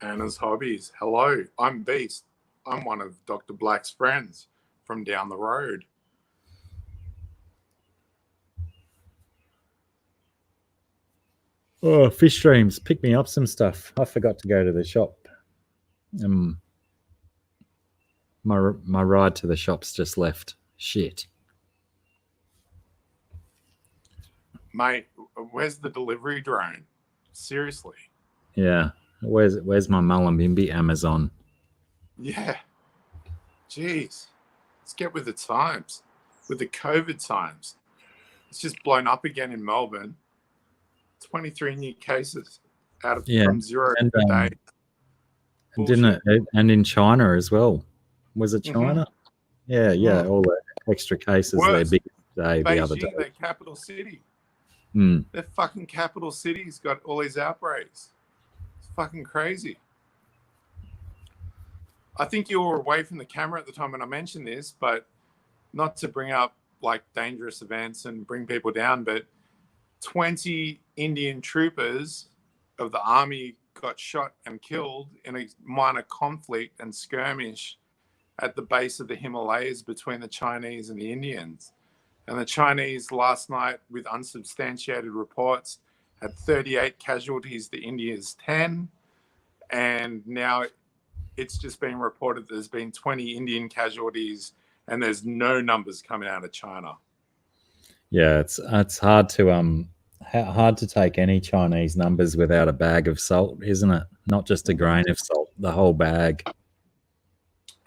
Anna's hobbies. Hello, I'm Beast. I'm one of Dr. Black's friends from down the road. Oh, fish dreams. Pick me up some stuff. I forgot to go to the shop. My ride to the shop's just left. Shit. Mate, where's the delivery drone? Seriously. Yeah. Where's my Mullumbimby Amazon? Yeah. Jeez, let's get with the times. With the COVID times, it's just blown up again in Melbourne. 23 new cases from zero and, per day. and didn't it? And in China as well. Was it Mhm. China? Yeah. All the extra cases. Their Worse. biggest day the other day. Beijing, their capital city. Mm. Their fucking capital city's got all these outbreaks. It's fucking crazy. I think you were away from the camera at the time when I mentioned this, but not to bring up like dangerous events and bring people down, but 20 Indian troopers of the army got shot and killed in a minor conflict and skirmish at the base of the Himalayas between the Chinese and the Indians. And the Chinese last night, with unsubstantiated reports, had 38 casualties, the Indians 10. And now it's just been reported there's been 20 Indian casualties and there's no numbers coming out of China. Yeah, it's hard to take any Chinese numbers without a bag of salt, isn't it? Not just a grain of salt, the whole bag.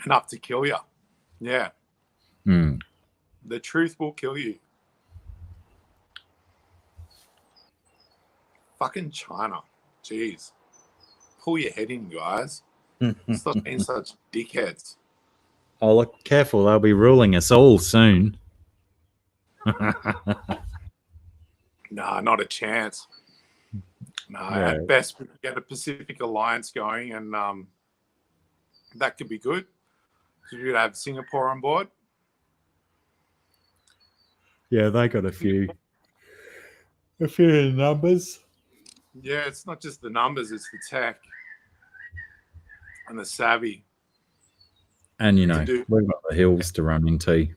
Enough to kill you. Yeah. Mm. The truth will kill you. Fucking China. Jeez. Pull your head in, guys. Stop being such dickheads. Oh, look, careful. They'll be ruling us all soon. Nah, not a chance. No, Yeah. at best we could get a Pacific Alliance going, and that could be good. So you could have Singapore on board. Yeah, they got a few numbers. Yeah, it's not just the numbers, it's the tech and the savvy. And, you To know, do- we've got the hills to run into.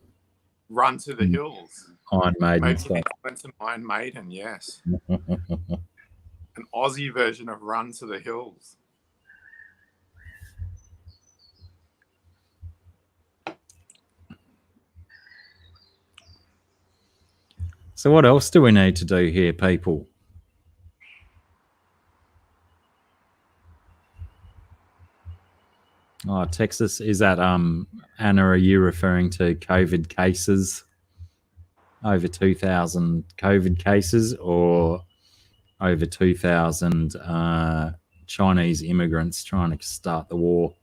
Run to the hills. Iron Maiden Maybe stuff. an Iron Maiden, yes. An Aussie version of Run to the Hills. So what else do we need to do here, people? Oh, Texas, is that Anna, are you referring to COVID cases? Over 2,000 COVID cases, or over 2,000 Chinese immigrants trying to start the war?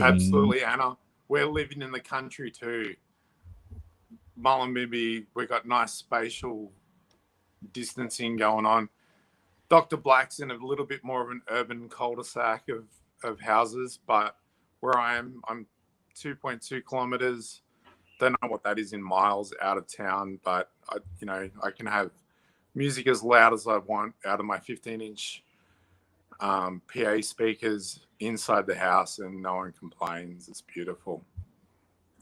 Absolutely, Anna. We're living in the country too. Mullumbimby, we got nice spatial distancing going on. Dr. Black's in a little bit more of an urban cul-de-sac of houses, but where I am, I'm 2.2 kilometers. Don't know what that is in miles out of town, but I can have music as loud as I want out of my 15-inch PA speakers inside the house, and no one complains. It's beautiful.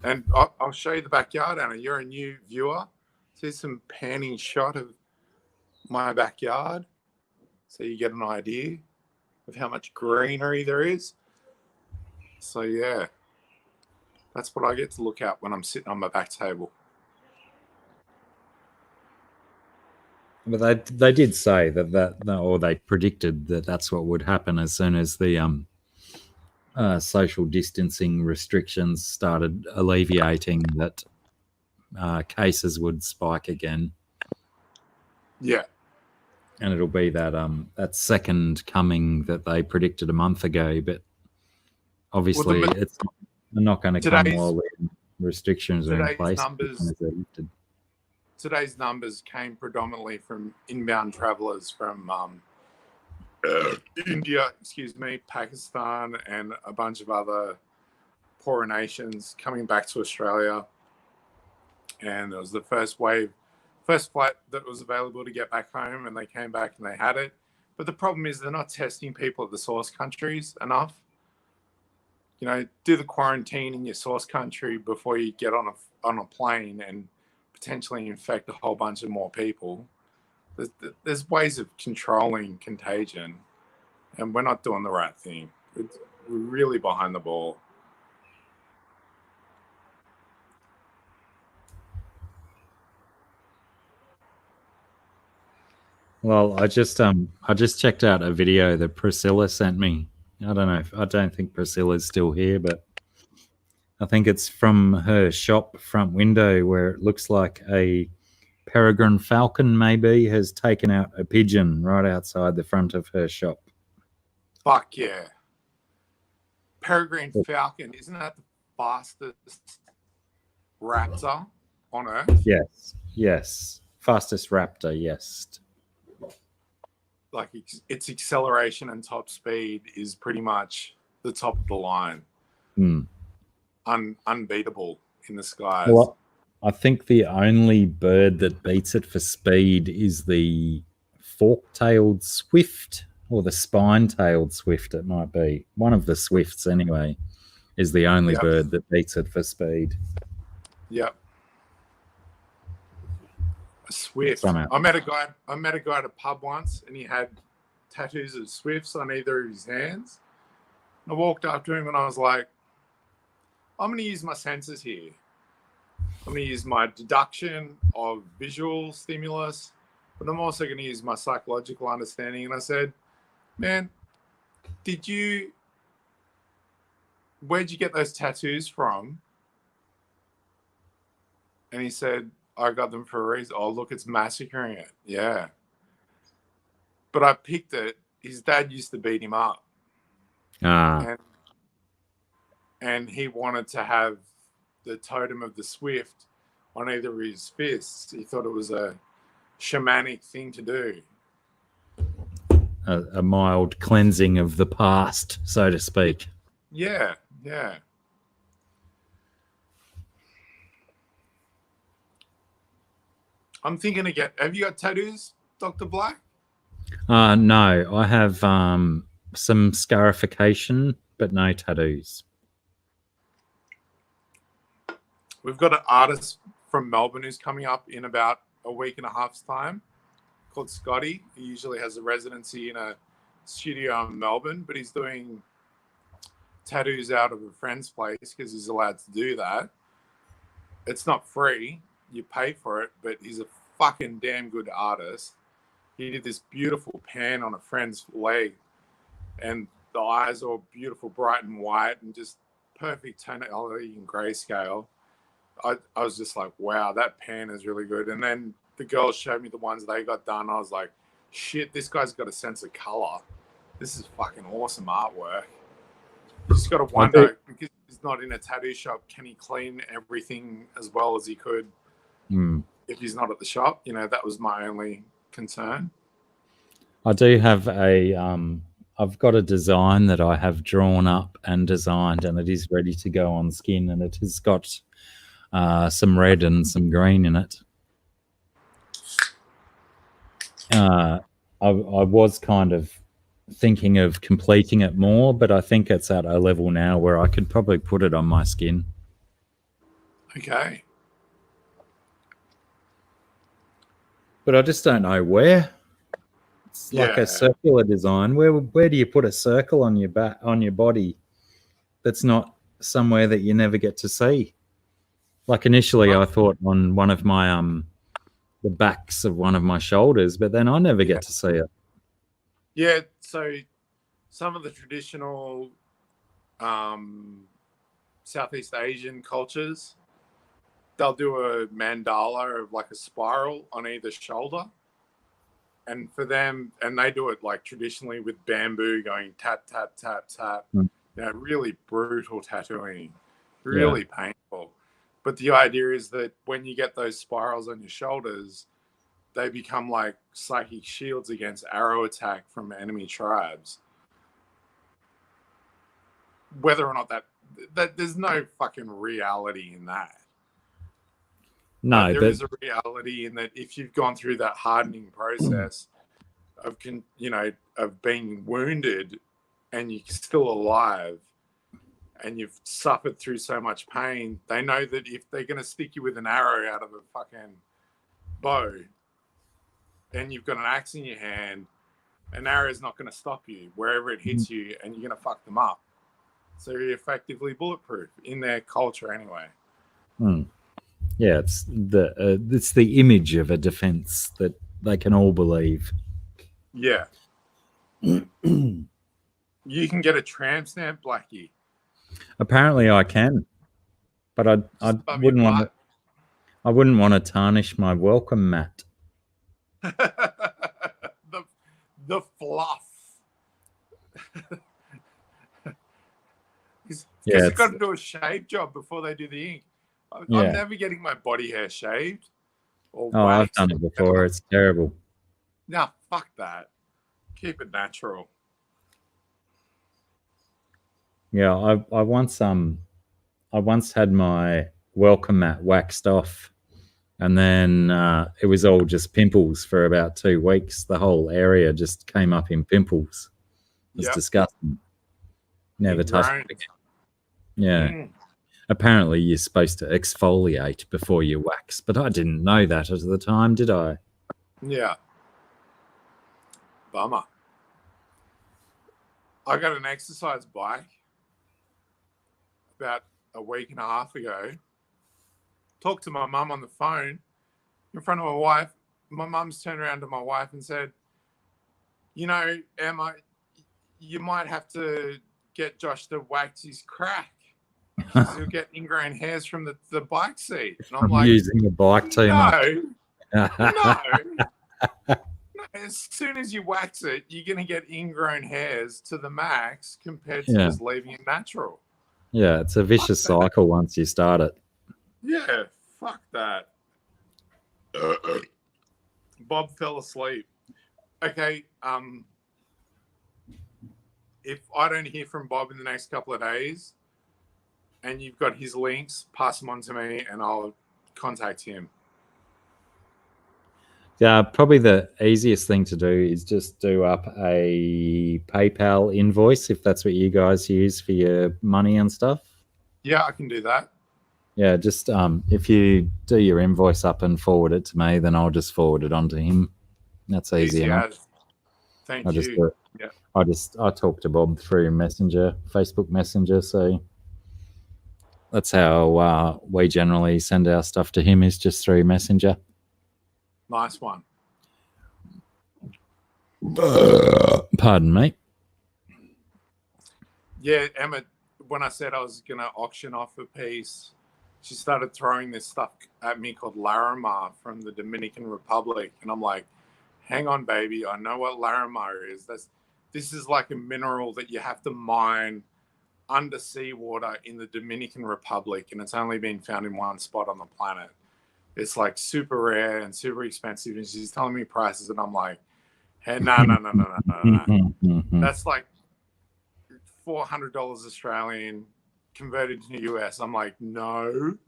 And I'll show you the backyard, Anna. You're a new viewer. See some panning shot of my backyard, so you get an idea of how much greenery there is. So yeah, that's what I get to look at when I'm sitting on my back table. But they did say or they predicted that that's what would happen as soon as the social distancing restrictions started alleviating, that cases would spike again. Yeah. And it'll be that second coming that they predicted a month ago, but obviously it's not going to come while the restrictions are in place. Today's numbers came predominantly from inbound travelers from India, Pakistan, and a bunch of other poorer nations coming back to Australia. And it was the first flight that was available to get back home, and they came back and they had it. But the problem is they're not testing people at the source countries enough. Do the quarantine in your source country before you get on a plane and potentially infect a whole bunch of more people. There's ways of controlling contagion, and we're not doing the right thing. We're really behind the ball. Well, I just checked out a video that Priscilla sent me. I don't know. I don't think Priscilla's still here, but I think it's from her shop front window where it looks like a peregrine falcon maybe has taken out a pigeon right outside the front of her shop. Fuck yeah. Peregrine falcon, isn't that the fastest raptor on Earth? Yes. Fastest raptor, yes. Like its acceleration and top speed is pretty much the top of the line. Unbeatable in the skies. Well, I think the only bird that beats it for speed is the fork-tailed swift, or the spine-tailed swift. It might be one of the swifts anyway. Is the only bird that beats it for speed. Yep. A swift. Somehow. I met a guy at a pub once, and he had tattoos of swifts on either of his hands. I walked up to him and I was like, I'm going to use my senses here. I'm going to use my deduction of visual stimulus, but I'm also going to use my psychological understanding. And I said, man, where'd you get those tattoos from? And he said, I got them for a reason. Oh, look, it's massacring it. Yeah. But I picked it. His dad used to beat him up. And he wanted to have the totem of the swift on either of his fists. He thought it was a shamanic thing to do. A mild cleansing of the past, so to speak. Yeah. I'm thinking to have you got tattoos, Dr. Black? No, I have some scarification, but no tattoos. We've got an artist from Melbourne who's coming up in about a week and a half's time called Scotty. He usually has a residency in a studio in Melbourne, but he's doing tattoos out of a friend's place because he's allowed to do that. It's not free. You pay for it, but he's a fucking damn good artist. He did this beautiful pan on a friend's leg, and the eyes are all beautiful, bright and white, and just perfect tonality and grayscale. I was just like, wow, that pan is really good. And then the girls showed me the ones they got done. I was like, shit, this guy's got a sense of color. This is fucking awesome artwork. You just got to wonder, because he's not in a tattoo shop, can he clean everything as well as he could if he's not at the shop? You know, that was my only concern. I do have I've got a design that I have drawn up and designed, and it is ready to go on skin, and it has got some red and some green in it. I was kind of thinking of completing it more, but I think it's at a level now where I could probably put it on my skin. Okay. But I just don't know where. It's like a circular design. Where do you put a circle on your back, on your body that's not somewhere that you never get to see? Like initially I thought on one of my the backs of one of my shoulders, but then I never get to see it. Yeah, so some of the traditional Southeast Asian cultures, they'll do a mandala of like a spiral on either shoulder. And for them, and they do it like traditionally with bamboo going tap, tap, tap, tap. You know, really brutal tattooing, really painful. But the idea is that when you get those spirals on your shoulders, they become like psychic shields against arrow attack from enemy tribes. Whether or not that there's no fucking reality in that. No, there is a reality in that if you've gone through that hardening process of being wounded and you're still alive and you've suffered through so much pain, they know that if they're going to stick you with an arrow out of a fucking bow and you've got an axe in your hand, an arrow is not going to stop you wherever it hits you, and you're going to fuck them up. So you're effectively bulletproof in their culture anyway. Yeah, it's the image of a defense that they can all believe. Yeah. You can get a tramp stamp, Blacky. Apparently, I can, but I Just above your wouldn't want to. butt. I wouldn't want to tarnish my welcome mat. the fluff. Because Yeah, you've got to do a shave job before they do the ink. Yeah. I'm never getting my body hair shaved or Oh, I've waxed. done it before. It's terrible. Nah, fuck that. Keep it natural. Yeah, I once had my welcome mat waxed off, and then it was all just pimples for about 2 weeks. The whole area just came up in pimples. It was Yep. disgusting. Never touched Ingrained. it again. Yeah. Mm. Apparently, you're supposed to exfoliate before you wax, but I didn't know that at the time, did I? Yeah. Bummer. I got an exercise bike about a week and a half ago. Talked to my mum on the phone in front of my wife. My mum's turned around to my wife and said, you know, Emma, you might have to get Josh to wax his crack. He'll get ingrown hairs from the bike seat. And I'm like, using the bike too much. No. As soon as you wax it, you're going to get ingrown hairs to the max compared to just leaving it natural. Yeah, it's a vicious cycle once you start it. Yeah, fuck that. Bob fell asleep. Okay, if I don't hear from Bob in the next couple of days and you've got his links, pass them on to me and I'll contact him. Yeah, probably the easiest thing to do is just do up a PayPal invoice if that's what you guys use for your money and stuff. Yeah, I can do that. Yeah, just if you do your invoice up and forward it to me, then I'll just forward it on to him. That's easy enough. Thank I just you. do it. Yeah. I talk to Bob through Messenger, Facebook Messenger, so that's how we generally send our stuff to him, is just through Messenger. Nice one. Pardon me. Yeah, Emma, when I said I was going to auction off a piece, she started throwing this stuff at me called Larimar from the Dominican Republic. And I'm like, hang on, baby. I know what Larimar is. This is like a mineral that you have to mine under seawater in the Dominican Republic. And it's only been found in one spot on the planet. It's like super rare and super expensive. And she's telling me prices. And I'm like, hey, no. That's like $400 Australian converted to US. I'm like, no.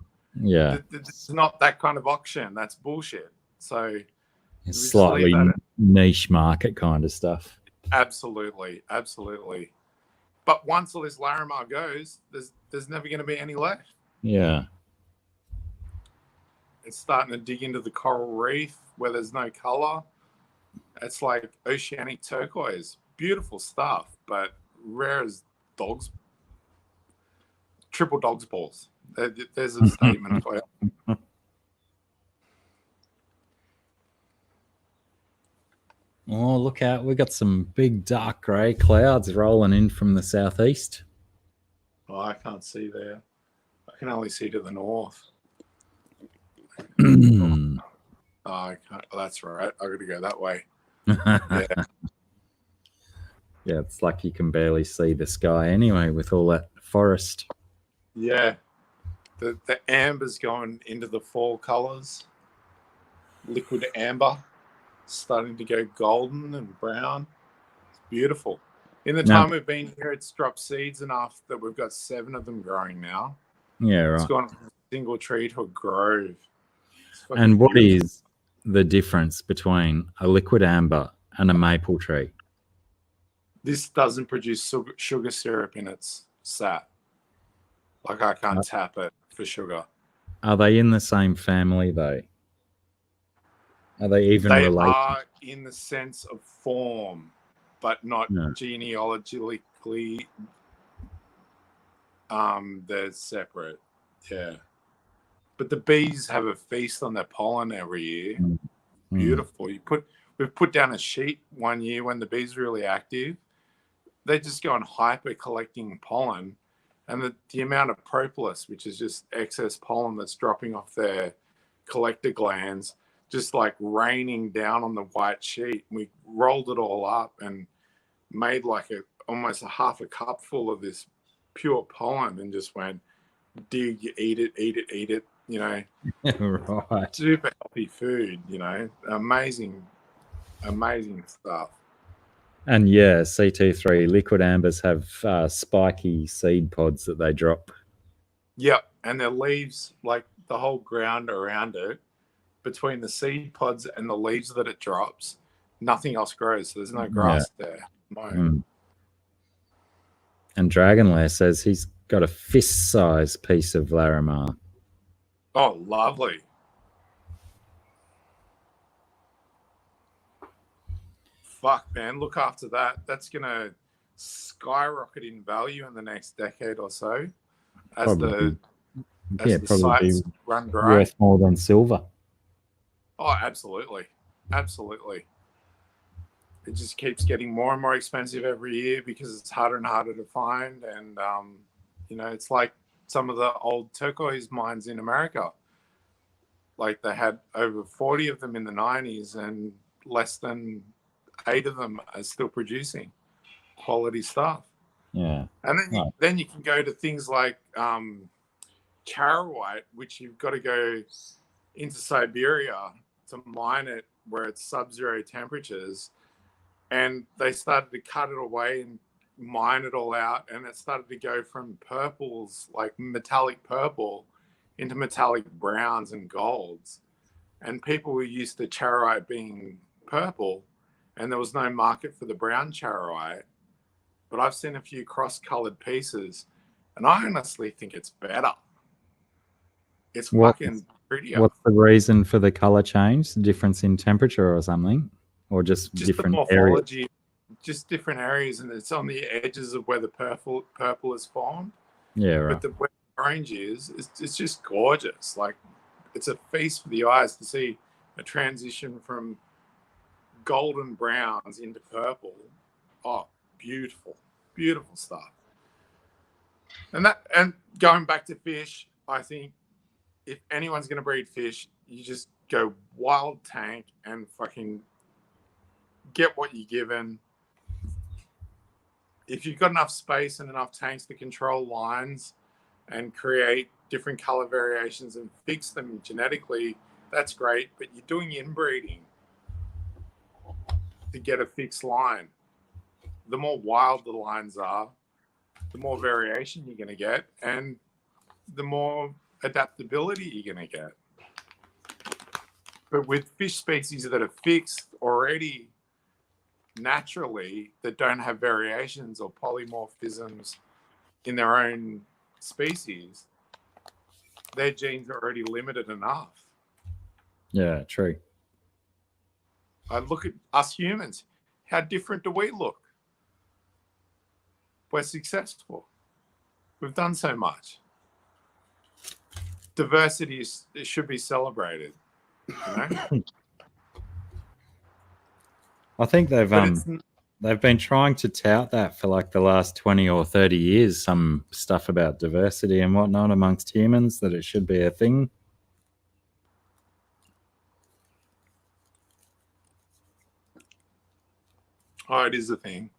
Yeah. It's not that kind of auction. That's bullshit. So it's slightly niche market kind of stuff. Absolutely. But once all this Larimar goes, there's never going to be any left. Yeah. It's starting to dig into the coral reef where there's no color. It's like oceanic turquoise. Beautiful stuff, but rare as dogs. Triple dog's balls. There's a statement for you. Oh, look out. We got some big dark grey clouds rolling in from the southeast. Oh, I can't see there. I can only see to the north. Oh, I can't. Oh, that's right. I got to go that way. Yeah. Yeah, it's like you can barely see the sky anyway with all that forest. Yeah. The amber's going into the fall colors. Liquid amber. Starting to go golden and brown. It's beautiful. In the time we've been here, it's dropped seeds enough that we've got 7 of them growing now. Yeah, right. It's gone from a single tree to a grove. And what is the difference between a liquid amber and a maple tree? This doesn't produce sugar syrup in its sap. Like I can't tap it for sugar. Are they in the same family though? Are they even related? They are in the sense of form, but not genealogically. They're separate. Yeah. But the bees have a feast on their pollen every year. Beautiful. We we've put down a sheet one year when the bees are really active. They just go on hyper collecting pollen, and the amount of propolis, which is just excess pollen that's dropping off their collector glands, just like raining down on the white sheet. We rolled it all up and made like almost a half a cup full of this pure pollen, and just went, dig, eat it, eat it, eat it. You know, Right. super healthy food. You know, amazing stuff. And yeah, CT3 liquid ambers have spiky seed pods that they drop. Yep, and their leaves, like the whole ground around it, between the seed pods and the leaves that it drops, nothing else grows. So there's no grass there. No. Mm. And Dragonlair says he's got a fist-sized piece of Larimar. Oh, lovely. Fuck, man, look after that. That's going to skyrocket in value in the next decade or so as the sites run dry. Worth more than silver. Oh, absolutely. Absolutely. It just keeps getting more and more expensive every year because it's harder and harder to find. And, you know, it's like some of the old turquoise mines in America. Like they had over 40 of them in the 90s and less than 8 of them are still producing quality stuff. Yeah. And then you can go to things like charoite, which you've got to go into Siberia to mine it where it's sub-zero temperatures. And they started to cut it away and mine it all out. And it started to go from purples, like metallic purple, into metallic browns and golds. And people were used to charoite being purple, and there was no market for the brown charoite. But I've seen a few cross-colored pieces, and I honestly think it's better. It's fucking prettier. What's the reason for the color change? The difference in temperature or something? Or just different the morphology, areas? Just different areas, and it's on the edges of where the purple is formed. Yeah, right. But where the orange is, it's just gorgeous. Like, it's a feast for the eyes to see a transition from golden browns into purple. Oh, beautiful, beautiful stuff. And going back to fish, I think if anyone's going to breed fish, you just go wild tank and fucking get what you're given. If you've got enough space and enough tanks to control lines and create different color variations and fix them genetically, that's great. But you're doing inbreeding to get a fixed line. The more wild the lines are, the more variation you're going to get, and the more adaptability you're going to get. But with fish species that are fixed already naturally, that don't have variations or polymorphisms in their own species, their genes are already limited enough. Yeah, true. I look at us humans. How different do we look? We're successful. We've done so much. Diversity should be celebrated. You know? I think they've been trying to tout that for like the last 20 or 30 years, some stuff about diversity and whatnot amongst humans, that it should be a thing. Oh, it is a thing.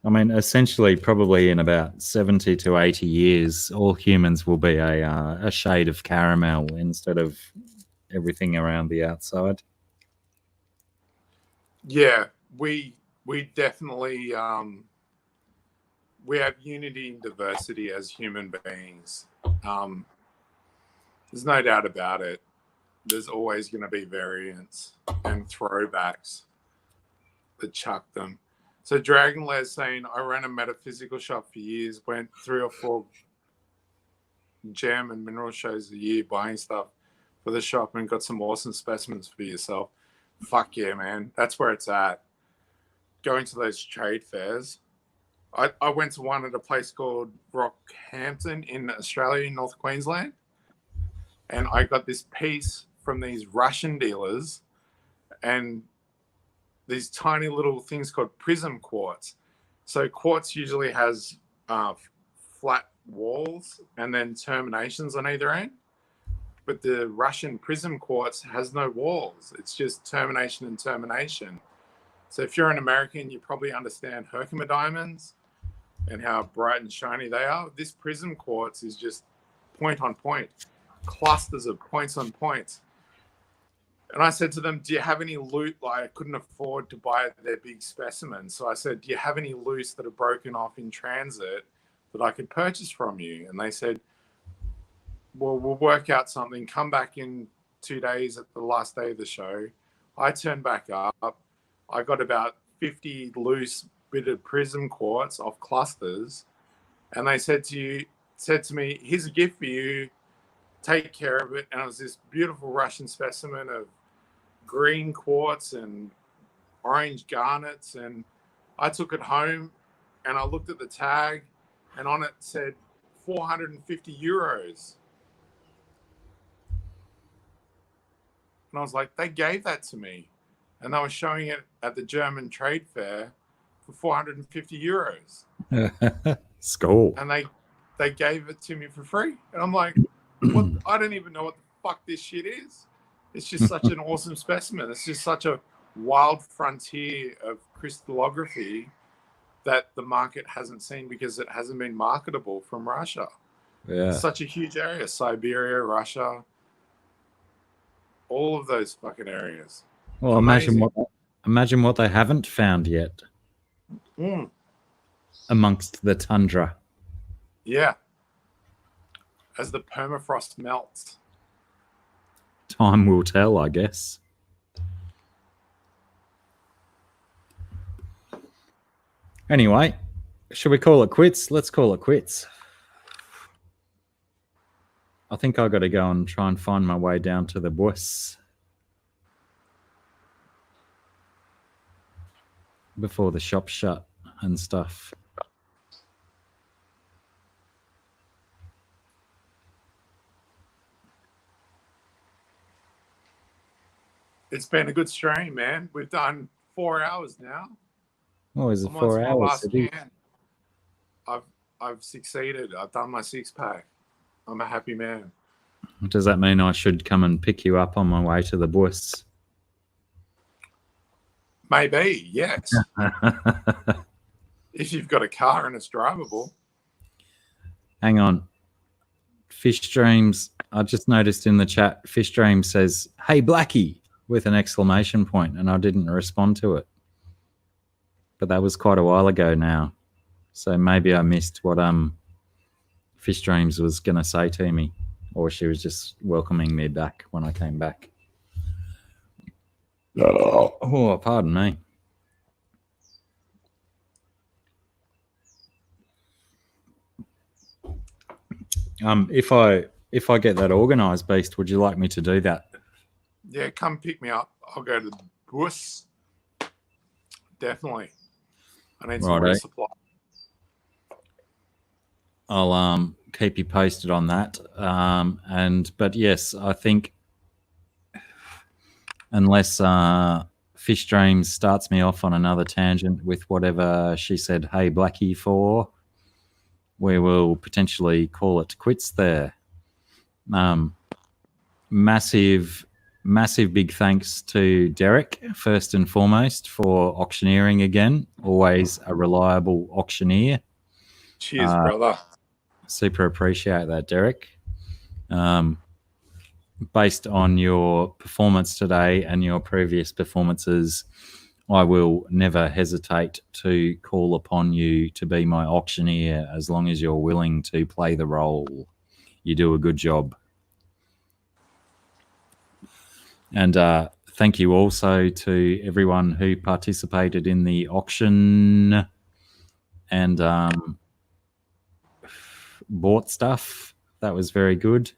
I mean, essentially, probably in about 70 to 80 years, all humans will be a shade of caramel instead of everything around the outside. Yeah, we definitely we have unity and diversity as human beings. There's no doubt about it. There's always going to be variants and throwbacks that chuck them. So Dragonlair's saying, I ran a metaphysical shop for years, went 3 or 4 gem and mineral shows a year buying stuff for the shop, and got some awesome specimens for yourself. Fuck yeah, man. That's where it's at. Going to those trade fairs. I went to one at a place called Rockhampton in Australia, in North Queensland. And I got this piece from these Russian dealers. and these tiny little things called prism quartz. So quartz usually has flat walls and then terminations on either end. But the Russian prism quartz has no walls. It's just termination and termination. So if you're an American, you probably understand Herkimer diamonds and how bright and shiny they are. This prism quartz is just point on point, clusters of points on points. And I said to them, do you have any loot? Like, I couldn't afford to buy their big specimens. So I said, do you have any loose that are broken off in transit that I could purchase from you? And they said, well, we'll work out something. Come back in 2 days at the last day of the show. I turned back up. I got about 50 loose bit of prism quartz off clusters. And they said to me, here's a gift for you. Take care of it. And it was this beautiful Russian specimen of green quartz and orange garnets. And I took it home and I looked at the tag, and on it said 450 euros. And I was like, they gave that to me. And they were showing it at the German trade fair for 450 euros. Skull. And they gave it to me for free. And I'm like, what? I don't even know what the fuck this shit is. It's just such an awesome specimen. It's just such a wild frontier of crystallography that the market hasn't seen because it hasn't been marketable from Russia. Yeah. It's such a huge area. Siberia, Russia, all of those fucking areas. Well, imagine what they haven't found yet amongst the tundra. Yeah. As the permafrost melts. Time will tell, I guess. Anyway, should we call it quits? Let's call it quits. I think I've got to go and try and find my way down to the bus before the shop shut and stuff. It's been a good stream, man. We've done 4 hours now. Oh, is it I'm on 4 to my hours? last can. I've succeeded. I've done my 6-pack. I'm a happy man. Does that mean I should come and pick you up on my way to the bus? Maybe, yes. If you've got a car and it's drivable. Hang on. Fish Dreams, I just noticed in the chat, Fish Dreams says, "Hey, Blacky," with an exclamation point, and I didn't respond to it. But that was quite a while ago now. So maybe I missed what Fish Dreams was going to say to me, or she was just welcoming me back when I came back. Oh, pardon me. If I get that organised, Beast, would you like me to do that? Yeah, come pick me up. I'll go to the bus. Definitely. I need some resupply. I'll keep you posted on that. But yes, I think unless Fish Dreams starts me off on another tangent with whatever she said, "Hey, Blacky," for, we will potentially call it quits there. Massive big thanks to Derek, first and foremost, for auctioneering again. Always a reliable auctioneer. Cheers, brother. Super appreciate that, Derek. Based on your performance today and your previous performances, I will never hesitate to call upon you to be my auctioneer as long as you're willing to play the role. You do a good job. And thank you also to everyone who participated in the auction and bought stuff. That was very good.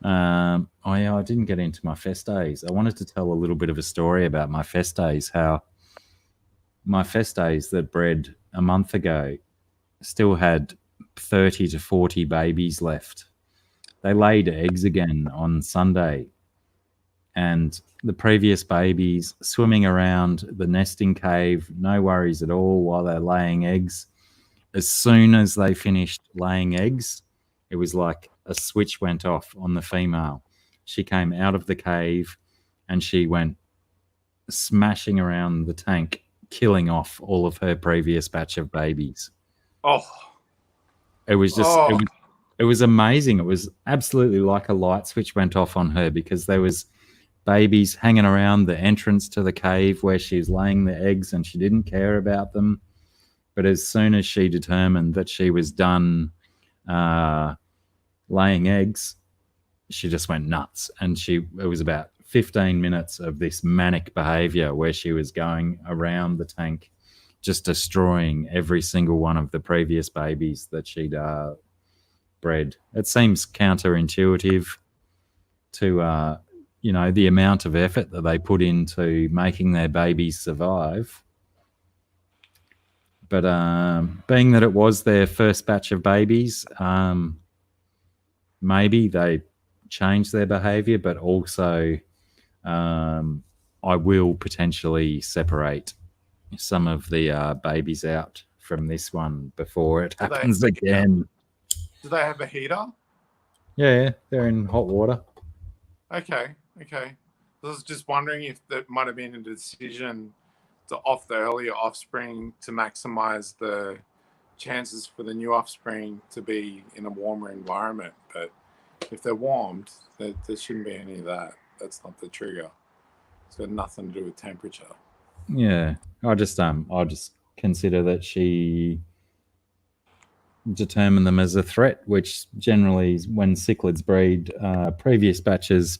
I didn't get into my fest days. I wanted to tell a little bit of a story about my fest days, how my fest days that bred a month ago still had 30 to 40 babies left. They laid eggs again on Sunday. and the previous babies swimming around the nesting cave, no worries at all while they're laying eggs. As soon as they finished laying eggs, it was like a switch went off on the female. She came out of the cave and she went smashing around the tank, killing off all of her previous batch of babies. Oh, It was just, it was amazing. It was absolutely like a light switch went off on her, because there was babies hanging around the entrance to the cave where she was laying the eggs, and she didn't care about them. But as soon as she determined that she was done laying eggs, she just went nuts. And it was about 15 minutes of this manic behavior where she was going around the tank, just destroying every single one of the previous babies that she'd bred. It seems counterintuitive to, the amount of effort that they put into making their babies survive. But being that it was their first batch of babies, maybe they changed their behavior, but also I will potentially separate some of the babies out from this one before it happens again. Do they have a heater? Yeah, they're in hot water. Okay. I was just wondering if that might have been a decision to off the earlier offspring to maximize the chances for the new offspring to be in a warmer environment. But if they're warmed, there shouldn't be any of that. That's not the trigger. It's got nothing to do with temperature. Yeah, I just consider that she determined them as a threat, which generally, when cichlids breed, previous batches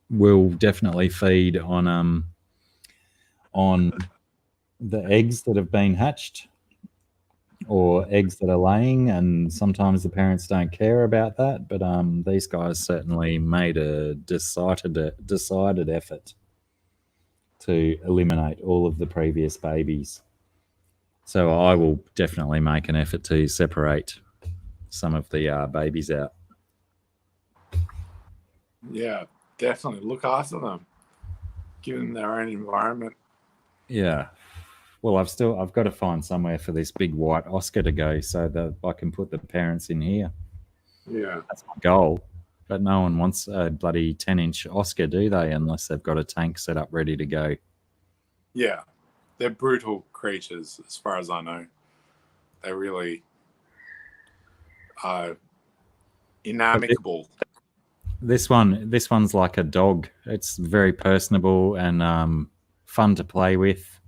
will definitely feed on the eggs that have been hatched or eggs that are laying, and sometimes the parents don't care about that. But these guys certainly made a decided effort to eliminate all of the previous babies. So I will definitely make an effort to separate some of the babies out. Yeah, definitely look after them, give them their own environment. Yeah. Well, I've got to find somewhere for this big white Oscar to go so that I can put the parents in here. Yeah, That's my goal. But no one wants a bloody 10-inch Oscar, do they? Unless they've got a tank set up ready to go. yeah, they're brutal creatures, as far as I know. They really are inamicable. This one's like a dog. It's very personable and fun to play with.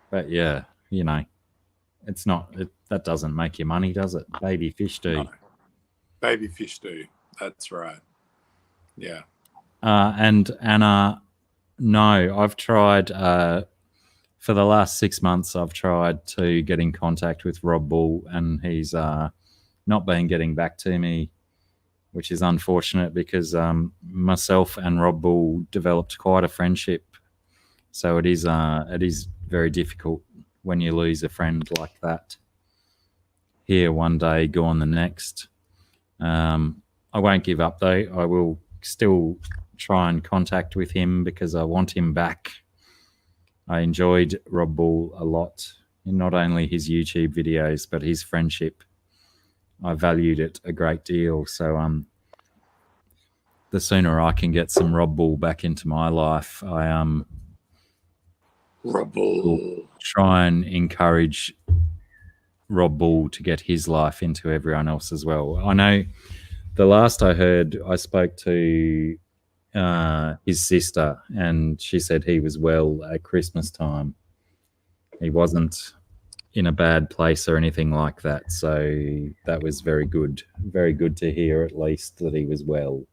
But yeah, it's not. That doesn't make you money, does it? Baby fish do. No. Baby fish do. That's right. Yeah. And Anna, no, I've tried for the last 6 months. I've tried to get in contact with Rob Bull, and he's not been getting back to me, which is unfortunate because myself and Rob Bull developed quite a friendship. So it is very difficult when you lose a friend like that. Here one day, gone the next. I won't give up though. I will still try and contact with him because I want him back. I enjoyed Rob Bull a lot, in not only his YouTube videos but his friendship. I valued it a great deal. So the sooner I can get some Rob Bull back into my life, I Rob Bull. Try and encourage Rob Bull to get his life into everyone else as well. I know the last I heard, I spoke to his sister, and she said he was well at Christmas time. He wasn't in a bad place or anything like that. So that was very good. Very good to hear, at least, that he was well.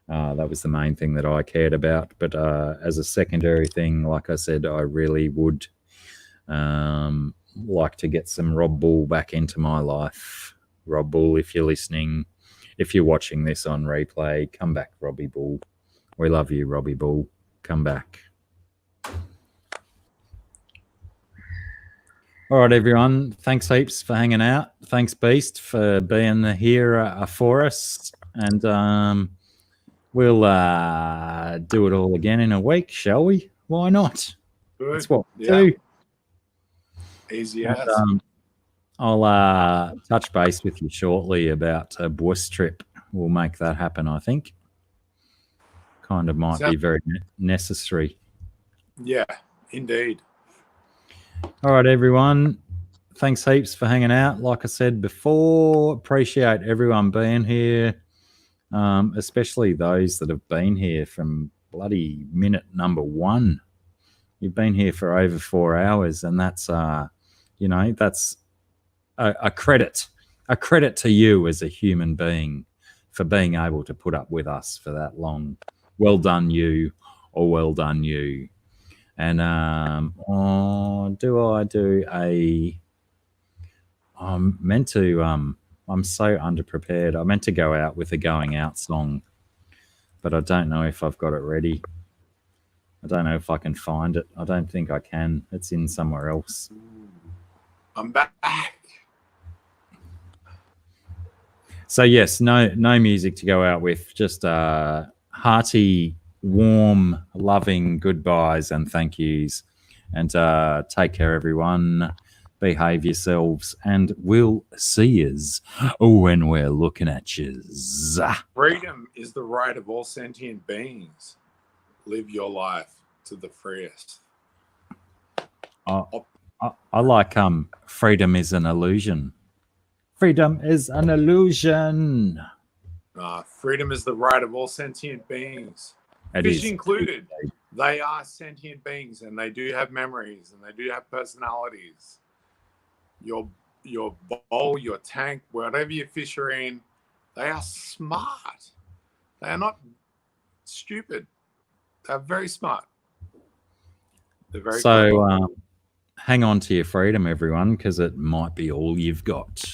That was the main thing that I cared about. But as a secondary thing, like I said, I really would like to get some Rob Bull back into my life. Rob Bull, if you're listening, if you're watching this on replay, come back, Robbie Bull. We love you, Robbie Bull. Come back. All right, everyone. Thanks heaps for hanging out. Thanks, Beast, for being here for us. And we'll do it all again in a week, shall we? Why not? Good. That's what we Yeah. do. Easy And, as. I'll touch base with you shortly about a bush trip. We'll make that happen, I think. Kind of might be very necessary. Yeah, indeed. All right, everyone. Thanks heaps for hanging out. Like I said before, appreciate everyone being here, especially those that have been here from bloody minute number 1. You've been here for over 4 hours, and that's, that's a credit to you as a human being for being able to put up with us for that long. Well done, you, or well done, you. And do I do a? I'm meant to. I'm so underprepared. I meant to go out with a going out song, but I don't know if I've got it ready. I don't know if I can find it. I don't think I can. It's in somewhere else. I'm back. So yes, no music to go out with. Just hearty, warm, loving goodbyes and thank yous. And take care, everyone. Behave yourselves, and we'll see yous when we're looking at yous. Freedom is the right of all sentient beings. Live your life to the freest. I like freedom is an illusion. Freedom is an illusion. Freedom is the right of all sentient beings. Fish included. They are sentient beings, and they do have memories, and they do have personalities. Your bowl, your tank, whatever your fish are in, they are smart. They are not stupid. They're very smart. They're very so hang on to your freedom, everyone, because it might be all you've got.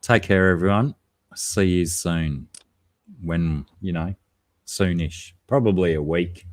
Take care, everyone. See you soon. When, soonish. Probably a week.